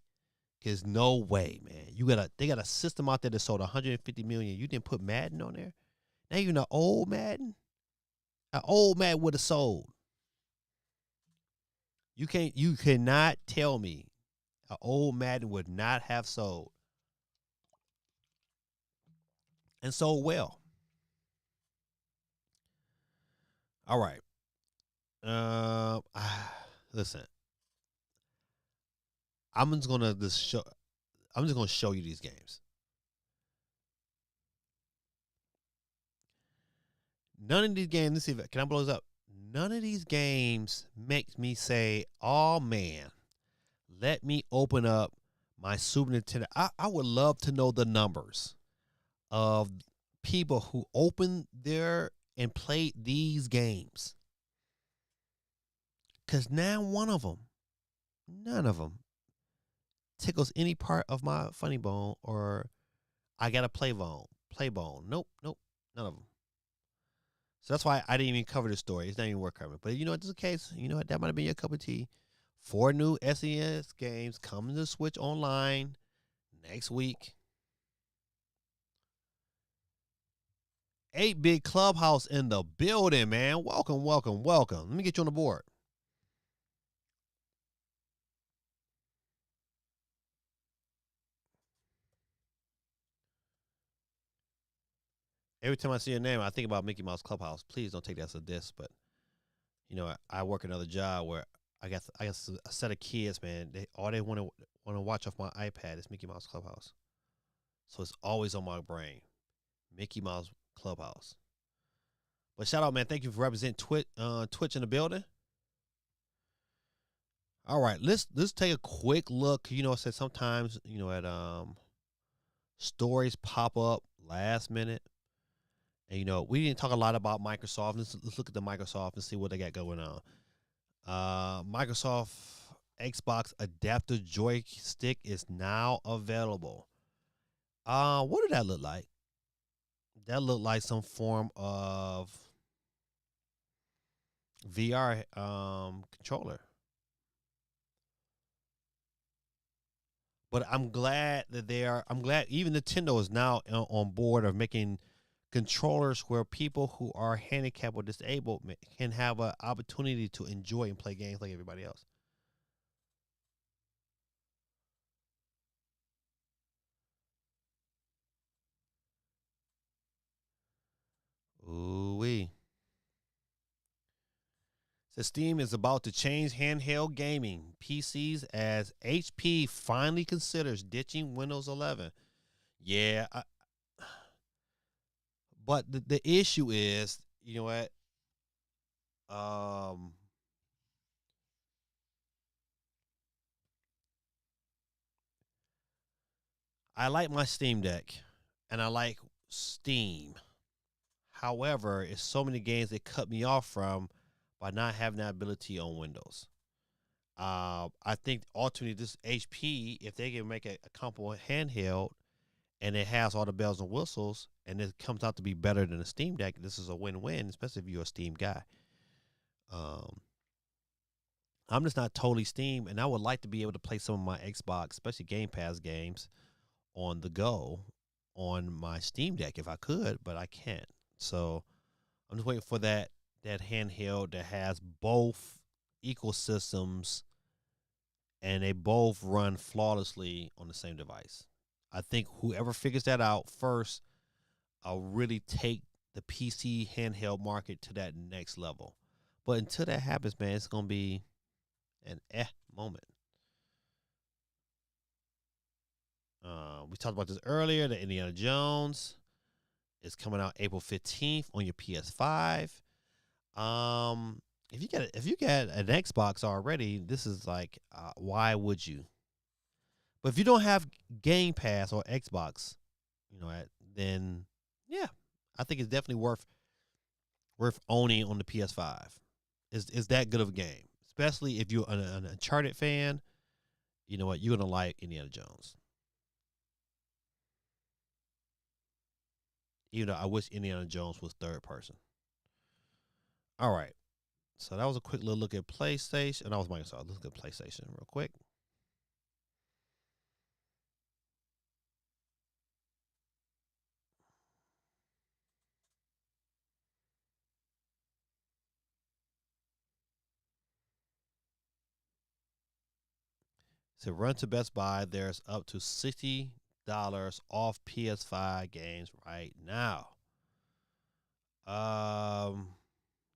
because no way, man. They got a system out there that sold 150 million. You didn't put Madden on there? Now you're an old Madden? An old Madden would have sold. You cannot tell me an old Madden would not have sold. And sold well. All right. Listen. I'm just gonna show you these games. None of these games, let's see can I blow this up? None of these games makes me say, oh man, let me open up my Super Nintendo. I would love to know the numbers of people who opened there and played these games. Because now none of them tickles any part of my funny bone, or I got a play bone. Nope, none of them. So that's why I didn't even cover this story. It's not even worth covering. But you know what, this is the case. You know what, that might have been your cup of tea. 4 new SNES games coming to Switch Online next week. 8-Bit Clubhouse in the building, man. Welcome. Let me get you on the board. Every time I see your name, I think about Mickey Mouse Clubhouse. Please don't take that as a diss, but you know, I work another job where I got a set of kids, man. They want to watch off my iPad is Mickey Mouse Clubhouse, so it's always on my brain. Mickey Mouse Clubhouse. But shout out, man. Thank you for representing Twitch in the building. All right, let's take a quick look. You know, I said sometimes, you know, at stories pop up last minute. And, you know, we didn't talk a lot about Microsoft. Let's look at the Microsoft and see what they got going on. Microsoft Xbox adaptive joystick is now available. What did that look like? That looked like some form of VR controller. But I'm glad even Nintendo is now on board of making controllers where people who are handicapped or disabled can have an opportunity to enjoy and play games like everybody else. The Steam is about to change handheld gaming PCs as HP finally considers ditching Windows 11. Yeah, but the issue is, you know what? Um, I like my Steam Deck, and I like Steam. However, it's so many games that cut me off from by not having that ability on Windows. I think ultimately this HP, if they can make a comparable handheld and it has all the bells and whistles, and it comes out to be better than a Steam Deck, this is a win-win, especially if you're a Steam guy. Um, I'm just not totally Steam, and I would like to be able to play some of my Xbox, especially Game Pass games, on the go on my Steam Deck if I could, but I can't. So I'm just waiting for that handheld that has both ecosystems and they both run flawlessly on the same device. I think whoever figures that out first, I'll really take the PC handheld market to that next level. But until that happens, man, it's gonna be an moment. We talked about this earlier. The Indiana Jones is coming out April 15th on your PS5. If you got an Xbox already, this is like, why would you? But if you don't have Game Pass or Xbox, then yeah, I think it's definitely worth owning on the PS5. Is that good of a game, especially if you're an Uncharted fan. You know what? You're gonna like Indiana Jones. Even though I wish Indiana Jones was third person. All right. So that was a quick little look at PlayStation. And that was Microsoft. Let's look at PlayStation real quick. So run to Best Buy. There's up to $60 off PS5 games right now.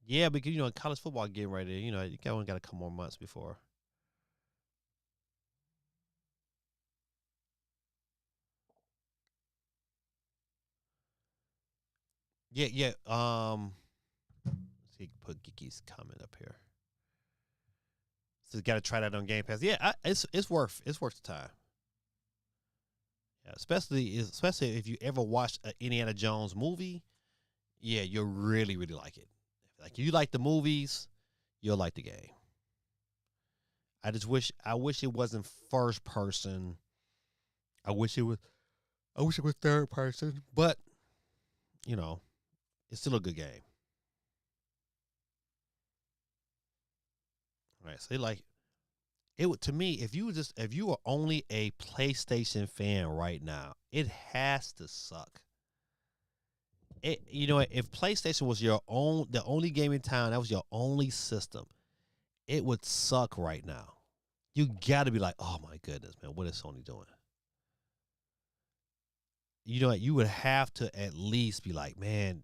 Yeah, because college football getting ready. You only got a couple more months before. Yeah, yeah. Let's see, put Geeky's comment up here. So got to try that on Game Pass. Yeah, it's worth the time. Yeah, especially if you ever watched an Indiana Jones movie. Yeah, you'll really like it. Like if you like the movies, you'll like the game. I wish it wasn't first person. I wish it was third person, but it's still a good game. All right, so it would, to me, if you were only a PlayStation fan right now, it has to suck. If PlayStation was the only game in town, that was your only system, it would suck right now. You got to be like, oh my goodness, man, what is Sony doing? You would have to at least be like, man,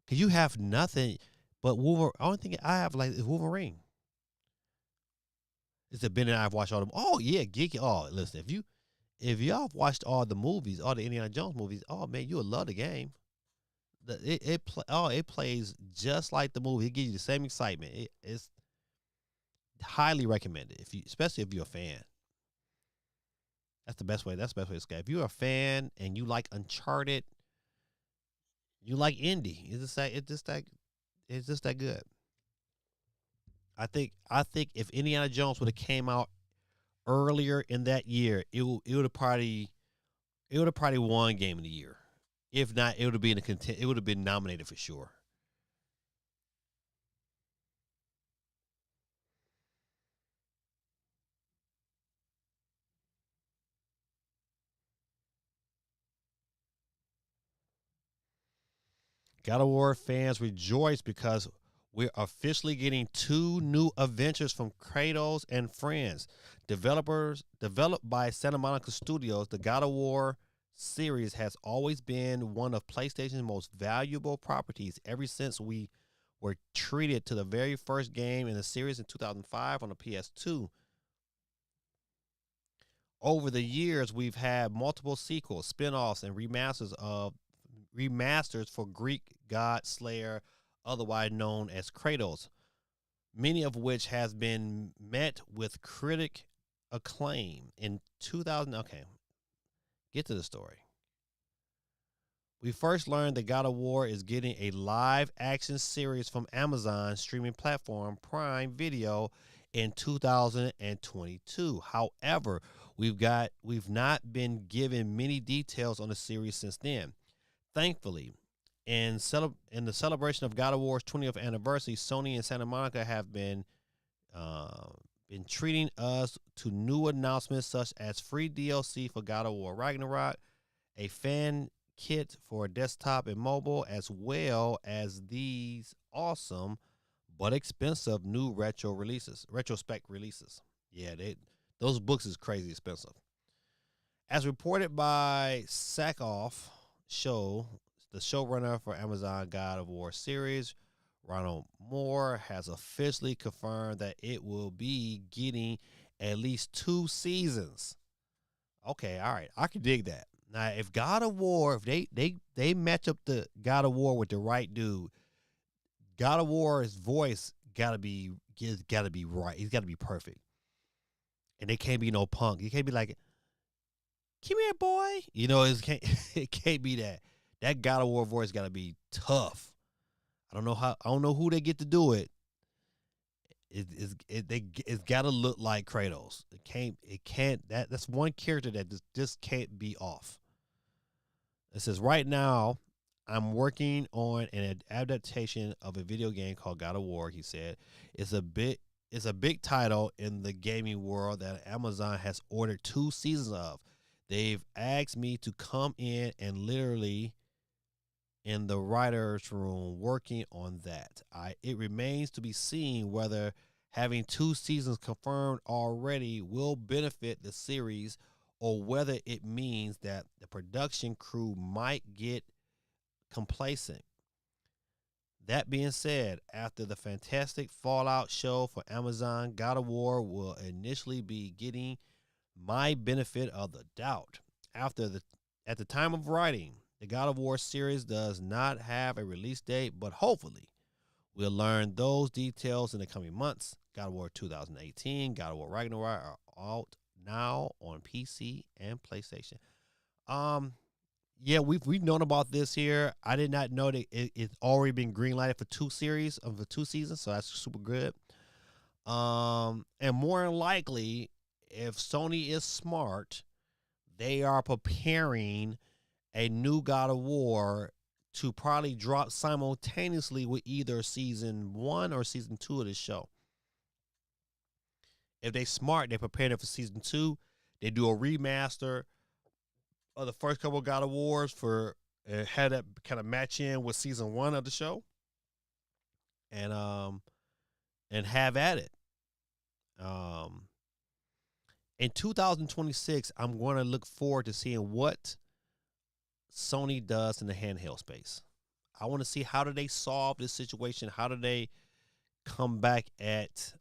because you have nothing but Wolverine. Only thing I have is Wolverine. It's a Ben and I've watched all them. Oh yeah, geeky. Oh, listen, if y'all have watched all the movies, all the Indiana Jones movies, oh man, you would love the game. It plays just like the movie. It gives you the same excitement. It's highly recommended especially if you're a fan. That's the best way. That's the best way to scale. If you're a fan and you like Uncharted, you like Indy. It's just that good. I think if Indiana Jones would have came out earlier in that year, it would have probably won Game of the Year. If not, it would have been it would have been nominated for sure. God of War fans rejoice because we're officially getting 2 new adventures from Kratos and friends. Developed by Santa Monica Studios, the God of War series has always been one of PlayStation's most valuable properties ever since we were treated to the very first game in the series in 2005 on the PS2. Over the years, we've had multiple sequels, spin-offs, and remasters for Greek god Slayer, otherwise known as Kratos, many of which has been met with critic acclaim. In 2000, okay, get to the story. We first learned that God of War is getting a live action series from Amazon streaming platform Prime Video in 2022. However, we've not been given many details on the series since then. Thankfully, in the celebration of God of War's 20th anniversary, Sony and Santa Monica have been treating us to new announcements such as free DLC for God of War Ragnarok, a fan kit for desktop and mobile, as well as these awesome but expensive new retrospect releases. Yeah, those books is crazy expensive. As reported by Sackhoff Show, the showrunner for Amazon God of War series, Ronald Moore, has officially confirmed that it will be getting at least 2 seasons. Okay, all right, I can dig that. Now, if God of War, if they match up the God of War with the right dude, God of War's voice gotta be right. He's gotta be perfect, and it can't be no punk. He can't be like, "Come here, boy." You know, it can't be that. That God of War voice gotta be tough. I don't know who they get to do it. It's gotta look like Kratos. It can't. That's one character that just can't be off. It says right now, I'm working on an adaptation of a video game called God of War. He said it's a big title in the gaming world that Amazon has ordered 2 seasons of. They've asked me to come in and literally in the writer's room working on that. It remains to be seen whether having 2 seasons confirmed already will benefit the series or whether it means that the production crew might get complacent. That being said, after the fantastic Fallout show for Amazon, God of War will initially be getting my benefit of the doubt. At the time of writing, the God of War series does not have a release date, but hopefully we'll learn those details in the coming months. God of War 2018, God of War Ragnarok are out now on PC and PlayStation. Yeah, we've known about this here. I did not know that it's already been greenlighted for 2 seasons, so that's super good. And more than likely, if Sony is smart, they are preparing a new God of War to probably drop simultaneously with either season 1 or season 2 of the show. If they smart, they prepare it for season 2. They do a remaster of the first couple of God of Wars for had that kind of match in with season 1 of the show, and have at it. In 2026, I'm going to look forward to seeing what Sony does in the handheld space. I want to see how do they solve this situation. How do they come back at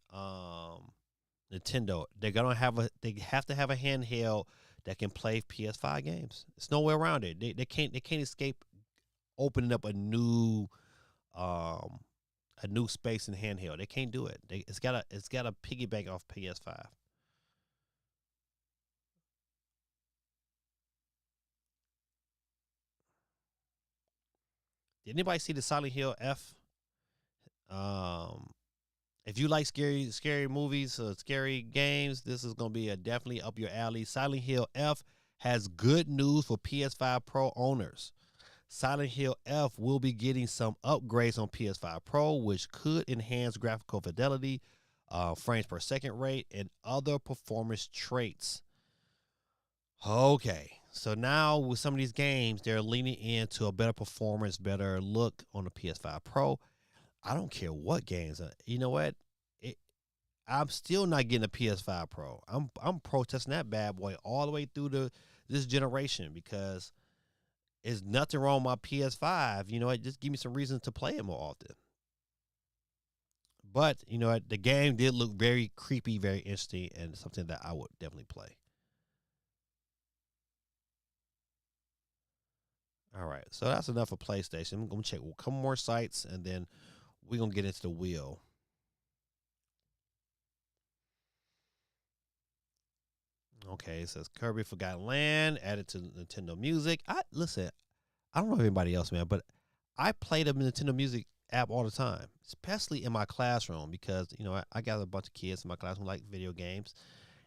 Nintendo? They have to have a handheld that can play PS5 games. There's no way around it. They can't escape opening up a new space in handheld. They can't do it. It's gotta piggyback off PS5. Did anybody see the Silent Hill F? If you like scary movies or scary games, this is gonna be definitely up your alley. Silent Hill F has good news for PS5 Pro owners. Silent Hill F will be getting some upgrades on PS5 Pro, which could enhance graphical fidelity, frames per second rate, and other performance traits. Okay, so now with some of these games, they're leaning into a better performance, better look on the PS5 Pro. I don't care what games. You know what? I'm still not getting a PS5 Pro. I'm protesting that bad boy all the way through this generation because there's nothing wrong with my PS5. You know what? Just give me some reasons to play it more often. But you know what? The game did look very creepy, very interesting, and something that I would definitely play. All right, so that's enough for PlayStation. I'm gonna check a couple more sites, and then we're gonna get into the wheel. Okay, it says Kirby Forgotten Land added to Nintendo Music. I listen. I don't know if anybody else, man, but I play the Nintendo Music app all the time, especially in my classroom because I got a bunch of kids in my classroom who like video games,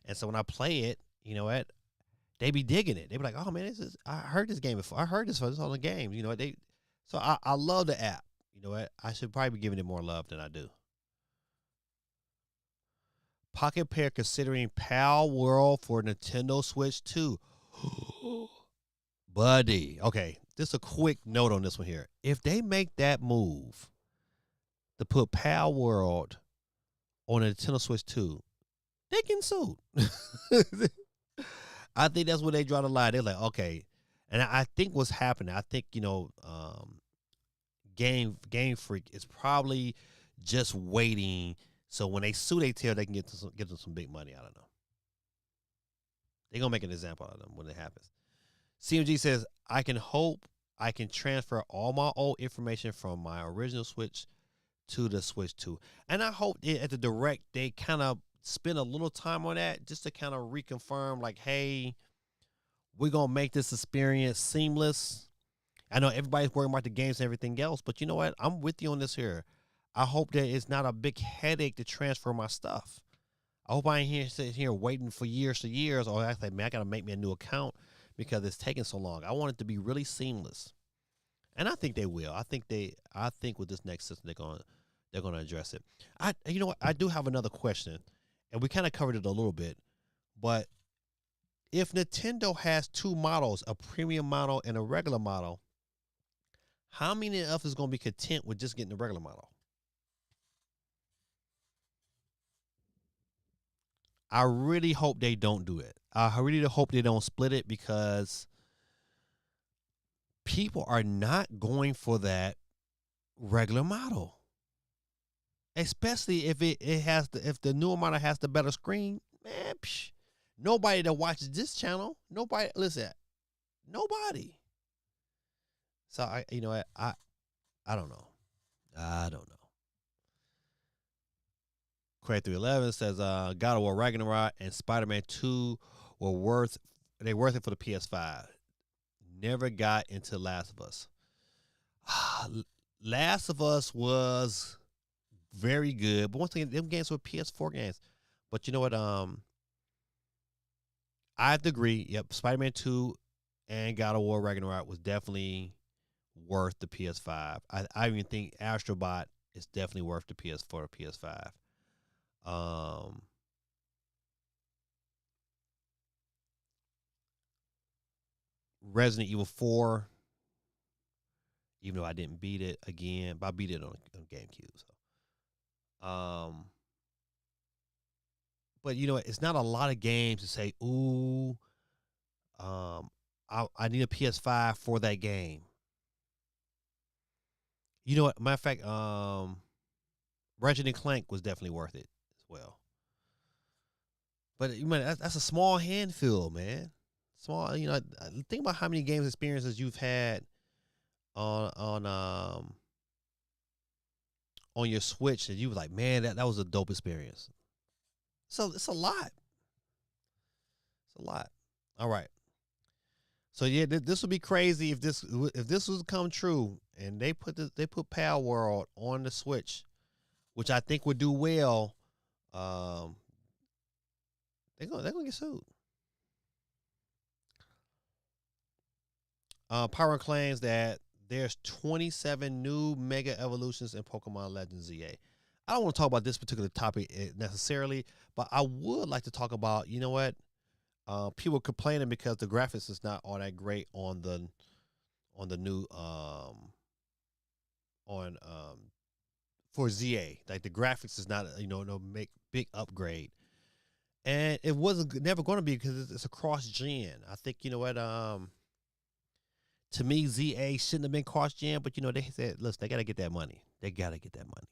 and so when I play it, you know what, they be digging it. They be like, "Oh man, I heard this game before. I heard this on the game." So I love the app. You know what? I should probably be giving it more love than I do. Pocket Pair considering Pal World for Nintendo Switch 2. Buddy. Okay, just a quick note on this one here. If they make that move to put Pal World on a Nintendo Switch 2, they can sue. I think that's where they draw the line. They're like, okay. And I think what's happening, I think, Game Freak is probably just waiting so when they sue they tell they can get them some big money. I don't know. They're gonna make an example out of them when it happens. CMG says, I can hope I can transfer all my old information from my original Switch to the Switch 2. And I hope at the Direct they kind of spend a little time on that just to kind of reconfirm, like, hey, we're gonna make this experience seamless. I know everybody's worrying about the games and everything else, but you know what? I'm with you on this here. I hope that it's not a big headache to transfer my stuff. I hope I ain't sitting here waiting for years to years, or I say, man, I gotta make me a new account because it's taking so long. I want it to be really seamless, and I think they will. I think with this next system they're gonna address it. You know what? I do have another question, and we kind of covered it a little bit, but if Nintendo has two models, a premium model and a regular model, how many of us is gonna be content with just getting the regular model? I really hope they don't do it. I really hope they don't split it because people are not going for that regular model, especially if if the newer model has the better screen. Man, nobody that watches this channel, nobody listen, nobody. So I don't know. I don't know. Craig 311 says God of War Ragnarok and Spider-Man 2 were worth it for the PS5. Never got into Last of Us. Last of Us was very good, but once again, them games were PS4 games. But you know what? I have to agree. Yep, Spider-Man 2 and God of War Ragnarok was definitely worth the PS5. I even think Astrobot is definitely worth the PS4 or PS5. Um, Resident Evil 4, even though I didn't beat it again, but I beat it on GameCube. So, but you know, it's not a lot of games to say, ooh, I need a PS5 for that game. You know what? Matter of fact, Ratchet and Clank was definitely worth it as well. But you know, that's a small handful, man. Small, think about how many games experiences you've had on on your Switch that you were like, man, that was a dope experience. So it's a lot. It's a lot. All right. So yeah, this would be crazy if this was come true and they put Pal World on the Switch, which I think would do well. Um, they're gonna get sued. Power claims that there's 27 new Mega Evolutions in Pokemon Legends ZA. I don't want to talk about this particular topic necessarily, but I would like to talk about, you know what? People complaining because the graphics is not all that great on the new on for ZA. Like the graphics is not no make big upgrade, and it wasn't never going to be because it's a cross gen. I think you know what to me ZA shouldn't have been cross gen, but they said, listen, they got to get that money. They got to get that money.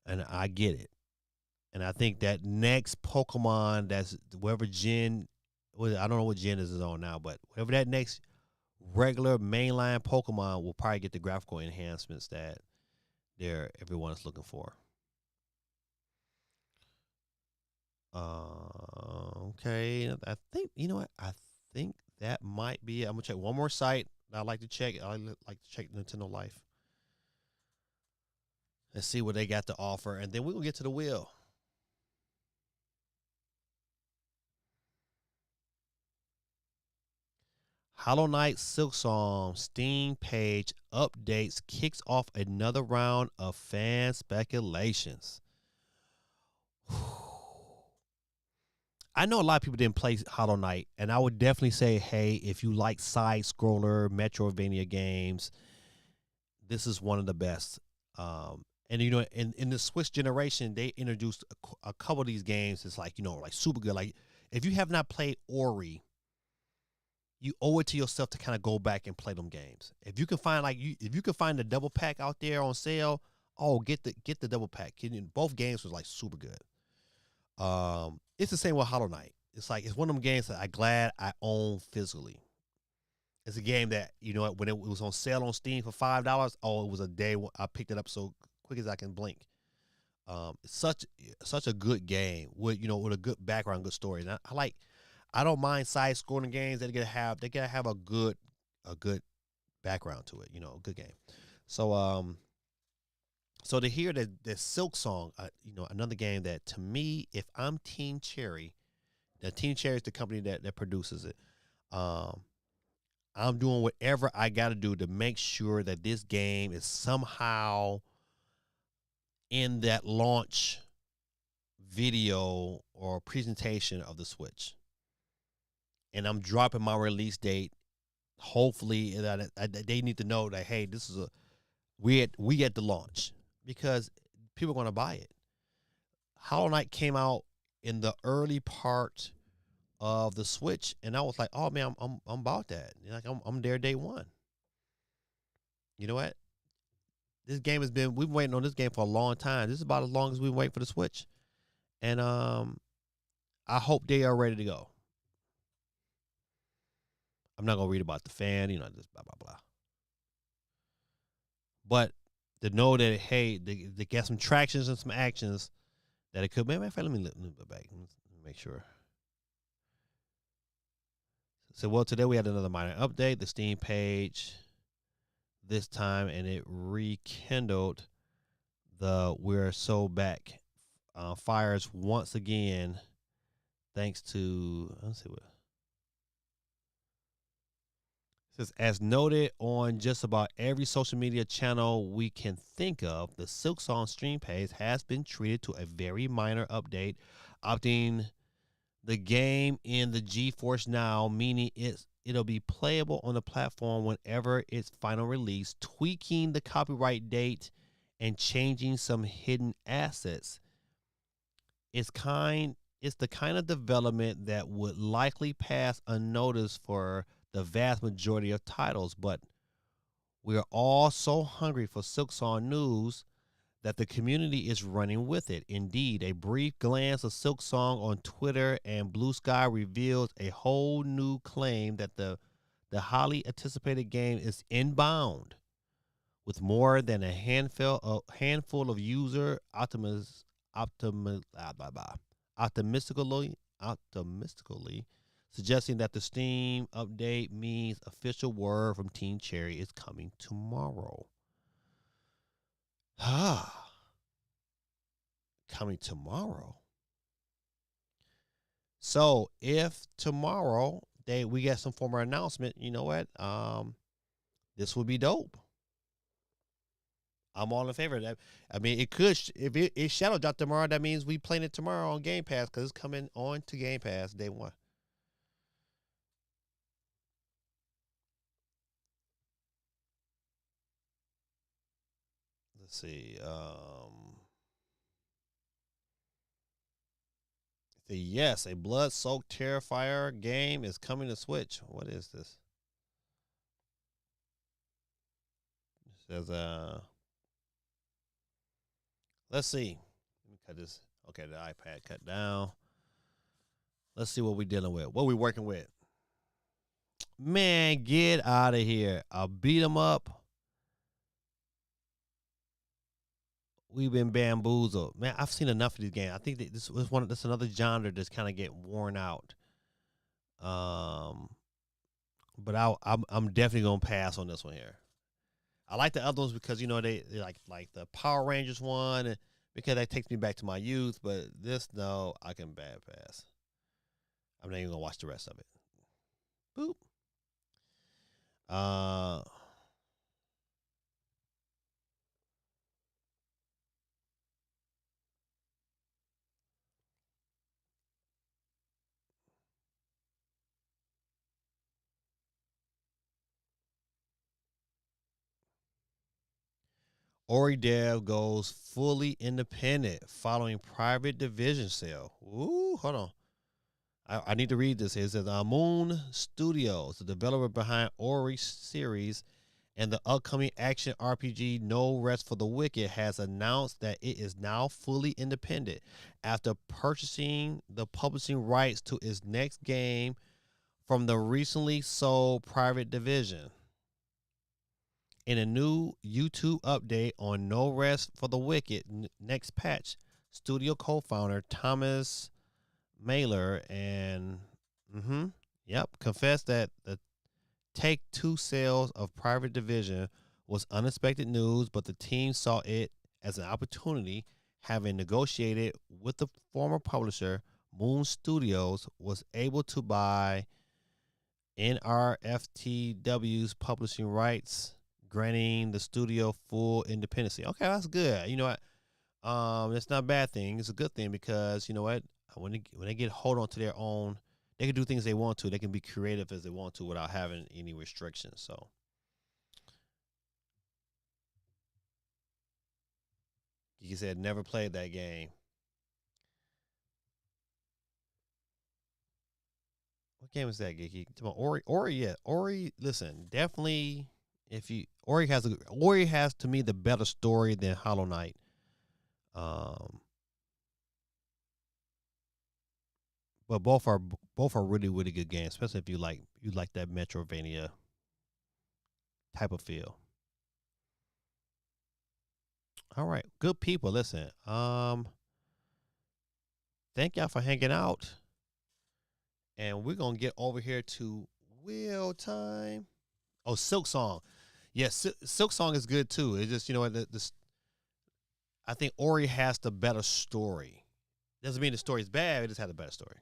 and I get it. And I think that next Pokemon, that's whatever gen, well, I don't know what gen this is on now, but whatever that next regular mainline Pokemon will probably get the graphical enhancements that everyone is looking for. Okay, I think you know what I think that might be it. I'm gonna check one more site that I like to check. Like to check Nintendo Life and see what they got to offer, and then we're gonna get to the wheel. Hollow Knight Silksong Steam page updates kicks off another round of fan speculations. I know a lot of people didn't play Hollow Knight, and I would definitely say, hey, if you like side scroller Metroidvania games, this is one of the best. And you know, in the Switch generation, they introduced a couple of these games. It's like like super good. Like if you have not played Ori, you owe it to yourself to kind of go back and play them games. If you can find if you can find the double pack out there on sale, oh get the double pack. Both games was like super good. It's the same with Hollow Knight. It's like it's one of them games that I'm glad I own physically. It's a game that when it was on sale on Steam for $5. Oh, it was a day I picked it up so quick as I can blink. It's such a good game with with a good background, good story. And I don't mind side scrolling games that they gotta have a good background to it. A good game. So so to hear that Silk Song, another game that to me, if I'm Team Cherry, that Team Cherry is the company that produces it. Um, I'm doing whatever I got to do to make sure that this game is somehow in that launch video or presentation of the Switch. And I'm dropping my release date. Hopefully, they need to know that hey, this is we at the launch because people are going to buy it. Hollow Knight came out in the early part of the Switch, and I was like, oh man, I'm about that. Like I'm there day one. You know what? This game we've been waiting on this game for a long time. This is about as long as we wait for the Switch. And I hope they are ready to go. I'm not gonna read about the fan, just blah blah blah. But to know that hey, they got some tractions and some actions that it could. Matter of fact, let me look back. Let me make sure. So well, today we had another minor update. The Steam page this time, and it rekindled the "We're So Back" fires once again, thanks to let's see what. It says, as noted on just about every social media channel we can think of, the Silksong stream page has been treated to a very minor update, opting the game in the GeForce Now, meaning it'll be playable on the platform whenever its final release, tweaking the copyright date and changing some hidden assets. It's the kind of development that would likely pass unnoticed for the vast majority of titles, but we're all so hungry for Silksong news that the community is running with it. Indeed, a brief glance of Silksong on Twitter and Blue Sky reveals a whole new claim that the highly anticipated game is inbound, with more than a handful of user optimistically suggesting that the Steam update means official word from Team Cherry is coming tomorrow. Coming tomorrow. So if tomorrow we get some form of announcement, you know what? This would be dope. I'm all in favor of that. I mean, it could if it shadow drop tomorrow. That means we playing it tomorrow on Game Pass because it's coming on to Game Pass day one. Let's see. Yes, a blood-soaked Terrifier game is coming to Switch. What is this? It says Let's see. Let me cut this. Okay, the iPad cut down. Let's see what we dealing with. What we working with. Man, get out of here. I'll beat 'em up. We've been bamboozled. Man, I've seen enough of these games. I think that this was one. That's another genre that's kind of getting worn out. Um, but I'm definitely gonna pass on this one here. I like the other ones because they like the Power Rangers one because that takes me back to my youth. But this, no, I can bad pass. I'm not even gonna watch the rest of it. Boop. Uh, Ori Dev goes fully independent following private division sale. Ooh, hold on. I need to read this. It says Moon Studios, the developer behind Ori series and the upcoming action RPG No Rest for the Wicked, has announced that it is now fully independent after purchasing the publishing rights to its next game from the recently sold private division. In a new YouTube update on No Rest for the Wicked next patch, studio co-founder Thomas Mailer and confessed that the Take-Two sales of private division was unexpected news, but the team saw it as an opportunity, having negotiated with the former publisher. Moon Studios was able to buy NRFTW's publishing rights, granting the studio full independency. Okay, that's good. You know what? It's not a bad thing. It's a good thing because you know what? When they get hold on to their own, they can do things they want to. They can be creative as they want to without having any restrictions. So, you said never played that game. What game is that, Geeky? Come on, Ori, yeah, Ori. Listen, definitely. If you Ori has to me the better story than Hollow Knight. Um, but both are really really good games, especially if you like that Metrovania type of feel. All right, good people. Listen, thank y'all for hanging out, and we're gonna get over here to Wheel Time. Oh, Silk Song. Yes, Silk Song is good too. It's just this. I think Ori has the better story. Doesn't mean the story is bad. It just has a better story.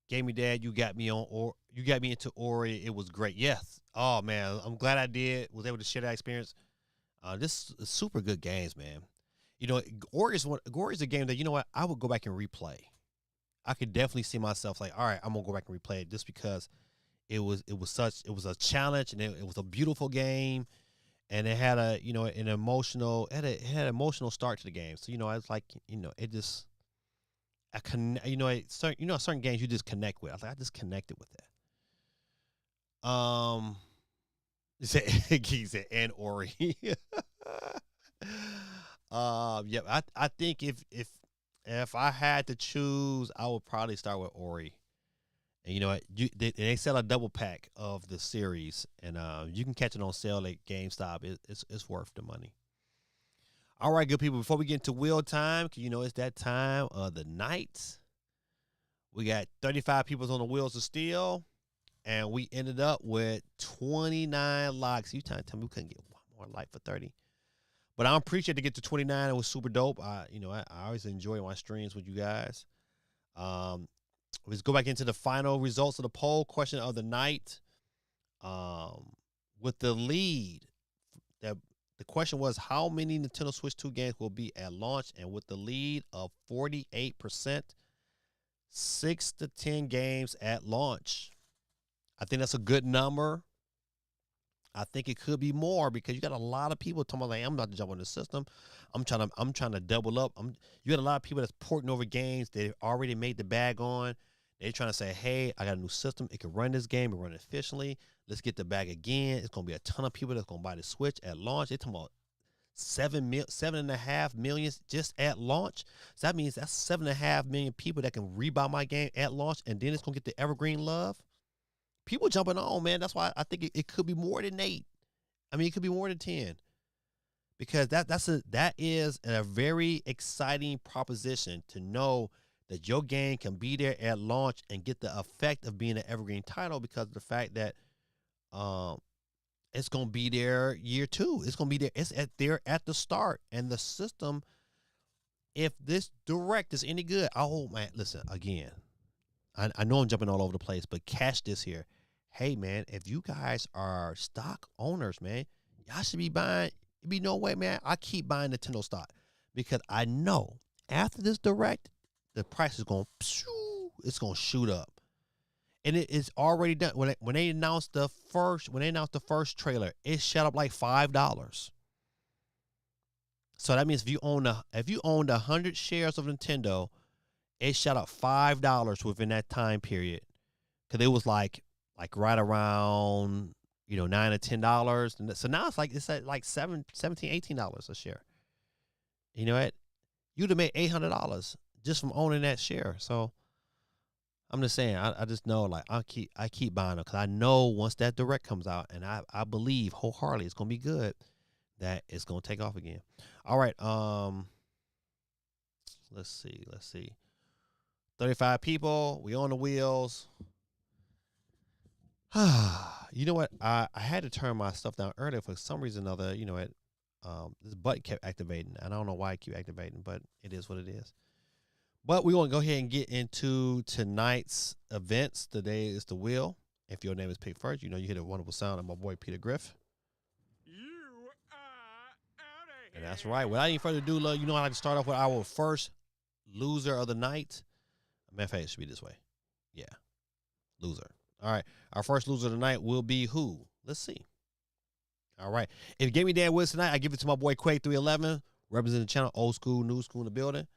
Gave me Dad, you got me on, or you got me into Ori. It was great. Yes. Oh man, I'm glad I did. Was able to share that experience. This is super good games, man. You know, Ori is a game that I would go back and replay. I could definitely see myself like, all right, I'm gonna go back and replay it just because it was a challenge and it was a beautiful game and it had an emotional it had an emotional start to the game. So I was like it just I can certain games you just connect with. I just connected with that. He said and Ori. Yeah, I think if I had to choose, I would probably start with Ori. And you know what? They sell a double pack of the series, and you can catch it on sale at GameStop. It's worth the money. All right, good people. Before we get into wheel time, 'cause it's that time of the night. We got 35 people on the wheels of steel, and we ended up with 29 likes. You trying to tell me we couldn't get one more like for 30? But I appreciate to get to 29. It was super dope. I always enjoy my streams with you guys. Let's go back into the final results of the poll question of the night. With the lead, that the question was how many Nintendo Switch 2 games will be at launch, and with the lead of 48%, 6 to 10 games at launch. I think that's a good number. I think it could be more because you got a lot of people talking about like I'm about to jump on the system. I'm trying to double up. You got a lot of people that's porting over games they already made the bag on. They're trying to say, hey, I got a new system. It can run this game and run it efficiently. Let's get the bag again. It's going to be a ton of people that's going to buy the Switch at launch. They're talking about 7.5 million just at launch. So that means that's 7.5 million people that can rebuy my game at launch, and then it's going to get the evergreen love. People jumping on, man. That's why I think it could be more than 8. I mean, it could be more than 10. Because that is a very exciting proposition to know that your game can be there at launch and get the effect of being an evergreen title, because of the fact that it's going to be there year 2. It's going to be there. It's there at the start. And the system, if this direct is any good, oh, man, listen, again, I know I'm jumping all over the place, but catch this here. Hey, man, if you guys are stock owners, man, y'all should be buying. It'd be no way, man. I keep buying Nintendo stock because I know after this direct, the price is going to shoot up. And it's already done. When they announced the first trailer, it shot up like $5. So that means if you owned 100 shares of Nintendo, it shot up $5 within that time period. Cause it was like right around $9 or $10. And so now it's at like $17, $18 a share. You know what? You'd have made $800 just from owning that share. So I'm just saying, I just know, like, I keep buying them because I know once that direct comes out, and I believe wholeheartedly it's gonna be good, that it's gonna take off again. All right, let's see. 35 people, we on the wheels. You know what? I had to turn my stuff down earlier for some reason or other. You know what? This button kept activating. I don't know why it keep activating, but it is what it is. But we're going to go ahead and get into tonight's events. Today is the wheel. If your name is picked first, you know you hear the wonderful sound of my boy Peter Griff. You are out of here. And that's right. Without any further ado, love, you know I like to start off with our first loser of the night. Matter of fact, it should be this way. Yeah. Loser. All right. Our first loser tonight will be who? Let's see. All right. If you gave me Dan Woods tonight, I give it to my boy Quake311, representing the channel, old school, new school in the building.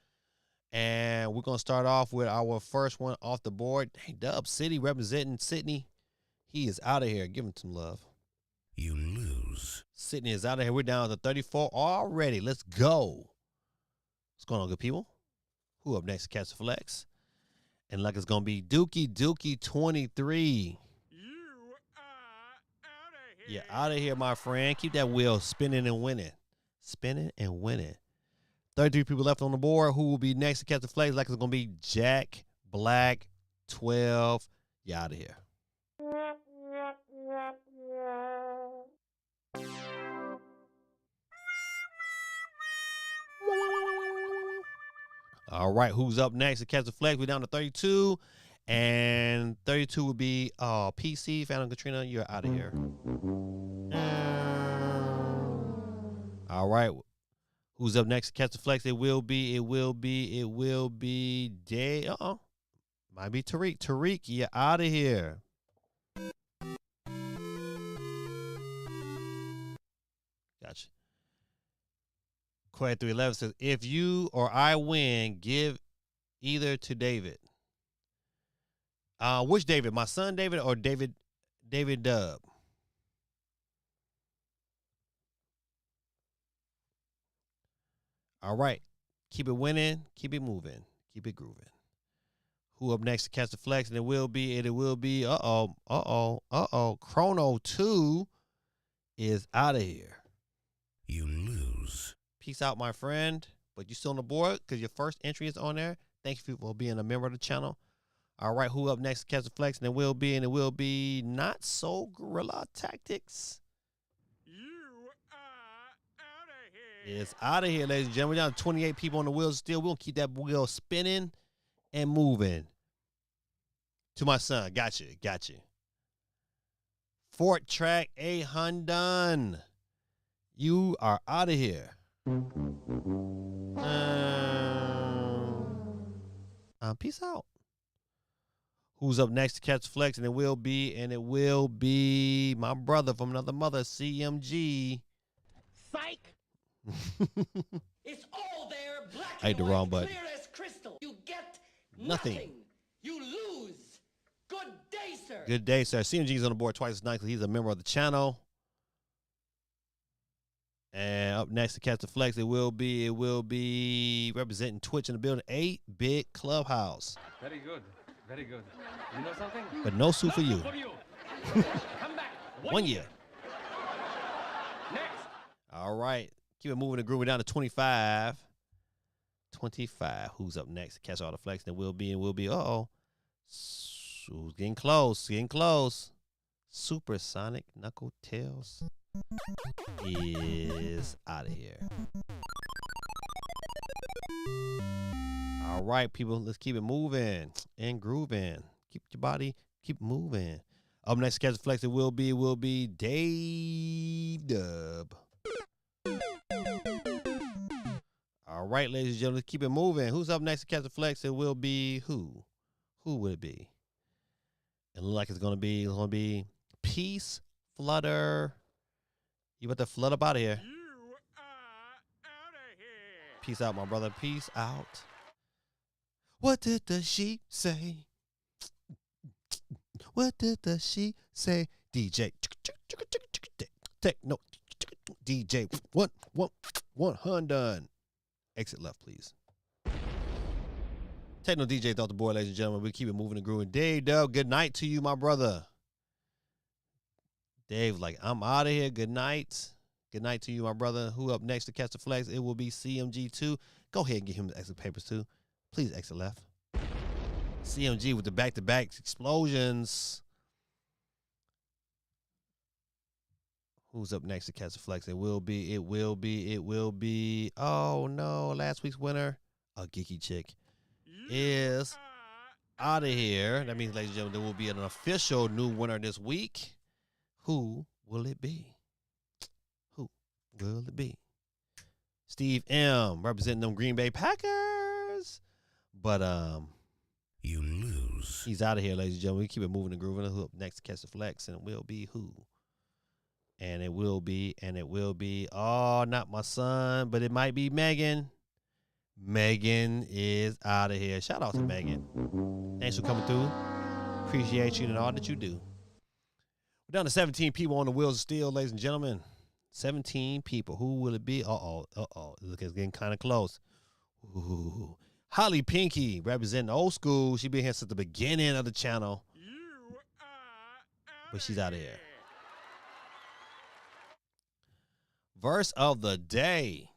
And we're going to start off with our first one off the board. Hey, Dub City representing Sydney. He is out of here. Give him some love. You lose. Sydney is out of here. We're down to 34 already. Let's go. What's going on, good people? Who up next to catch the flex? And like it's going to be Dookie 23. You are out of here. Yeah, out of here, my friend. Keep that wheel spinning and winning. Spinning and winning. 33 people left on the board. Who will be next to catch the flex? Like it's going to be Jack Black 12. You out of here. All right, who's up next to catch the flex? We're down to 32. And 32 would be PC, Phantom Katrina. You're out of here. All right. Who's up next to catch the flex? It will be Day. Might be Tariq. Tariq, you're out of here. Gotcha. Quay 311 says, if you or I win, give either to David. Which David? My son David or David Dub? All right. Keep it winning. Keep it moving. Keep it grooving. Who up next to catch the flex? And it will be Chrono 2 is out of here. You lose. Peace out, my friend. But you're still on the board because your first entry is on there. Thank you for being a member of the channel. All right, who up next to catch the flex? And it will be Not So Guerrilla Tactics. You are out of here. It's out of here, ladies and gentlemen. We're down to 28 people on the wheels still. We're going to keep that wheel spinning and moving. To my son. Gotcha. Fort Track A Hundun. You are out of here. Peace out. Who's up next to catch flex? And it will be my brother from another mother, CMG. Psych. It's all there, black and white, clear as crystal. You get nothing. You lose. Good day, sir. CMG's on the board twice as night because he's a member of the channel. And up next to catch the flex, it will be representing Twitch in the building, 8-Bit Clubhouse. Very good. Very good. You know something? But no suit for you. Come back. 1 year. Next. All right. Keep it moving and grooving down to 25. 25. Who's up next to catch all the flex? Then will be. Uh-oh. So getting close. Getting close. Supersonic Knuckle Tails is out of here. All right, people, let's keep it moving and grooving. Keep your body, keep moving. Up next, catch the flex. It will be Dave Dub. All right, ladies and gentlemen, let's keep it moving. Who's up next to catch the flex? It will be who? Who would it be? It looks like it's gonna be Peace Flutter. You about to flutter up out of here. You are out of here. Peace out, my brother. Peace out. What did the sheep say? What did the sheep say? DJ. Techno. DJ. 100. Exit left, please. Techno DJ off the board, ladies and gentlemen. We keep it moving and grooving. Dave Dub, good night to you, my brother. Dave, like, I'm out of here. Good night. Good night to you, my brother. Who up next to catch the flex? It will be CMG2. Go ahead and give him the exit papers, too. Please exit left. CMG with the back-to-back explosions. Who's up next to catch the flex? It will be. Oh, no. Last week's winner, a geeky chick, is out of here. That means, ladies and gentlemen, there will be an official new winner this week. Who will it be? Who will it be? Steve M, representing them Green Bay Packers. But You lose. he's out of here, ladies and gentlemen. We keep it moving and grooving. Who up next to catch the flex? And it will be who? And it will be, oh, not my son, but it might be Megan. Megan is out of here. Shout out to Megan. Thanks for coming through. Appreciate you and all that you do. We're down to 17 people on the wheels of steel, ladies and gentlemen. 17 people. Who will it be? Look, it's getting kind of close. Ooh. Holly Pinky, representing old school. She been here since the beginning of the channel. You are But she's out of here. Verse of the day.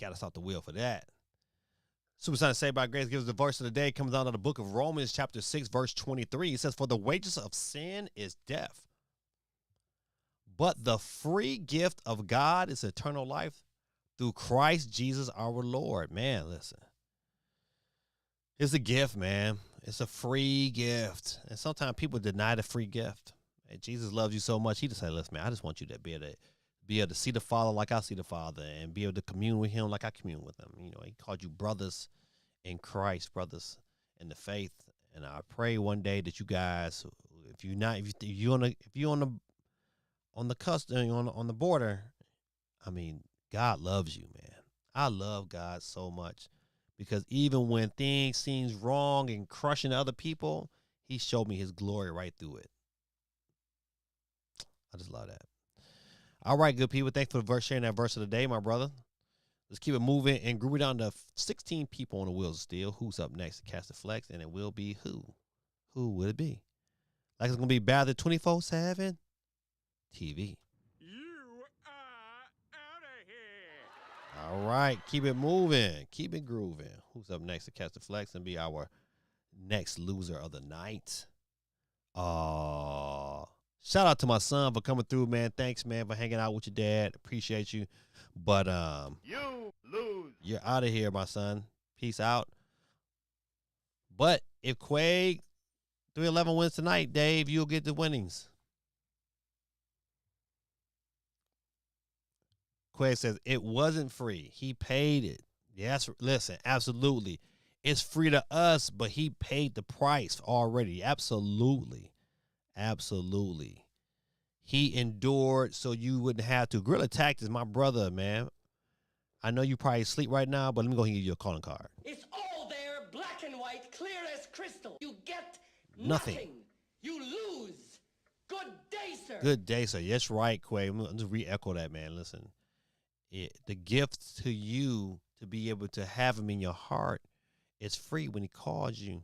Got us off the wheel for that. Supersonic Saved by Grace gives us the verse of the day. Comes out of the book of Romans, chapter 6, verse 23. It says, for the wages of sin is death, but the free gift of God is eternal life through Christ Jesus our Lord. Man, listen. It's a gift, man. It's a free gift. And sometimes people deny the free gift. And Jesus loves you so much, he just said, listen, man, I just want you to be able to see the Father like I see the Father and be able to commune with him like I commune with him. You know, he called you brothers in Christ, brothers in the faith. And I pray one day that you guys, if you're on the cusp, on the border, I mean, God loves you, man. I love God so much because even when things seems wrong and crushing other people, he showed me his glory right through it. I just love that. All right, good people. Thanks for sharing that verse of the day, my brother. Let's keep it moving and grooving down to 16 people on the wheels of steel. Who's up next to catch the flex? And it will be who? Who will it be? Like it's going to be Bather 24/7 TV. You are out of here. All right, keep it moving. Keep it grooving. Who's up next to catch the flex and be our next loser of the night? Shout out to my son for coming through, man. Thanks, man, for hanging out with your dad. Appreciate you. But You lose. you're out of here, my son. Peace out. But if Quag 311 wins tonight, Dave, you'll get the winnings. Quag says it wasn't free. He paid it. Yes, listen, absolutely. It's free to us, but he paid the price already. Absolutely. Absolutely. He endured so you wouldn't have to. Gorilla Tact is my brother, man. I know you probably asleep right now, but let me go ahead and give you a calling card. It's all there, black and white, clear as crystal. You get Nothing. nothing. You lose. Good day, sir. Good day, sir. Yes, right, Quay. I'm just re-echo that, man. Listen, the gift to you to be able to have him in your heart is free when he calls you.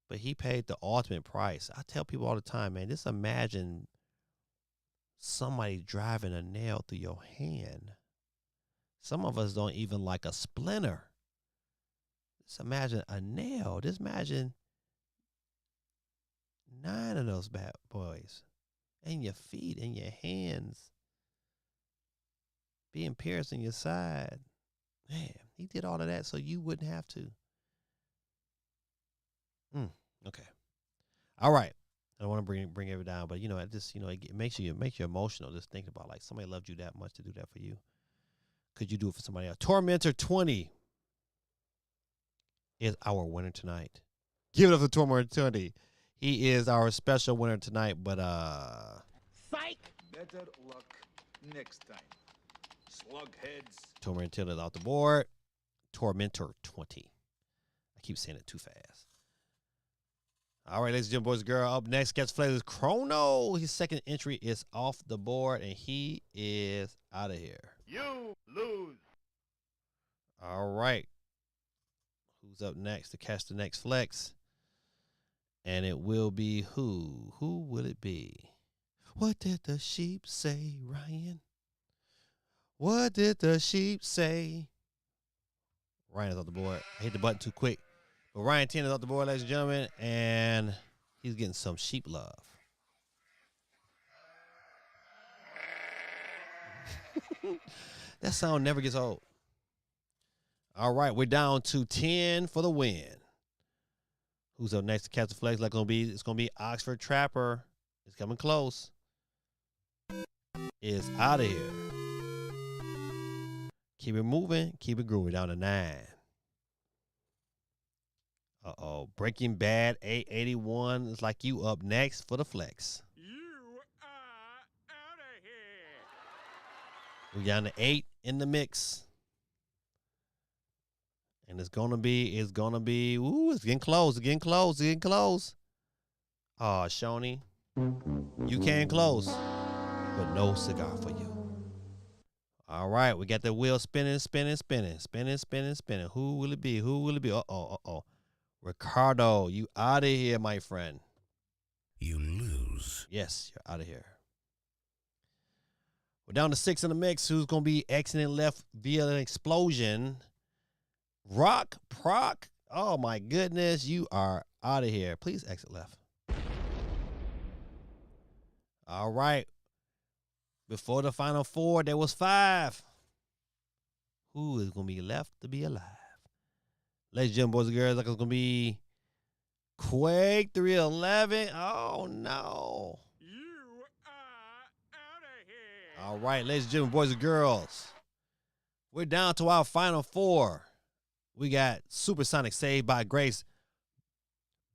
But he paid the ultimate price. I tell people all the time, man, just imagine somebody driving a nail through your hand. Some of us don't even like a splinter. Just imagine a nail. Just imagine 9 of those bad boys in your feet and your hands being pierced in your side. Man, he did all of that so you wouldn't have to. Okay. All right. I don't want to bring it down, but it just it makes you emotional just thinking about like somebody loved you that much to do that for you. Could you do it for somebody else? Tormentor 20 is our winner tonight. Give it up for Tormentor 20. He is our special winner tonight, but Psych. Better luck next time. Slugheads. Tormentor is off the board. Tormentor 20. I keep saying it too fast. All right, ladies and gentlemen, boys and girls. Up next, Sketch Flavors Chrono. His second entry is off the board, and he is out of here. You lose. All right. Who's up next to catch the next flex? And it will be who? Who will it be? What did the sheep say, Ryan? What did the sheep say? Ryan is off the board. I hit the button too quick. But Ryan 10 is off the board, ladies and gentlemen, and he's getting some sheep love. That sound never gets old. All right, we're down to 10 for the win. Who's up next to catch the flex? It's gonna be Oxford Trapper. It's coming close. Is out of here. Keep it moving, keep it grooving. Down to 9. Breaking Bad 881 is like you up next for the flex. You are out of here. We're down to 8 in the mix. And it's gonna be, ooh, it's getting close. Oh, Shoney, you came close, but no cigar for you. All right, we got the wheel spinning. Who will it be? Uh-oh. Ricardo, you out of here, my friend. You lose. Yes, you're out of here. We're down to 6 in the mix. Who's going to be exiting left via an explosion? Rock Proc. Oh, my goodness. You are out of here. Please exit left. All right. Before the final 4, there was 5. Who is going to be left to be alive? Ladies and gentlemen, boys and girls, like it's going to be Quake 311. Oh, no. You are out of here. All right, ladies and gentlemen, boys and girls, we're down to our final 4. We got Supersonic Saved by Grace.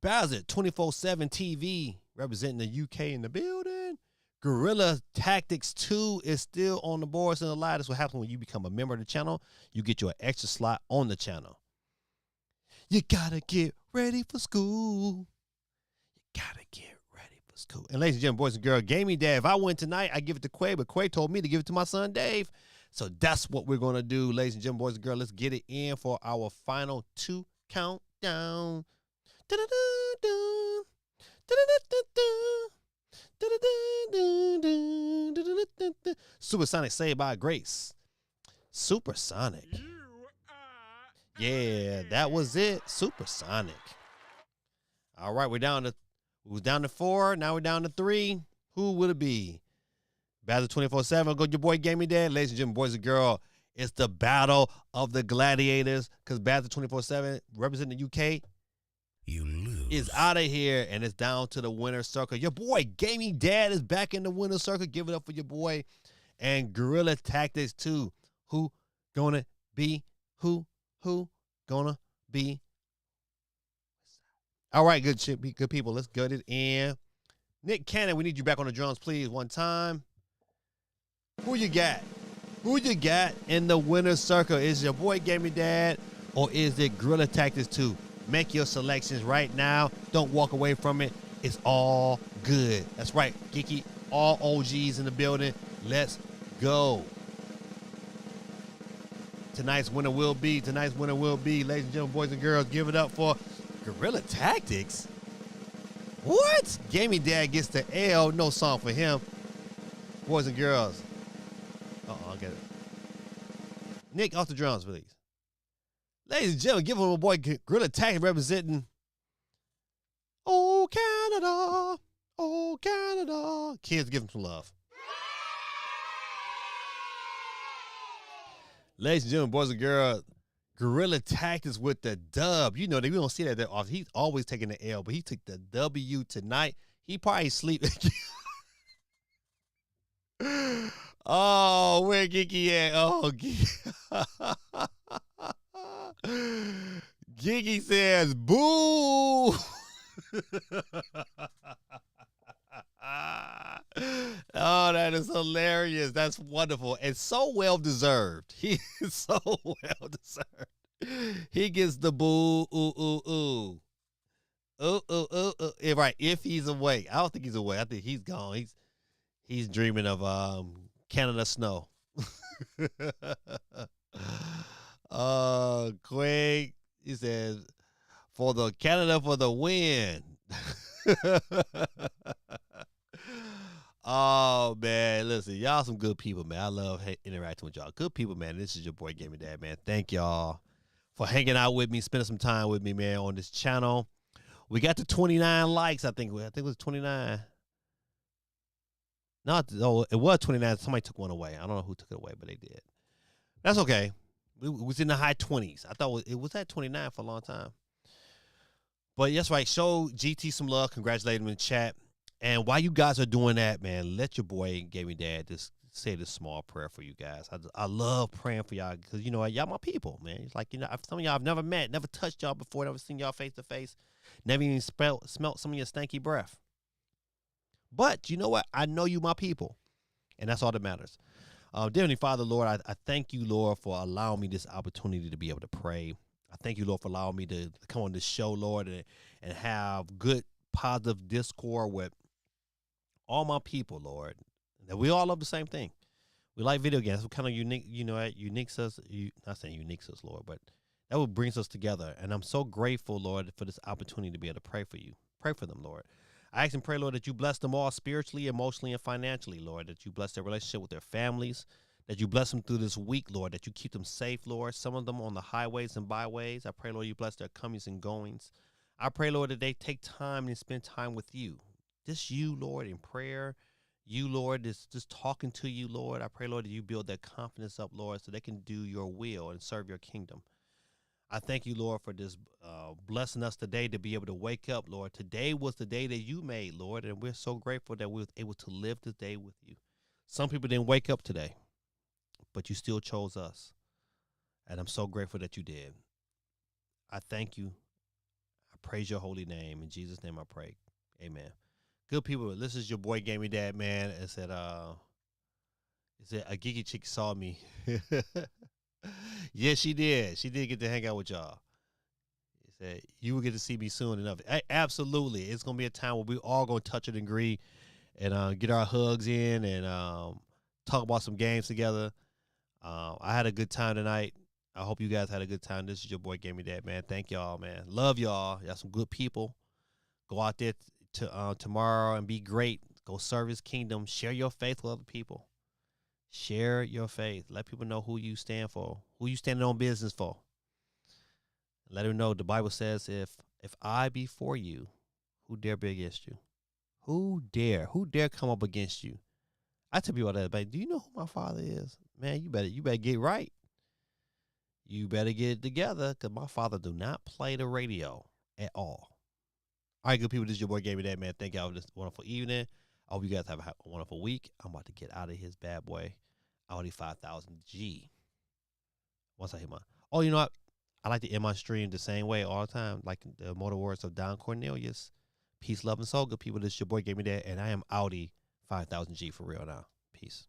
Bowser 24/7 TV representing the UK in the building. Guerrilla Tactics 2 is still on the board. So this is what happens when you become a member of the channel. You get your extra slot on the channel. You gotta get ready for school. And ladies and gentlemen, boys and girls, Gaming Dad, if I win tonight, I give it to Quay, but Quay told me to give it to my son Dave. So that's what we're gonna do, ladies and gentlemen, boys and girls. Let's get it in for our final 2 countdown. Supersonic Saved by Grace. Supersonic. Yeah, that was it. Supersonic. All right, we're down to 4. Now we're down to 3. Who will it be? Battle 24/7. Go your boy Gaming Dad. Ladies and gentlemen, boys and girls, it's the battle of the gladiators. Because Battle 24/7 representing the UK. You lose. Is out of here, and it's down to the winner's circle. Your boy Gaming Dad is back in the winner's circle. Give it up for your boy. And Guerrilla Tactics 2. Who gonna be? Who gonna be? All right, good people. Let's get it in. Nick Cannon, we need you back on the drums, please, one time. Who you got? Who you got in the winner's circle? Is your boy Gaming Dad or is it Guerrilla Tactics 2? Make your selections right now. Don't walk away from it. It's all good. That's right, Geeky. All OGs in the building. Let's go. Tonight's winner will be, ladies and gentlemen, boys and girls, give it up for Guerrilla Tactics. What? Gaming Dad gets the L. No song for him. Boys and girls. I get it. Nick, off the drums, please. Ladies and gentlemen, give him a boy Guerrilla Tactics representing. Oh, Canada. Oh, Canada. Kids, give him some love. Ladies and gentlemen, boys and girls, Guerrilla Tactics with the dub. You know that we don't see that often. He's always taking the L, but he took the W tonight. He probably sleep. Oh, where Geeky at? Oh, Geeky says, boo. Oh, that is hilarious. That's wonderful. And so well deserved. He is so well deserved. He gets the boo, ooh, ooh, ooh. Ooh, ooh, ooh, ooh. Yeah, right. If he's awake. I don't think he's awake. I think he's gone. He's dreaming of Canada snow. Quake, he says, for the Canada for the win. Oh, man, listen, y'all some good people, man. I love interacting with y'all. Good people, man. This is your boy Gaming Dad, man. Thank y'all for hanging out with me, spending some time with me, man, on this channel. We got to 29 likes, I think. It was 29. No, it was 29. Somebody took one away. I don't know who took it away, but they did. That's okay. We was in the high 20s. I thought it was at 29 for a long time. But that's right. Show GT some love. Congratulate him in the chat. And while you guys are doing that, man, let your boy Gaming Dad just say this small prayer for you guys. I love praying for y'all because, you know, y'all my people, man. It's like, you know, some of y'all I've never met, never touched y'all before, never seen y'all face to face, never even smelt some of your stanky breath. But you know what? I know you my people, and that's all that matters. Dear Heavenly Father, Lord, I thank you, Lord, for allowing me this opportunity to be able to pray. I thank you, Lord, for allowing me to come on this show, Lord, and have good, positive discord with all my people, Lord. That we all love the same thing. We like video games. What kind of unique, you know, uniques us. Not saying uniques us, Lord, but that what brings us together. And I'm so grateful, Lord, for this opportunity to be able to pray for you. Pray for them, Lord. I ask and pray, Lord, that you bless them all spiritually, emotionally, and financially, Lord, that you bless their relationship with their families, that you bless them through this week, Lord, that you keep them safe, Lord, some of them on the highways and byways. I pray, Lord, you bless their comings and goings. I pray, Lord, that they take time and spend time with you. Just you, Lord, in prayer. You, Lord, just talking to you, Lord. I pray, Lord, that you build their confidence up, Lord, so they can do your will and serve your kingdom. I thank you, Lord, for this blessing us today to be able to wake up, Lord. Today was the day that you made, Lord, and we're so grateful that we were able to live this day with you. Some people didn't wake up today, but you still chose us, and I'm so grateful that you did. I thank you. I praise your holy name. In Jesus' name I pray. Amen. Good people, this is your boy Gaming Dad, man. It said a geeky chick saw me. Yes, she did. She did get to hang out with y'all. He said, you will get to see me soon enough. Absolutely. It's going to be a time where we all going to touch and agree and get our hugs in and talk about some games together. I had a good time tonight. I hope you guys had a good time. This is your boy Gaming Dad, man. Thank y'all, man. Love y'all. Y'all some good people. Go out there tomorrow and be great. Go serve his kingdom. Share your faith with other people. Share your faith. Let people know who you stand for, who you standing on business for. Let them know the Bible says, if I be for you, who dare be against you? Who dare come up against you? I tell people that, but do you know who my father is? Man, you better get right. You better get it together, because my father do not play the radio at all. All right, good people, this is your boy Gaming Dad, man. Thank y'all for this wonderful evening. I hope you guys have a wonderful week. I'm about to get out of his bad boy Audi 5000G. Once I hit my... Oh, you know what? I like to end my stream the same way all the time, like the immortal words of Don Cornelius. Peace, love, and soul, good people. This is your boy Gaming Dad, and I am Audi 5000G for real now. Peace.